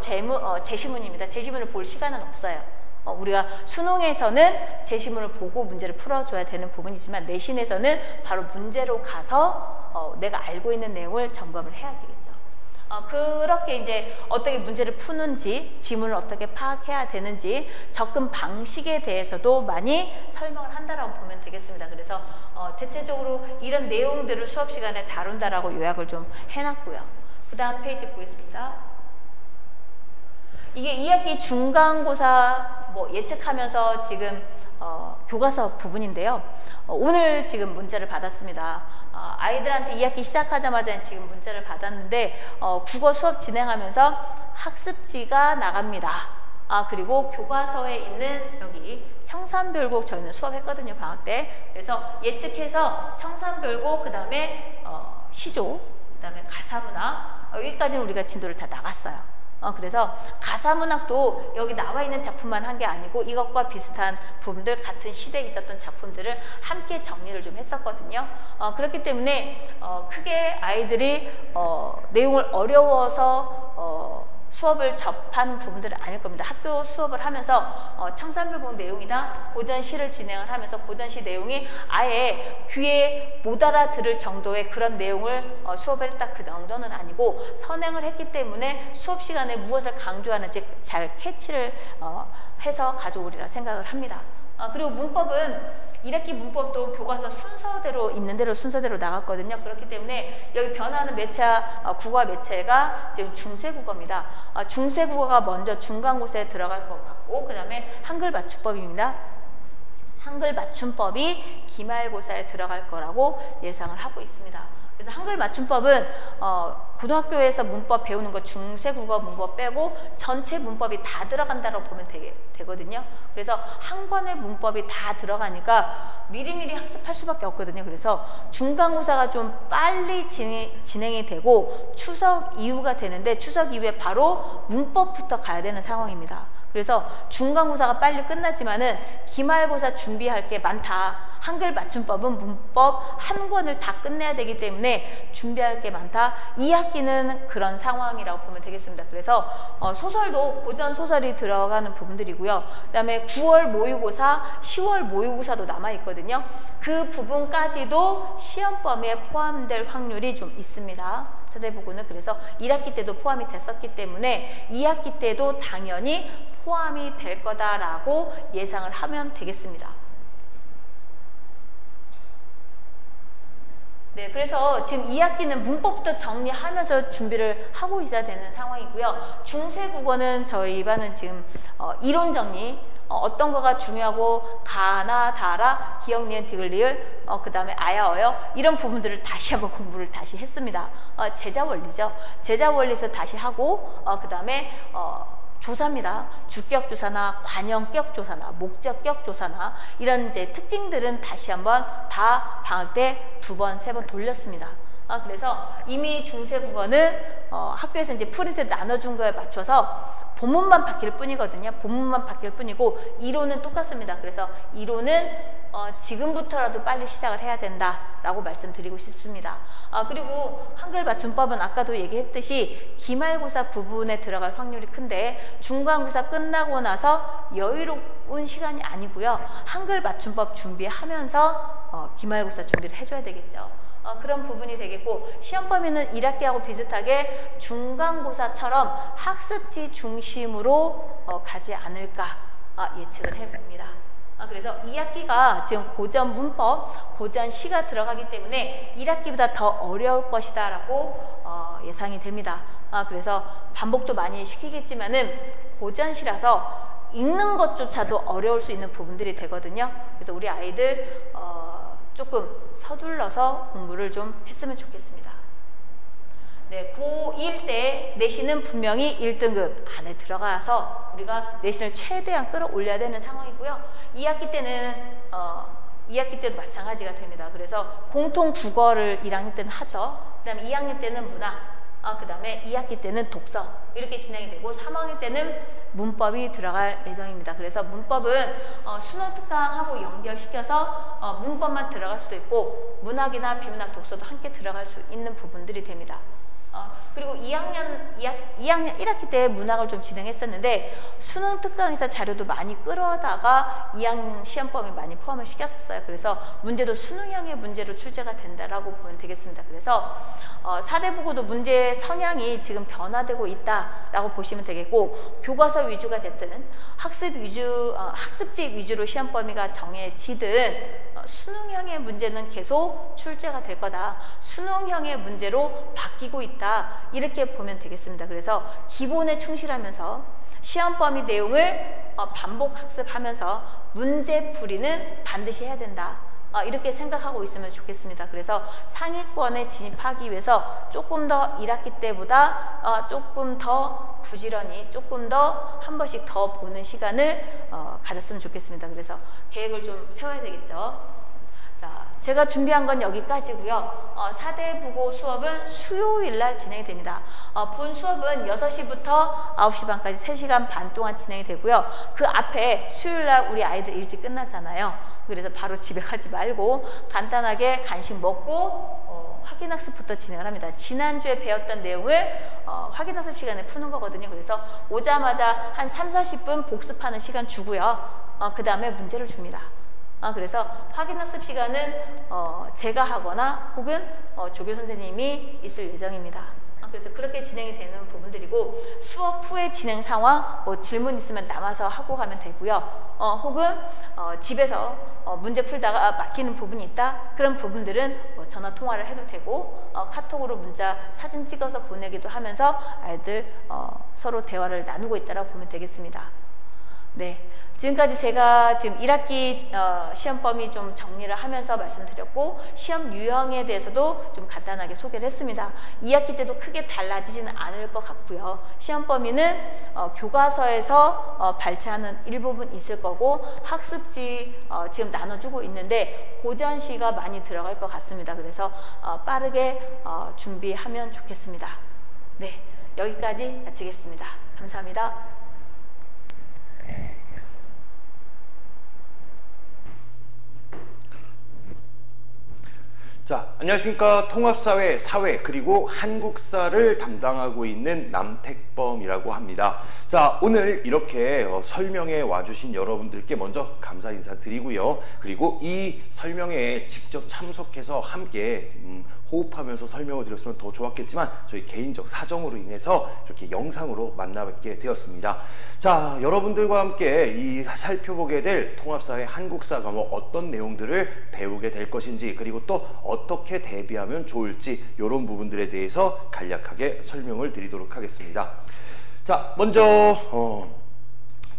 Speaker 4: 제시문입니다. 제시문을 볼 시간은 없어요. 우리가 수능에서는 제시문을 보고 문제를 풀어줘야 되는 부분이지만 내신에서는 바로 문제로 가서 내가 알고 있는 내용을 점검을 해야 되겠죠. 그렇게 이제 어떻게 문제를 푸는지, 지문을 어떻게 파악해야 되는지, 접근 방식에 대해서도 많이 설명을 한다라고 보면 되겠습니다. 그래서 대체적으로 이런 내용들을 수업 시간에 다룬다라고 요약을 좀 해놨고요. 그 다음 페이지 보겠습니다. 이게 2학기 중간고사 예측하면서 지금 교과서 부분인데요. 오늘 지금 문자를 받았습니다. 아이들한테 2학기 시작하자마자 지금 문자를 받았는데 국어 수업 진행하면서 학습지가 나갑니다. 그리고 교과서에 있는 여기 청산별곡 저희는 수업했거든요, 방학 때. 그래서 예측해서 청산별곡, 그 다음에 시조, 그 다음에 가사문학, 여기까지는 우리가 진도를 다 나갔어요. 그래서 가사문학도 여기 나와 있는 작품만 한 게 아니고 이것과 비슷한 부분들, 같은 시대에 있었던 작품들을 함께 정리를 좀 했었거든요. 그렇기 때문에 크게 아이들이 내용을 어려워서 수업을 접한 부분들은 아닐 겁니다. 학교 수업을 하면서 청산별곡 내용이나 고전시를 진행을 하면서 고전시 내용이 아예 귀에 못 알아들을 정도의 그런 내용을 수업을 했다, 그 정도는 아니고 선행을 했기 때문에 수업 시간에 무엇을 강조하는지 잘 캐치를 해서 가져오리라 생각을 합니다. 그리고 문법은 1학기 문법도 교과서 순서대로 있는 대로 순서대로 나갔거든요. 그렇기 때문에 여기 변화하는 매체와 국어 매체가 지금 중세국어입니다. 중세국어가 먼저 중간고사에 들어갈 것 같고, 그 다음에 한글 맞춤법입니다. 한글 맞춤법이 기말고사에 들어갈 거라고 예상을 하고 있습니다. 그래서 한글 맞춤법은 고등학교에서 문법 배우는 거 중세국어 문법 빼고 전체 문법이 다 들어간다고 보면 되거든요. 그래서 한 권의 문법이 다 들어가니까 미리미리 학습할 수밖에 없거든요. 그래서 중간고사가 좀 빨리 진행이 되고 추석 이후가 되는데 추석 이후에 바로 문법부터 가야 되는 상황입니다. 그래서 중간고사가 빨리 끝나지만은 기말고사 준비할 게 많다. 한글 맞춤법은 문법 한 권을 다 끝내야 되기 때문에 준비할 게 많다. 2학기는 그런 상황이라고 보면 되겠습니다. 그래서 소설도 고전 소설이 들어가는 부분들이고요. 그 다음에 9월 모의고사, 10월 모의고사도 남아있거든요. 그 부분까지도 시험 범위에 포함될 확률이 좀 있습니다. 세대부고는. 그래서 1학기 때도 포함이 됐었기 때문에 2학기 때도 당연히 포함이 될 거다라고 예상을 하면 되겠습니다. 네, 그래서 지금 2학기는 문법부터 정리하면서 준비를 하고 있어야 되는 상황이고요. 중세국어는 저희 반은 지금 이론 정리, 어떤 거가 중요하고 가나 다라, 기역, 니은, 디귿, 리을, 그 다음에 아야, 어여, 이런 부분들을 다시 한번 공부를 다시 했습니다. 제자 원리죠. 제자 원리에서 다시 하고 그 다음에 조사입니다. 주격 조사나 관형격 조사나 목적격 조사나 이런 이제 특징들은 다시 한번 다 방학 때 2번, 3번 돌렸습니다. 그래서 이미 중세 국어는 학교에서 이제 프린트 나눠준 거에 맞춰서 본문만 바뀔 뿐이거든요. 본문만 바뀔 뿐이고 이론은 똑같습니다. 그래서 이론은 지금부터라도 빨리 시작을 해야 된다라고 말씀드리고 싶습니다. 그리고 한글 맞춤법은 아까도 얘기했듯이 기말고사 부분에 들어갈 확률이 큰데 중간고사 끝나고 나서 여유로운 시간이 아니고요. 한글 맞춤법 준비하면서 기말고사 준비를 해줘야 되겠죠. 그런 부분이 되겠고 시험 범위는 1학기하고 비슷하게 중간고사처럼 학습지 중심으로 가지 않을까 예측을 해봅니다. 그래서 2학기가 지금 고전 문법, 고전 시가 들어가기 때문에 1학기보다 더 어려울 것이다 라고 예상이 됩니다. 그래서 반복도 많이 시키겠지만은 고전시라서 읽는 것조차도 어려울 수 있는 부분들이 되거든요. 그래서 우리 아이들 조금 서둘러서 공부를 좀 했으면 좋겠습니다. 네, 고1 때 내신은 분명히 1등급 안에 들어가서 우리가 내신을 최대한 끌어올려야 되는 상황이고요. 2학기 때는 2학기 때도 마찬가지가 됩니다. 그래서 공통 국어를 1학년 때는 하죠. 그 다음에 2학년 때는 문학, 그 다음에 2학기 때는 독서 이렇게 진행이 되고 3학년 때는 문법이 들어갈 예정입니다. 그래서 문법은 수능 특강하고 연결시켜서 문법만 들어갈 수도 있고 문학이나 비문학 독서도 함께 들어갈 수 있는 부분들이 됩니다. 그리고 2학년 1학기 때 문학을 좀 진행했었는데 수능 특강에서 자료도 많이 끌어다가 2학년 시험범위 많이 포함을 시켰었어요. 그래서 문제도 수능형의 문제로 출제가 된다라고 보면 되겠습니다. 그래서 4대 국어도 문제 성향이 지금 변화되고 있다라고 보시면 되겠고 교과서 위주가 됐든 학습지 위주로 시험 범위가 정해지든 수능형의 문제는 계속 출제가 될 거다. 수능형의 문제로 바뀌고 있다. 이렇게 보면 되겠습니다. 그래서 기본에 충실하면서 시험 범위 내용을 반복 학습하면서 문제풀이는 반드시 해야 된다. 이렇게 생각하고 있으면 좋겠습니다. 그래서 상위권에 진입하기 위해서 조금 더 1학기 때보다 조금 더 부지런히 조금 더 한 번씩 더 보는 시간을 가졌으면 좋겠습니다. 그래서 계획을 좀 세워야 되겠죠. 자, 제가 준비한 건 여기까지고요. 4대 국어 수업은 수요일 날 진행이 됩니다. 본 수업은 6시부터 9시 반까지 3시간 반 동안 진행이 되고요. 그 앞에 수요일 날 우리 아이들 일찍 끝나잖아요. 그래서 바로 집에 가지 말고 간단하게 간식 먹고 확인학습부터 진행을 합니다. 지난주에 배웠던 내용을 확인학습 시간에 푸는 거거든요. 그래서 오자마자 한 30-40분 복습하는 시간 주고요. 그 다음에 문제를 줍니다. 그래서 확인학습 시간은 제가 하거나 혹은 조교 선생님이 있을 예정입니다. 그래서 그렇게 진행이 되는 부분들이고 수업 후의 진행 상황 질문 있으면 남아서 하고 가면 되고요. 혹은 집에서 문제 풀다가 막히는 부분이 있다. 그런 부분들은 전화 통화를 해도 되고 카톡으로 문자 사진 찍어서 보내기도 하면서 아이들 서로 대화를 나누고 있다고 보면 되겠습니다. 네, 지금까지 제가 지금 1학기 시험 범위 좀 정리를 하면서 말씀드렸고 시험 유형에 대해서도 좀 간단하게 소개를 했습니다. 2학기 때도 크게 달라지지는 않을 것 같고요. 시험 범위는 교과서에서 발췌하는 일부분 있을 거고 학습지 지금 나눠주고 있는데 고전시가 많이 들어갈 것 같습니다. 그래서 빠르게 준비하면 좋겠습니다. 네, 여기까지 마치겠습니다. 감사합니다.
Speaker 5: 자, 안녕하십니까. 통합사회, 사회, 그리고 한국사를 담당하고 있는 남택범이라고 합니다. 자, 오늘 이렇게 설명에 와주신 여러분들께 먼저 감사 인사드리고요. 그리고 이 설명에 직접 참석해서 함께 호흡하면서 설명을 드렸으면 더 좋았겠지만 저희 개인적 사정으로 인해서 이렇게 영상으로 만나뵙게 되었습니다. 자, 여러분들과 함께 이 살펴보게 될 통합사회 한국사 과목 어떤 내용들을 배우게 될 것인지 그리고 또 어떻게 대비하면 좋을지 이런 부분들에 대해서 간략하게 설명을 드리도록 하겠습니다. 자, 먼저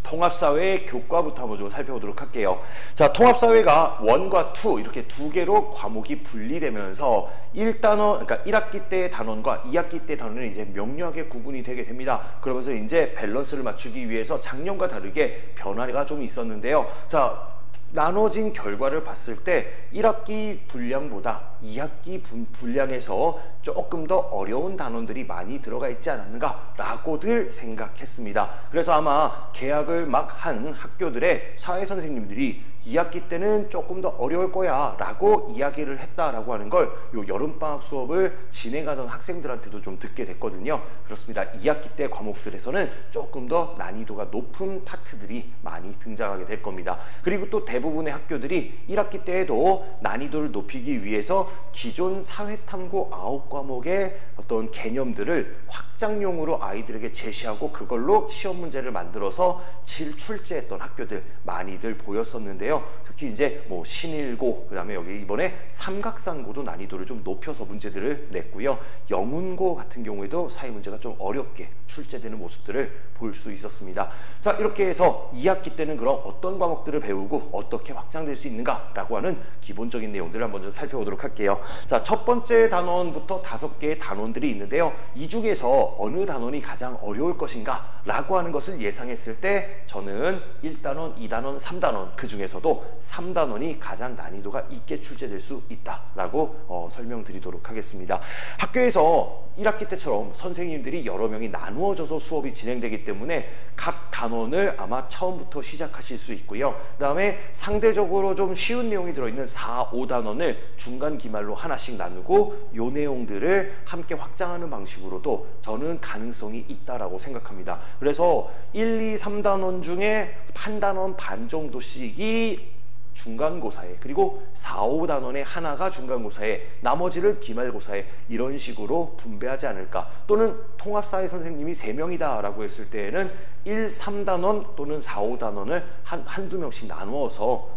Speaker 5: 통합사회 교과부터 한번 좀 살펴보도록 할게요. 자, 통합사회가 1과 2 이렇게 두 개로 과목이 분리되면서 1단원, 그러니까 1학기 때의 단원과 2학기 때 단원은 이제 명료하게 구분이 되게 됩니다. 그러면서 이제 밸런스를 맞추기 위해서 작년과 다르게 변화가 좀 있었는데요. 자, 나눠진 결과를 봤을 때 1학기 분량보다 2학기 분량에서 조금 더 어려운 단원들이 많이 들어가 있지 않았는가 라고들 생각했습니다. 그래서 아마 개학을 막 한 학교들의 사회선생님들이 2학기 때는 조금 더 어려울 거야 라고 이야기를 했다라고 하는 걸 요 여름방학 수업을 진행하던 학생들한테도 좀 듣게 됐거든요. 그렇습니다. 2학기 때 과목들에서는 조금 더 난이도가 높은 파트들이 많이 등장하게 될 겁니다. 그리고 또 대부분의 학교들이 1학기 때에도 난이도를 높이기 위해서 기존 사회탐구 9과목의 어떤 개념들을 확장용으로 아이들에게 제시하고 그걸로 시험 문제를 만들어서 출제했던 학교들 많이들 보였었는데요. 특히 이제 뭐 신일고, 그 다음에 여기 이번에 삼각산고도 난이도를 좀 높여서 문제들을 냈고요. 영훈고 같은 경우에도 사회 문제가 좀 어렵게 출제되는 모습들을 볼 수 있었습니다. 자, 이렇게 해서 2학기 때는 그럼 어떤 과목들을 배우고 어떻게 확장될 수 있는가 라고 하는 기본적인 내용들을 한번 좀 살펴보도록 할게요. 자, 첫 번째 단원부터 5개의 단원들이 있는데요. 이 중에서 어느 단원이 가장 어려울 것인가 라고 하는 것을 예상했을 때 저는 1단원, 2단원, 3단원 그 중에서도 3단원이 가장 난이도가 있게 출제될 수 있다라고 설명드리도록 하겠습니다. 학교에서 1학기 때처럼 선생님들이 여러 명이 나누어져서 수업이 진행되기 때문에 각 단원을 아마 처음부터 시작하실 수 있고요. 그 다음에 상대적으로 좀 쉬운 내용이 들어있는 4, 5단원을 중간 기말로 하나씩 나누고 요 내용들을 함께 확장하는 방식으로도 저는 가능성이 있다라고 생각합니다. 그래서 1, 2, 3단원 중에 한 단원 반 정도씩이 중간고사에, 그리고 4, 5단원의 하나가 중간고사에, 나머지를 기말고사에 이런 식으로 분배하지 않을까. 또는 통합사회 선생님이 3명이다 라고 했을 때에는 1, 3단원 또는 4, 5단원을 한두 명씩 나누어서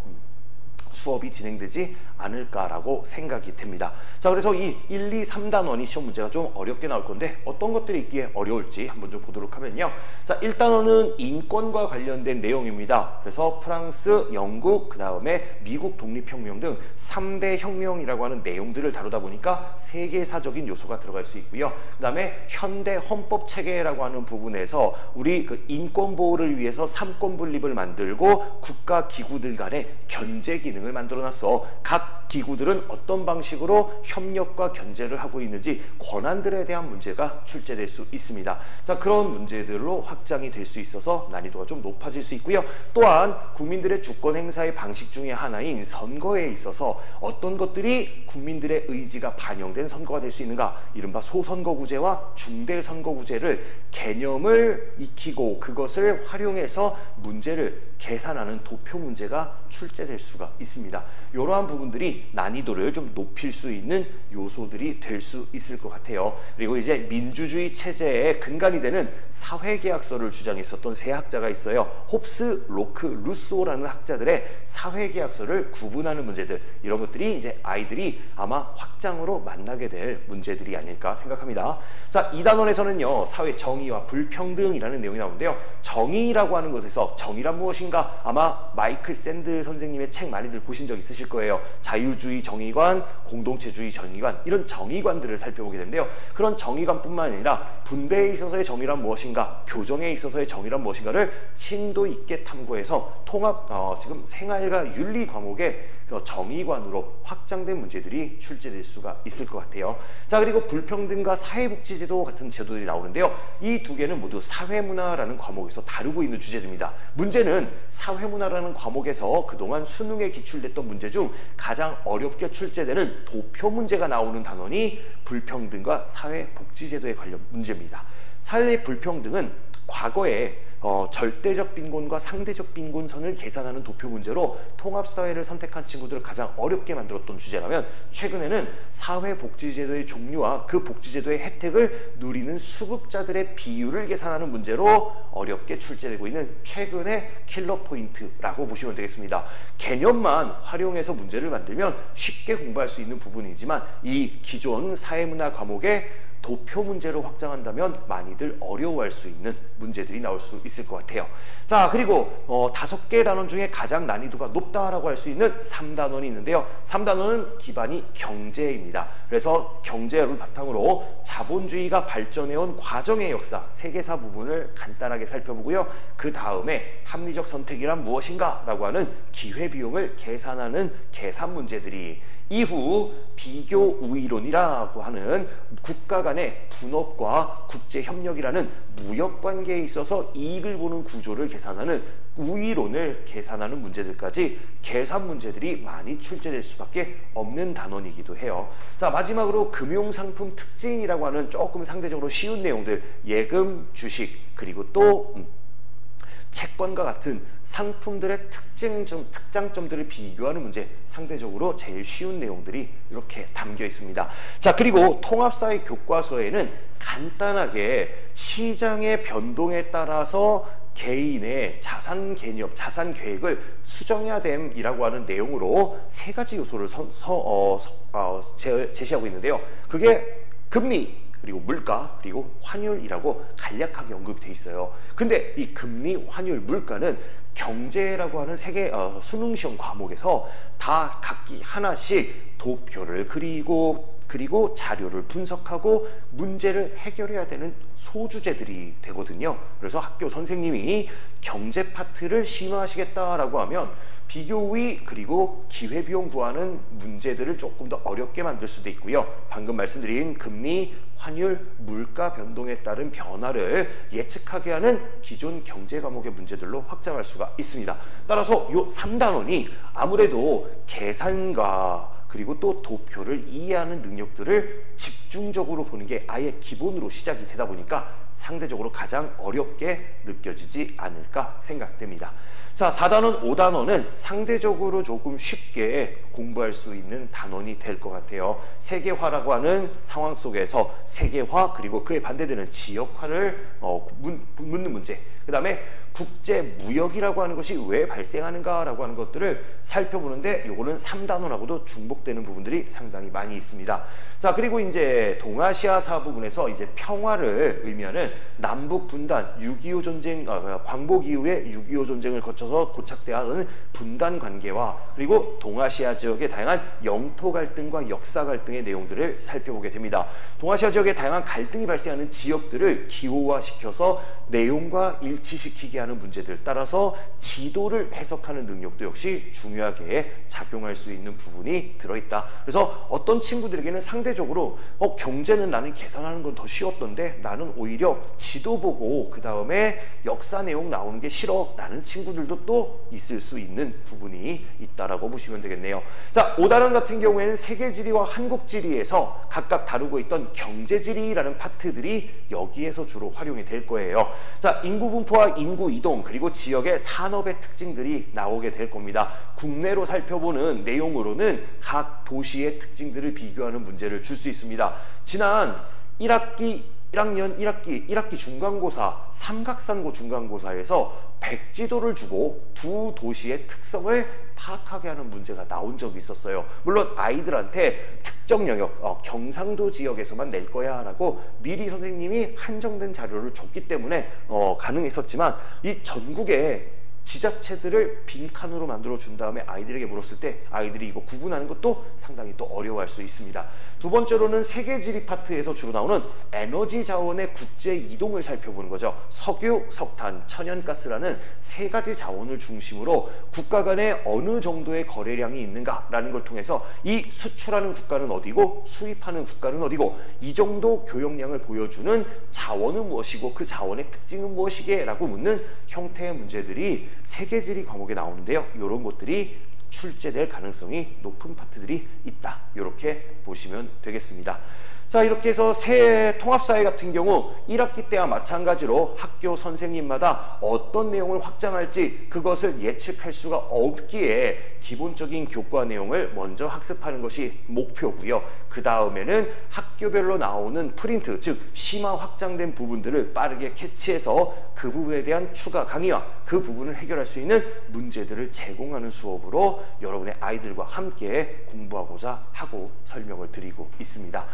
Speaker 5: 수업이 진행되지 않을까라고 생각이 됩니다. 자, 그래서 이 1, 2, 3단원이 시험 문제가 좀 어렵게 나올 건데 어떤 것들이 있기에 어려울지 한번 좀 보도록 하면요. 자, 1단원은 인권과 관련된 내용입니다. 그래서 프랑스, 영국, 그 다음에 미국 독립혁명 등 3대 혁명이라고 하는 내용들을 다루다 보니까 세계사적인 요소가 들어갈 수 있고요. 그 다음에 현대 헌법 체계라고 하는 부분에서 우리 그 인권 보호를 위해서 3권 분립을 만들고 국가 기구들 간의 견제 기능을 만들어놨어. 각 기구들은 어떤 방식으로 협력과 견제를 하고 있는지 권한들에 대한 문제가 출제될 수 있습니다. 자, 그런 문제들로 확장이 될 수 있어서 난이도가 좀 높아질 수 있고요. 또한 국민들의 주권 행사의 방식 중에 하나인 선거에 있어서 어떤 것들이 국민들의 의지가 반영된 선거가 될 수 있는가, 이른바 소선거구제와 중대선거구제를 개념을 익히고 그것을 활용해서 문제를 계산하는 도표 문제가 출제될 수가 있습니다. 이러한 부분들이 난이도를 좀 높일 수 있는 요소들이 될 수 있을 것 같아요. 그리고 이제 민주주의 체제의 근간이 되는 사회계약서를 주장했었던 세 학자가 있어요. 홉스, 로크, 루소라는 학자들의 사회계약서를 구분하는 문제들, 이런 것들이 이제 아이들이 아마 확장으로 만나게 될 문제들이 아닐까 생각합니다. 자, 2단원에서는요, 사회 정의와 불평등이라는 내용이 나오는데요. 정의라고 하는 것에서 정의란 무엇인가? 아마 마이클 샌드 선생님의 책 많이들 보신 적 있으실 거예요. 자유주의 정의관, 공동체주의 정의관, 이런 정의관들을 살펴보게 되는데요. 그런 정의관뿐만 아니라 분배에 있어서의 정의란 무엇인가, 교정에 있어서의 정의란 무엇인가를 심도 있게 탐구해서 통합 지금 생활과 윤리 과목에 정의관으로 확장된 문제들이 출제될 수가 있을 것 같아요. 자, 그리고 불평등과 사회복지제도 같은 제도들이 나오는데요. 이 두 개는 모두 사회문화라는 과목에서 다루고 있는 주제들입니다. 문제는 사회문화라는 과목에서 그동안 수능에 기출됐던 문제 중 가장 어렵게 출제되는 도표 문제가 나오는 단원이 불평등과 사회복지제도에 관련 문제입니다. 사회 불평등은 과거에 절대적 빈곤과 상대적 빈곤선을 계산하는 도표 문제로 통합사회를 선택한 친구들을 가장 어렵게 만들었던 주제라면, 최근에는 사회복지제도의 종류와 그 복지제도의 혜택을 누리는 수급자들의 비율을 계산하는 문제로 어렵게 출제되고 있는 최근의 킬러 포인트라고 보시면 되겠습니다. 개념만 활용해서 문제를 만들면 쉽게 공부할 수 있는 부분이지만 이 기존 사회문화 과목의 도표 문제로 확장한다면 많이들 어려워할 수 있는 문제들이 나올 수 있을 것 같아요. 자, 그리고 5개의 단원 중에 가장 난이도가 높다라고 할 수 있는 3단원이 있는데요. 3단원은 기반이 경제입니다. 그래서 경제를 바탕으로 자본주의가 발전해온 과정의 역사, 세계사 부분을 간단하게 살펴보고요. 그 다음에 합리적 선택이란 무엇인가 라고 하는 기회비용을 계산하는 계산 문제들이, 이후 비교 우위론이라고 하는 국가 간의 분업과 국제협력이라는 무역관계에 있어서 이익을 보는 구조를 계산하는 우위론을 계산하는 문제들까지 계산 문제들이 많이 출제될 수밖에 없는 단원이기도 해요. 자, 마지막으로 금융상품 특징이라고 하는 조금 상대적으로 쉬운 내용들, 예금, 주식, 그리고 또 채권과 같은 상품들의 특장점들을 비교하는 문제, 상대적으로 제일 쉬운 내용들이 이렇게 담겨 있습니다. 자, 그리고 통합사회 교과서에는 간단하게 시장의 변동에 따라서 개인의 자산 개념, 자산 계획을 수정해야 됨이라고 하는 내용으로 3가지 요소를 제시하고 있는데요. 그게 금리, 그리고 물가, 그리고 환율이라고 간략하게 언급이 돼 있어요. 근데 이 금리, 환율, 물가는 경제라고 하는 수능시험 과목에서 다 각기 하나씩 도표를 그리고 자료를 분석하고 문제를 해결해야 되는 소주제들이 되거든요. 그래서 학교 선생님이 경제 파트를 심화하시겠다라고 하면 비교우위 그리고 기회비용 구하는 문제들을 조금 더 어렵게 만들 수도 있고요. 방금 말씀드린 금리, 환율, 물가 변동에 따른 변화를 예측하게 하는 기존 경제 과목의 문제들로 확장할 수가 있습니다. 따라서 이 3단원이 아무래도 계산과 그리고 또 도표를 이해하는 능력들을 집중적으로 보는 게 아예 기본으로 시작이 되다 보니까 상대적으로 가장 어렵게 느껴지지 않을까 생각됩니다. 자, 4단원, 5단원은 상대적으로 조금 쉽게 공부할 수 있는 단원이 될 것 같아요. 세계화라고 하는 상황 속에서 세계화 그리고 그에 반대되는 지역화를 묻는 문제, 그 다음에 국제무역이라고 하는 것이 왜 발생하는가라고 하는 것들을 살펴보는데 요거는 3단원하고도 중복되는 부분들이 상당히 많이 있습니다. 자, 그리고 이제 동아시아사 부분에서 이제 평화를 의미하는 남북 분단, 6.25 전쟁, 광복 이후에 6.25 전쟁을 거쳐서 고착돼야 하는 분단 관계와 그리고 동아시아 지역의 다양한 영토 갈등과 역사 갈등의 내용들을 살펴보게 됩니다. 동아시아 지역의 다양한 갈등이 발생하는 지역들을 기호화시켜서 내용과 일치시키게 하는 문제들, 따라서 지도를 해석하는 능력도 역시 중요하게 작용할 수 있는 부분이 들어있다. 그래서 어떤 친구들에게는 상대적으로 경제는 나는 계산하는 건 더 쉬웠던데 나는 오히려 지도 보고 그 다음에 역사 내용 나오는 게 싫어 라는 친구들도 또 있을 수 있는 부분이 있다라고 보시면 되겠네요. 자, 5단원 같은 경우에는 세계지리와 한국지리에서 각각 다루고 있던 경제지리라는 파트들이 여기에서 주로 활용이 될 거예요. 자, 인구 분포와 인구 이동 그리고 지역의 산업의 특징들이 나오게 될 겁니다. 국내로 살펴보는 내용으로는 각 도시의 특징들을 비교하는 문제를 줄 수 있습니다. 지난 1학기 1학기 중간고사, 삼각산고 중간고사에서 백지도를 주고 두 도시의 특성을 파악하게 하는 문제가 나온 적이 있었어요. 물론 아이들한테 특정 영역, 경상도 지역에서만 낼 거야 라고 미리 선생님이 한정된 자료를 줬기 때문에 가능했었지만, 이 전국에 지자체들을 빈칸으로 만들어 준 다음에 아이들에게 물었을 때 아이들이 이거 구분하는 것도 상당히 또 어려워할 수 있습니다. 두 번째로는 세계지리 파트에서 주로 나오는 에너지 자원의 국제 이동을 살펴보는 거죠. 석유, 석탄, 천연가스라는 세 가지 자원을 중심으로 국가 간에 어느 정도의 거래량이 있는가라는 걸 통해서 이 수출하는 국가는 어디고 수입하는 국가는 어디고 이 정도 교역량을 보여주는 자원은 무엇이고 그 자원의 특징은 무엇이게 라고 묻는 형태의 문제들이 세계지리 과목에 나오는데요. 이런 것들이 출제될 가능성이 높은 파트들이 있다. 이렇게 보시면 되겠습니다. 자, 이렇게 해서 새 통합사회 같은 경우 1학기 때와 마찬가지로 학교 선생님마다 어떤 내용을 확장할지 그것을 예측할 수가 없기에 기본적인 교과 내용을 먼저 학습하는 것이 목표고요. 그 다음에는 학교별로 나오는 프린트, 즉 심화 확장된 부분들을 빠르게 캐치해서 그 부분에 대한 추가 강의와 그 부분을 해결할 수 있는 문제들을 제공하는 수업으로 여러분의 아이들과 함께 공부하고자 하고 설명을 드리고 있습니다.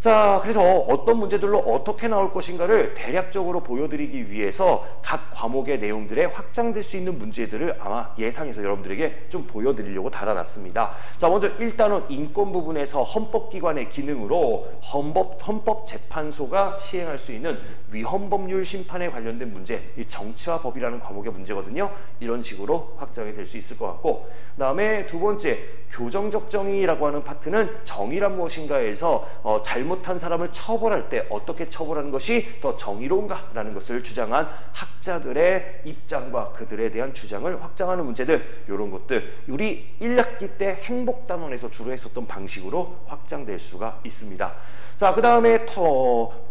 Speaker 5: 자, 그래서 어떤 문제들로 어떻게 나올 것인가를 대략적으로 보여드리기 위해서 각 과목의 내용들에 확장될 수 있는 문제들을 아마 예상해서 여러분들에게 좀 보여드리려고 달아놨습니다. 자, 먼저 일단은 인권 부분에서 헌법기관의 기능으로 헌법재판소가 시행할 수 있는 위헌법률 심판에 관련된 문제, 이 정치와 법이라는 과목의 문제거든요. 이런 식으로 확장이 될 수 있을 것 같고, 그 다음에 두 번째, 교정적 정의라고 하는 파트는 정의란 무엇인가에서 잘못한 사람을 처벌할 때 어떻게 처벌하는 것이 더 정의로운가라는 것을 주장한 학자들의 입장과 그들에 대한 주장을 확장하는 문제들, 이런 것들 우리 1학기 때 행복단원에서 주로 했었던 방식으로 확장될 수가 있습니다. 자, 그 다음에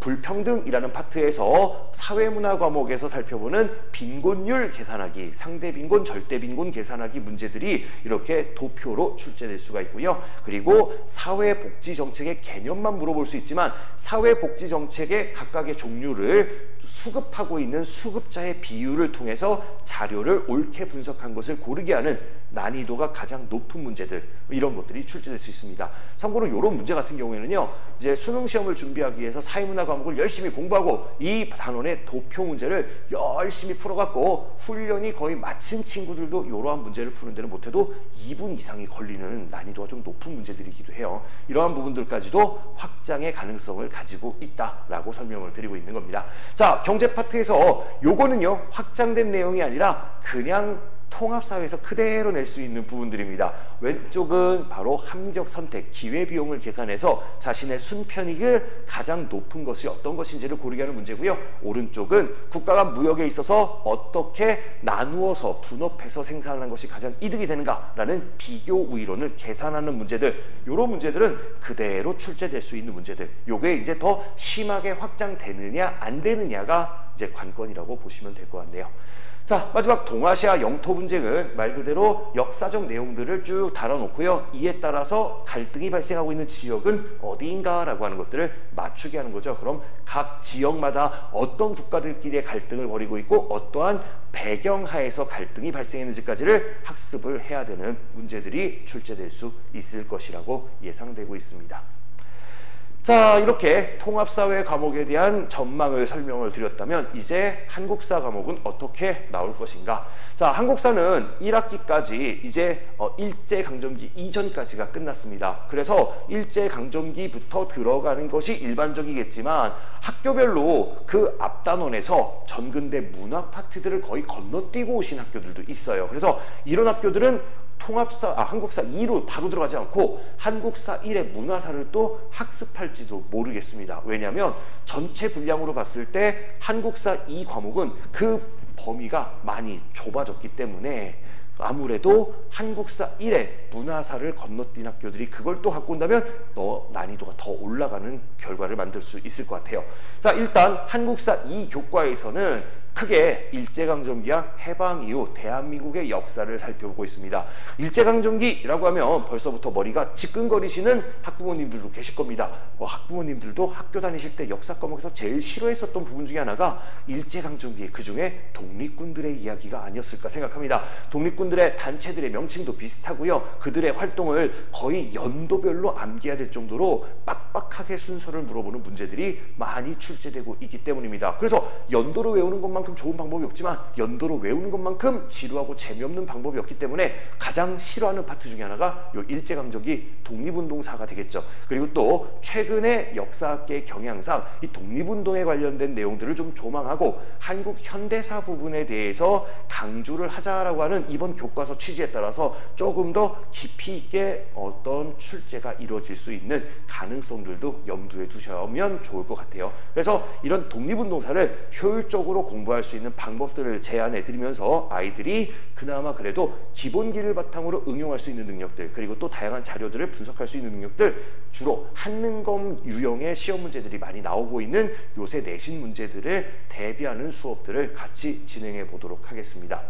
Speaker 5: 불평등이라는 파트에서 사회문화 과목에서 살펴보는 빈곤율 계산하기, 상대 빈곤, 절대 빈곤 계산하기 문제들이 이렇게 도표로 출제될 수가 있고요. 그리고 사회복지정책의 개념만 물어볼 수 있지만 사회복지정책의 각각의 종류를 수급하고 있는 수급자의 비율을 통해서 자료를 옳게 분석한 것을 고르게 하는 난이도가 가장 높은 문제들, 이런 것들이 출제될 수 있습니다. 참고로 이런 문제 같은 경우에는요, 이제 수능 시험을 준비하기 위해서 사회문화 과목을 열심히 공부하고 이 단원의 도표 문제를 열심히 풀어갖고 훈련이 거의 마친 친구들도 이러한 문제를 푸는 데는 못해도 2분 이상이 걸리는 난이도가 좀 높은 문제들이기도 해요. 이러한 부분들까지도 확장의 가능성을 가지고 있다라고 설명을 드리고 있는 겁니다. 자, 경제 파트에서 요거는요, 확장된 내용이 아니라 그냥 통합사회에서 그대로 낼 수 있는 부분들입니다. 왼쪽은 바로 합리적 선택, 기회비용을 계산해서 자신의 순편익을 가장 높은 것이 어떤 것인지를 고르게 하는 문제고요. 오른쪽은 국가가 무역에 있어서 어떻게 나누어서 분업해서 생산하는 것이 가장 이득이 되는가라는 비교 우위론을 계산하는 문제들, 이런 문제들은 그대로 출제될 수 있는 문제들, 요게 이제 더 심하게 확장되느냐 안 되느냐가 이제 관건이라고 보시면 될 것 같네요. 자, 마지막 동아시아 영토 분쟁은 말 그대로 역사적 내용들을 쭉 달아놓고요. 이에 따라서 갈등이 발생하고 있는 지역은 어디인가라고 하는 것들을 맞추게 하는 거죠. 그럼 각 지역마다 어떤 국가들끼리의 갈등을 벌이고 있고 어떠한 배경하에서 갈등이 발생했는지까지를 학습을 해야 되는 문제들이 출제될 수 있을 것이라고 예상되고 있습니다. 자, 이렇게 통합사회 과목에 대한 전망을 설명을 드렸다면 이제 한국사 과목은 어떻게 나올 것인가. 자, 한국사는 1학기까지 이제 일제강점기 이전까지가 끝났습니다. 그래서 일제강점기부터 들어가는 것이 일반적이겠지만 학교별로 그 앞단원에서 전근대 문학 파트들을 거의 건너뛰고 오신 학교들도 있어요. 그래서 이런 학교들은 한국사 2로 바로 들어가지 않고 한국사 1의 문화사를 또 학습할지도 모르겠습니다. 왜냐하면 전체 분량으로 봤을 때 한국사 2 과목은 그 범위가 많이 좁아졌기 때문에 아무래도 한국사 1의 문화사를 건너뛴 학교들이 그걸 또 갖고 온다면 난이도가 더 올라가는 결과를 만들 수 있을 것 같아요. 자, 일단 한국사 2 교과에서는 크게 일제강점기와 해방 이후 대한민국의 역사를 살펴보고 있습니다. 일제강점기라고 하면 벌써부터 머리가 지끈거리시는 학부모님들도 계실 겁니다. 학부모님들도 학교 다니실 때 역사 과목에서 제일 싫어했었던 부분 중에 하나가 일제강점기, 그중에 독립군들의 이야기가 아니었을까 생각합니다. 독립군들의 단체들의 명칭도 비슷하고요. 그들의 활동을 거의 연도별로 암기해야 될 정도로 빡빡하게 순서를 물어보는 문제들이 많이 출제되고 있기 때문입니다. 그래서 연도로 외우는 것만큼 좋은 방법이 없지만 연도로 외우는 것만큼 지루하고 재미없는 방법이 없기 때문에 가장 싫어하는 파트 중에 하나가 요 일제강점기 독립운동사가 되겠죠. 그리고 또 최근의 역사학계의 경향상 이 독립운동에 관련된 내용들을 좀 조망하고 한국 현대사 부분에 대해서 강조를 하자라고 하는 이번 교과서 취지에 따라서 조금 더 깊이 있게 어떤 출제가 이루어질 수 있는 가능성들도 염두에 두시면 좋을 것 같아요. 그래서 이런 독립운동사를 효율적으로 공부할 수 있는 방법들을 제안해 드리면서 아이들이 그나마 그래도 기본기를 바탕으로 응용할 수 있는 능력들, 그리고 또 다양한 자료들을 분석할 수 있는 능력들, 주로 한능검 유형의 시험 문제들이 많이 나오고 있는 요새 내신 문제들을 대비하는 수업들을 같이 진행해 보도록 하겠습니다.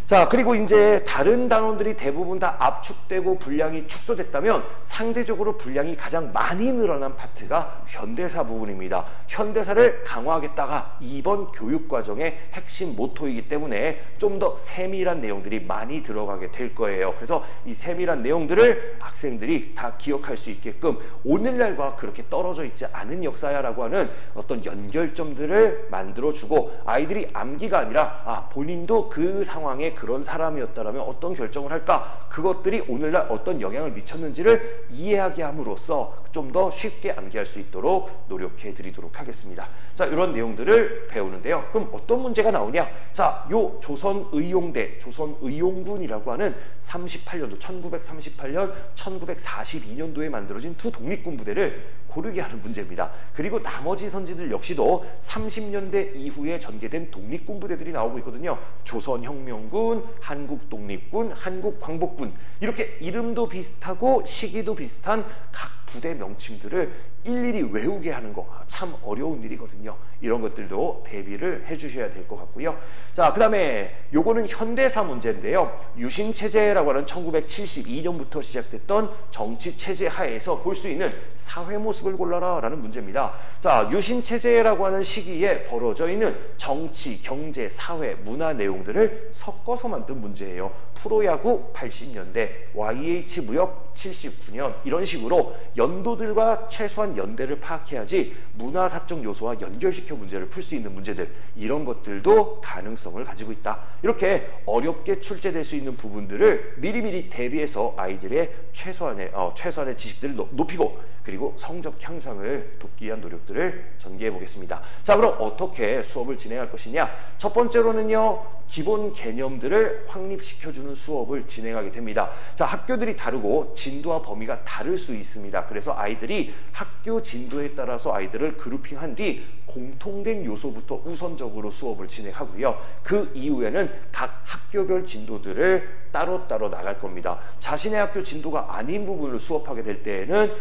Speaker 5: 자, 그리고 이제 다른 단원들이 대부분 다 압축되고 분량이 축소됐다면 상대적으로 분량이 가장 많이 늘어난 파트가 현대사 부분입니다. 현대사를 강화하겠다가 이번 교육과정의 핵심 모토이기 때문에 좀 더 세밀한 내용들이 많이 들어가게 될 거예요. 그래서 이 세밀한 내용들을 학생들이 다 기억할 수 있게끔 오늘날과 그렇게 떨어져 있지 않은 역사야라고 하는 어떤 연결점들을 만들어주고 아이들이 암기가 아니라 본인도 그 상황에 그런 사람이었다면 어떤 결정을 할까? 그것들이 오늘날 어떤 영향을 미쳤는지를 이해하게 함으로써 좀 더 쉽게 암기할 수 있도록 노력해 드리도록 하겠습니다. 자, 이런 내용들을 배우는데요. 그럼 어떤 문제가 나오냐? 자, 요 조선의용대, 조선의용군이라고 하는 38년도, 1938년, 1942년도에 만들어진 두 독립군 부대를 고르게 하는 문제입니다. 그리고 나머지 선지들 역시도 30년대 이후에 전개된 독립군 부대들이 나오고 있거든요. 조선혁명군, 한국독립군, 한국광복군, 이렇게 이름도 비슷하고 시기도 비슷한 각 부대 명칭들을 일일이 외우게 하는 거 참 어려운 일이거든요. 이런 것들도 대비를 해주셔야 될 것 같고요. 자, 그 다음에 요거는 현대사 문제인데요. 유신체제라고 하는 1972년부터 시작됐던 정치체제 하에서 볼 수 있는 사회 모습을 골라라 라는 문제입니다. 자, 유신체제라고 하는 시기에 벌어져 있는 정치, 경제, 사회, 문화 내용들을 섞어서 만든 문제예요. 프로야구 80년대, YH무역 79년, 이런 식으로 연도들과 최소한 연대를 파악해야지 문화사적 요소와 연결시켜 문제를 풀 수 있는 문제들, 이런 것들도 가능성을 가지고 있다. 이렇게 어렵게 출제될 수 있는 부분들을 미리미리 대비해서 아이들의 최소한의 지식들을 높이고 그리고 성적 향상을 돕기 위한 노력들을 전개해 보겠습니다. 자, 그럼 어떻게 수업을 진행할 것이냐? 첫 번째로는요, 기본 개념들을 확립시켜주는 수업을 진행하게 됩니다. 자, 학교들이 다르고 진도와 범위가 다를 수 있습니다. 그래서 아이들이 학교 진도에 따라서 아이들을 그룹핑한 뒤 공통된 요소부터 우선적으로 수업을 진행하고요. 그 이후에는 각 학교별 진도들을 따로따로 나갈 겁니다. 자신의 학교 진도가 아닌 부분을 수업하게 될 때에는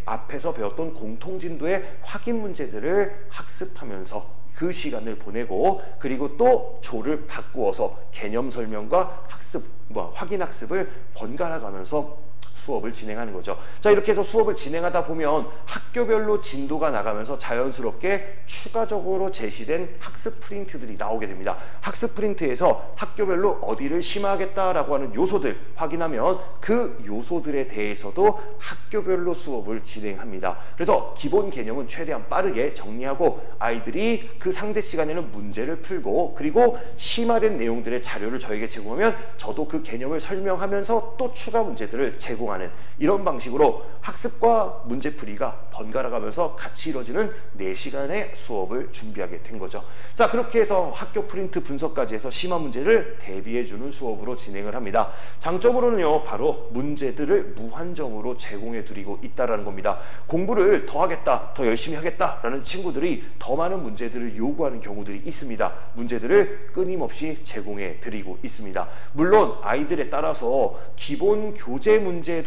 Speaker 5: 앞에서 배웠던 공통 진도의 확인 문제들을 학습하면서 그 시간을 보내고, 그리고 또 조를 바꾸어서 개념 설명과 학습, 확인 학습을 번갈아 가면서 수업을 진행하는 거죠. 자, 이렇게 해서 수업을 진행하다 보면 학교별로 진도가 나가면서 자연스럽게 추가적으로 제시된 학습 프린트들이 나오게 됩니다. 학습 프린트에서 학교별로 어디를 심화하겠다라고 하는 요소들 확인하면 그 요소들에 대해서도 학교별로 수업을 진행합니다. 그래서 기본 개념은 최대한 빠르게 정리하고 아이들이 그 상대 시간에는 문제를 풀고, 그리고 심화된 내용들의 자료를 저에게 제공하면 저도 그 개념을 설명하면서 또 추가 문제들을 제공하는 이런 방식으로 학습과 문제풀이가 번갈아 가면서 같이 이루어지는 4시간의 수업을 준비하게 된 거죠. 자, 그렇게 해서 학교 프린트 분석까지 해서 심화 문제를 대비해주는 수업으로 진행을 합니다. 장점으로는요, 바로 문제들을 무한정으로 제공해 드리고 있다는 겁니다. 공부를 더 하겠다, 더 열심히 하겠다라는 친구들이 더 많은 문제들을 요구하는 경우들이 있습니다. 문제들을 끊임없이 제공해 드리고 있습니다. 물론 아이들에 따라서 기본 교재 문제도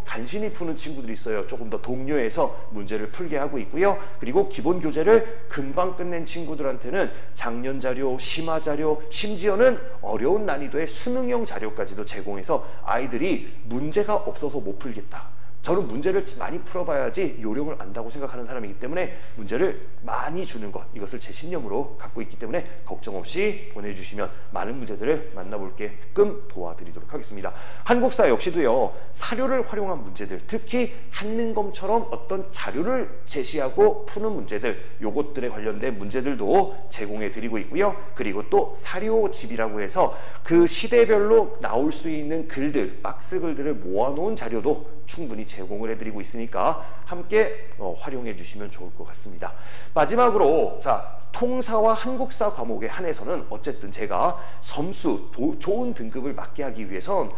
Speaker 5: 간신히 푸는 친구들이 있어요. 조금 더 독려해서 문제를 풀게 하고 있고요. 그리고 기본 교재를 금방 끝낸 친구들한테는 작년 자료, 심화 자료, 심지어는 어려운 난이도의 수능형 자료까지도 제공해서 아이들이 문제가 없어서 못 풀겠다, 저는 문제를 많이 풀어봐야지 요령을 안다고 생각하는 사람이기 때문에 문제를 많이 주는 것, 이것을 제 신념으로 갖고 있기 때문에 걱정 없이 보내주시면 많은 문제들을 만나볼게끔 도와드리도록 하겠습니다. 한국사 역시도요, 사료를 활용한 문제들, 특히 한능검처럼 어떤 자료를 제시하고 푸는 문제들, 요것들에 관련된 문제들도 제공해 드리고 있고요. 그리고 또 사료집이라고 해서 그 시대별로 나올 수 있는 글들, 박스 글들을 모아놓은 자료도 충분히 제공을 해드리고 있으니까 함께 활용해 주시면 좋을 것 같습니다. 마지막으로, 자, 통사와 한국사 과목에 한해서는 어쨌든 제가 점수, 좋은 등급을 맞게 하기 위해선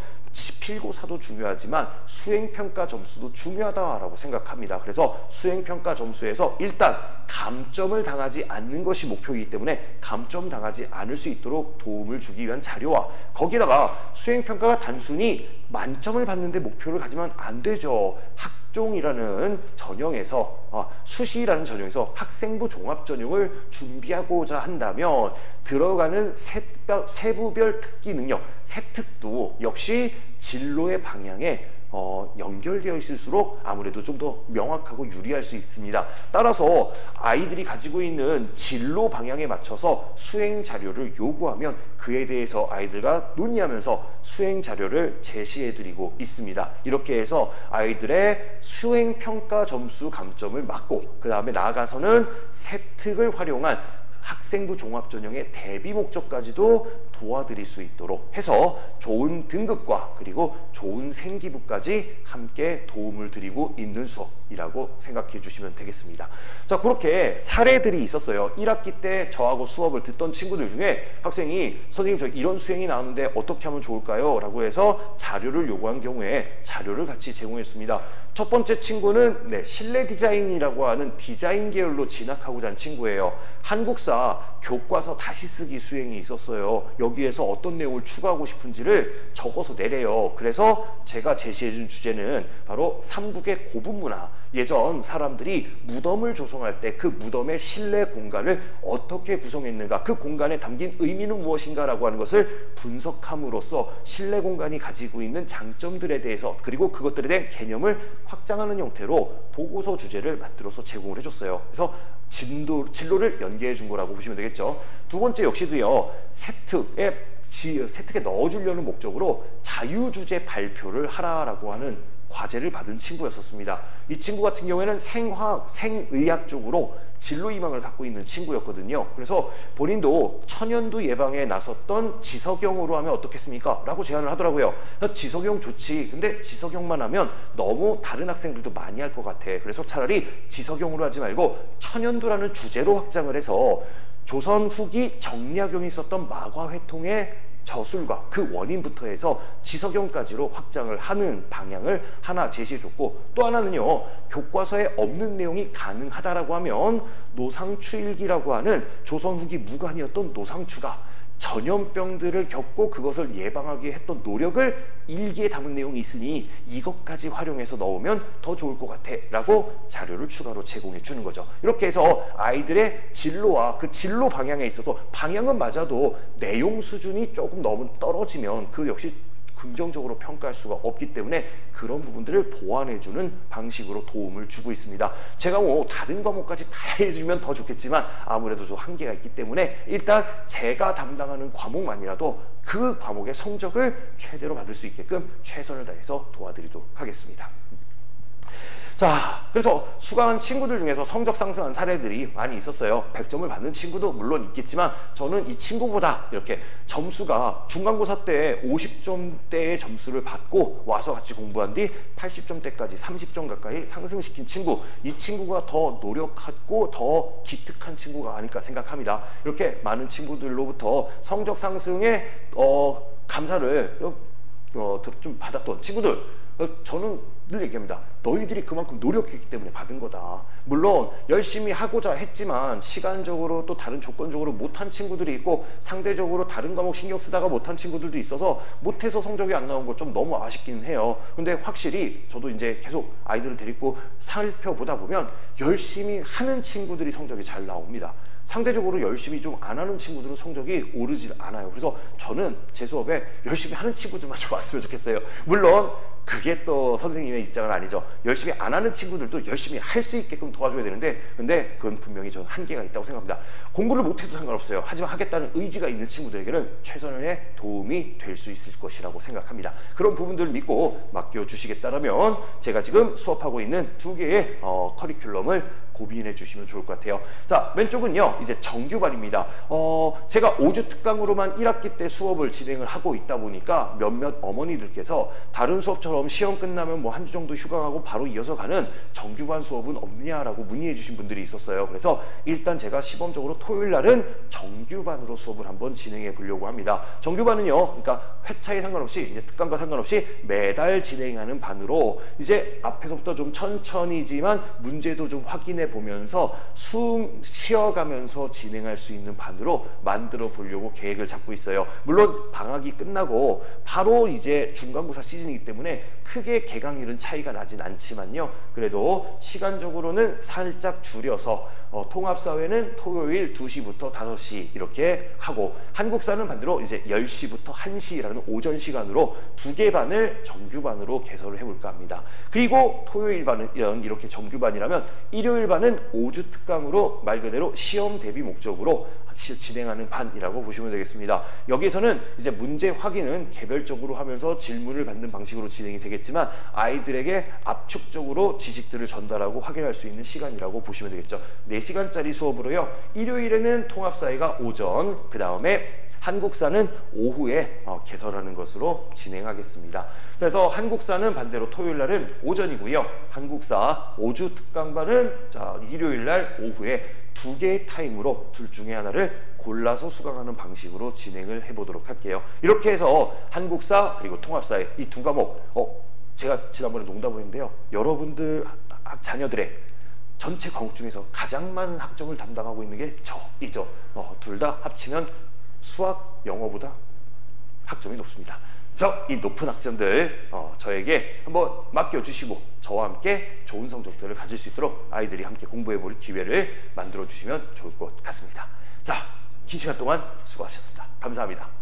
Speaker 5: 필고사도 중요하지만 수행평가 점수도 중요하다라고 생각합니다. 그래서 수행평가 점수에서 일단 감점을 당하지 않는 것이 목표이기 때문에 감점 당하지 않을 수 있도록 도움을 주기 위한 자료와, 거기다가 수행평가가 단순히 만점을 받는 데 목표를 가지면 안 되죠. 학종이라는 전형에서 수시라는 전형에서 학생부 종합 전형을 준비하고자 한다면 들어가는 세부별 특기 능력, 세특도 역시 진로의 방향에 연결되어 있을수록 아무래도 좀 더 명확하고 유리할 수 있습니다. 따라서 아이들이 가지고 있는 진로 방향에 맞춰서 수행 자료를 요구하면 그에 대해서 아이들과 논의하면서 수행 자료를 제시해드리고 있습니다. 이렇게 해서 아이들의 수행 평가 점수 감점을 막고 그 다음에 나아가서는 세특을 활용한 학생부 종합전형의 대비 목적까지도 도와드릴 수 있도록 해서 좋은 등급과 그리고 좋은 생기부까지 함께 도움을 드리고 있는 수업이라고 생각해 주시면 되겠습니다. 자, 그렇게 사례들이 있었어요. 1학기 때 저하고 수업을 듣던 친구들 중에 학생이 선생님 저 이런 수행이 나왔는데 어떻게 하면 좋을까요? 라고 해서 자료를 요구한 경우에 자료를 같이 제공했습니다. 첫 번째 친구는 실내 디자인이라고 하는 디자인 계열로 진학하고자 한 친구예요. 한국사 교과서 다시 쓰기 수행이 있었어요. 여기에서 어떤 내용을 추가하고 싶은지를 적어서 내래요. 그래서 제가 제시해준 주제는 바로 삼국의 고분문화. 예전 사람들이 무덤을 조성할 때 그 무덤의 실내 공간을 어떻게 구성했는가, 그 공간에 담긴 의미는 무엇인가 라고 하는 것을 분석함으로써 실내 공간이 가지고 있는 장점들에 대해서 그리고 그것들에 대한 개념을 확장하는 형태로 보고서 주제를 만들어서 제공을 해줬어요. 그래서 진로를 연계해 준 거라고 보시면 되겠죠. 두 번째 역시도요, 세특에 넣어주려는 목적으로 자유주제 발표를 하라라고 하는 과제를 받은 친구였었습니다. 이 친구 같은 경우에는 생의학 쪽으로 진로 희망을 갖고 있는 친구였거든요. 그래서 본인도 천연두 예방에 나섰던 지석영으로 하면 어떻겠습니까? 라고 제안을 하더라고요. 지석영 좋지. 근데 지석영만 하면 너무 다른 학생들도 많이 할 것 같아. 그래서 차라리 지석영으로 하지 말고 천연두라는 주제로 확장을 해서 조선 후기 정약용이 있었던 마과회통의 저술과 그 원인부터 해서 지석영까지로 확장을 하는 방향을 하나 제시해줬고, 또 하나는요, 교과서에 없는 내용이 가능하다라고 하면 노상추일기라고 하는 조선 후기 무관이었던 노상추가 전염병들을 겪고 그것을 예방하기 했던 노력을 일기에 담은 내용이 있으니 이것까지 활용해서 넣으면 더 좋을 것 같아 라고 자료를 추가로 제공해 주는 거죠. 이렇게 해서 아이들의 진로와 그 진로 방향에 있어서 방향은 맞아도 내용 수준이 조금 너무 떨어지면 그 역시 긍정적으로 평가할 수가 없기 때문에 그런 부분들을 보완해주는 방식으로 도움을 주고 있습니다. 제가 뭐 다른 과목까지 다 해주면 더 좋겠지만 아무래도 좀 한계가 있기 때문에 일단 제가 담당하는 과목만이라도 그 과목의 성적을 최대로 받을 수 있게끔 최선을 다해서 도와드리도록 하겠습니다. 자, 그래서 수강한 친구들 중에서 성적 상승한 사례들이 많이 있었어요. 100점을 받는 친구도 물론 있겠지만 저는 이 친구보다 이렇게 점수가 중간고사 때 50점대의 점수를 받고 와서 같이 공부한 뒤 80점대까지 30점 가까이 상승시킨 친구, 이 친구가 더 노력하고 더 기특한 친구가 아닐까 생각합니다. 이렇게 많은 친구들로부터 성적 상승에 감사를 좀 받았던 친구들, 저는 늘 얘기합니다. 너희들이 그만큼 노력했기 때문에 받은 거다. 물론 열심히 하고자 했지만 시간적으로 또 다른 조건적으로 못한 친구들이 있고 상대적으로 다른 과목 신경 쓰다가 못한 친구들도 있어서 못해서 성적이 안 나온 거 좀 너무 아쉽긴 해요. 근데 확실히 저도 이제 계속 아이들을 데리고 살펴보다 보면 열심히 하는 친구들이 성적이 잘 나옵니다. 상대적으로 열심히 좀 안 하는 친구들은 성적이 오르질 않아요. 그래서 저는 제 수업에 열심히 하는 친구들만 좀 왔으면 좋겠어요. 물론 그게 또 선생님의 입장은 아니죠. 열심히 안 하는 친구들도 열심히 할 수 있게끔 도와줘야 되는데, 근데 그건 분명히 저는 한계가 있다고 생각합니다. 공부를 못해도 상관없어요. 하지만 하겠다는 의지가 있는 친구들에게는 최선의 도움이 될 수 있을 것이라고 생각합니다. 그런 부분들을 믿고 맡겨주시겠다면 제가 지금 수업하고 있는 2개의 커리큘럼을 고민해 주시면 좋을 것 같아요. 자, 왼쪽은요, 이제 정규반입니다. 제가 5주 특강으로만 1학기 때 수업을 진행을 하고 있다 보니까 몇몇 어머니들께서 다른 수업처럼 시험 끝나면 뭐 한 주 정도 휴강하고 바로 이어서 가는 정규반 수업은 없냐라고 문의해 주신 분들이 있었어요. 그래서 일단 제가 시범적으로 토요일 날은 정규반으로 수업을 한번 진행해 보려고 합니다. 정규반은요, 그러니까 회차에 상관없이, 이제 특강과 상관없이 매달 진행하는 반으로 이제 앞에서부터 좀 천천히지만 문제도 좀 확인해 해 보면서 숨 쉬어가면서 진행할 수 있는 반으로 만들어 보려고 계획을 잡고 있어요. 물론 방학이 끝나고 바로 이제 중간고사 시즌이기 때문에 크게 개강률은 차이가 나진 않지만요. 그래도 시간적으로는 살짝 줄여서 통합사회는 토요일 2시부터 5시 이렇게 하고, 한국사는 반대로 이제 10시부터 1시라는 오전 시간으로 2개 반을 정규반으로 개설을 해볼까 합니다. 그리고 토요일 반은 이렇게 정규반이라면 일요일 반은 5주 특강으로 말 그대로 시험 대비 목적으로 진행하는 반이라고 보시면 되겠습니다. 여기에서는 이제 문제 확인은 개별적으로 하면서 질문을 받는 방식으로 진행이 되겠지만 아이들에게 압축적으로 지식들을 전달하고 확인할 수 있는 시간이라고 보시면 되겠죠. 4시간짜리 수업으로요. 일요일에는 통합사회가 오전, 그 다음에 한국사는 오후에 개설하는 것으로 진행하겠습니다. 그래서 한국사는 반대로 토요일 날은 오전이고요. 한국사 5주 특강반은 일요일 날 오후에 2개의 타임으로 둘 중에 하나를 골라서 수강하는 방식으로 진행을 해보도록 할게요. 이렇게 해서 한국사 그리고 통합사회 이 두 과목, 제가 지난번에 농담을 했는데요. 여러분들 자녀들의 전체 과목 중에서 가장 많은 학점을 담당하고 있는 게 저이죠. 둘 다 합치면 수학, 영어보다 학점이 높습니다. 이 높은 학점들 저에게 한번 맡겨주시고 저와 함께 좋은 성적들을 가질 수 있도록 아이들이 함께 공부해볼 기회를 만들어주시면 좋을 것 같습니다. 긴 시간 동안 수고하셨습니다. 감사합니다.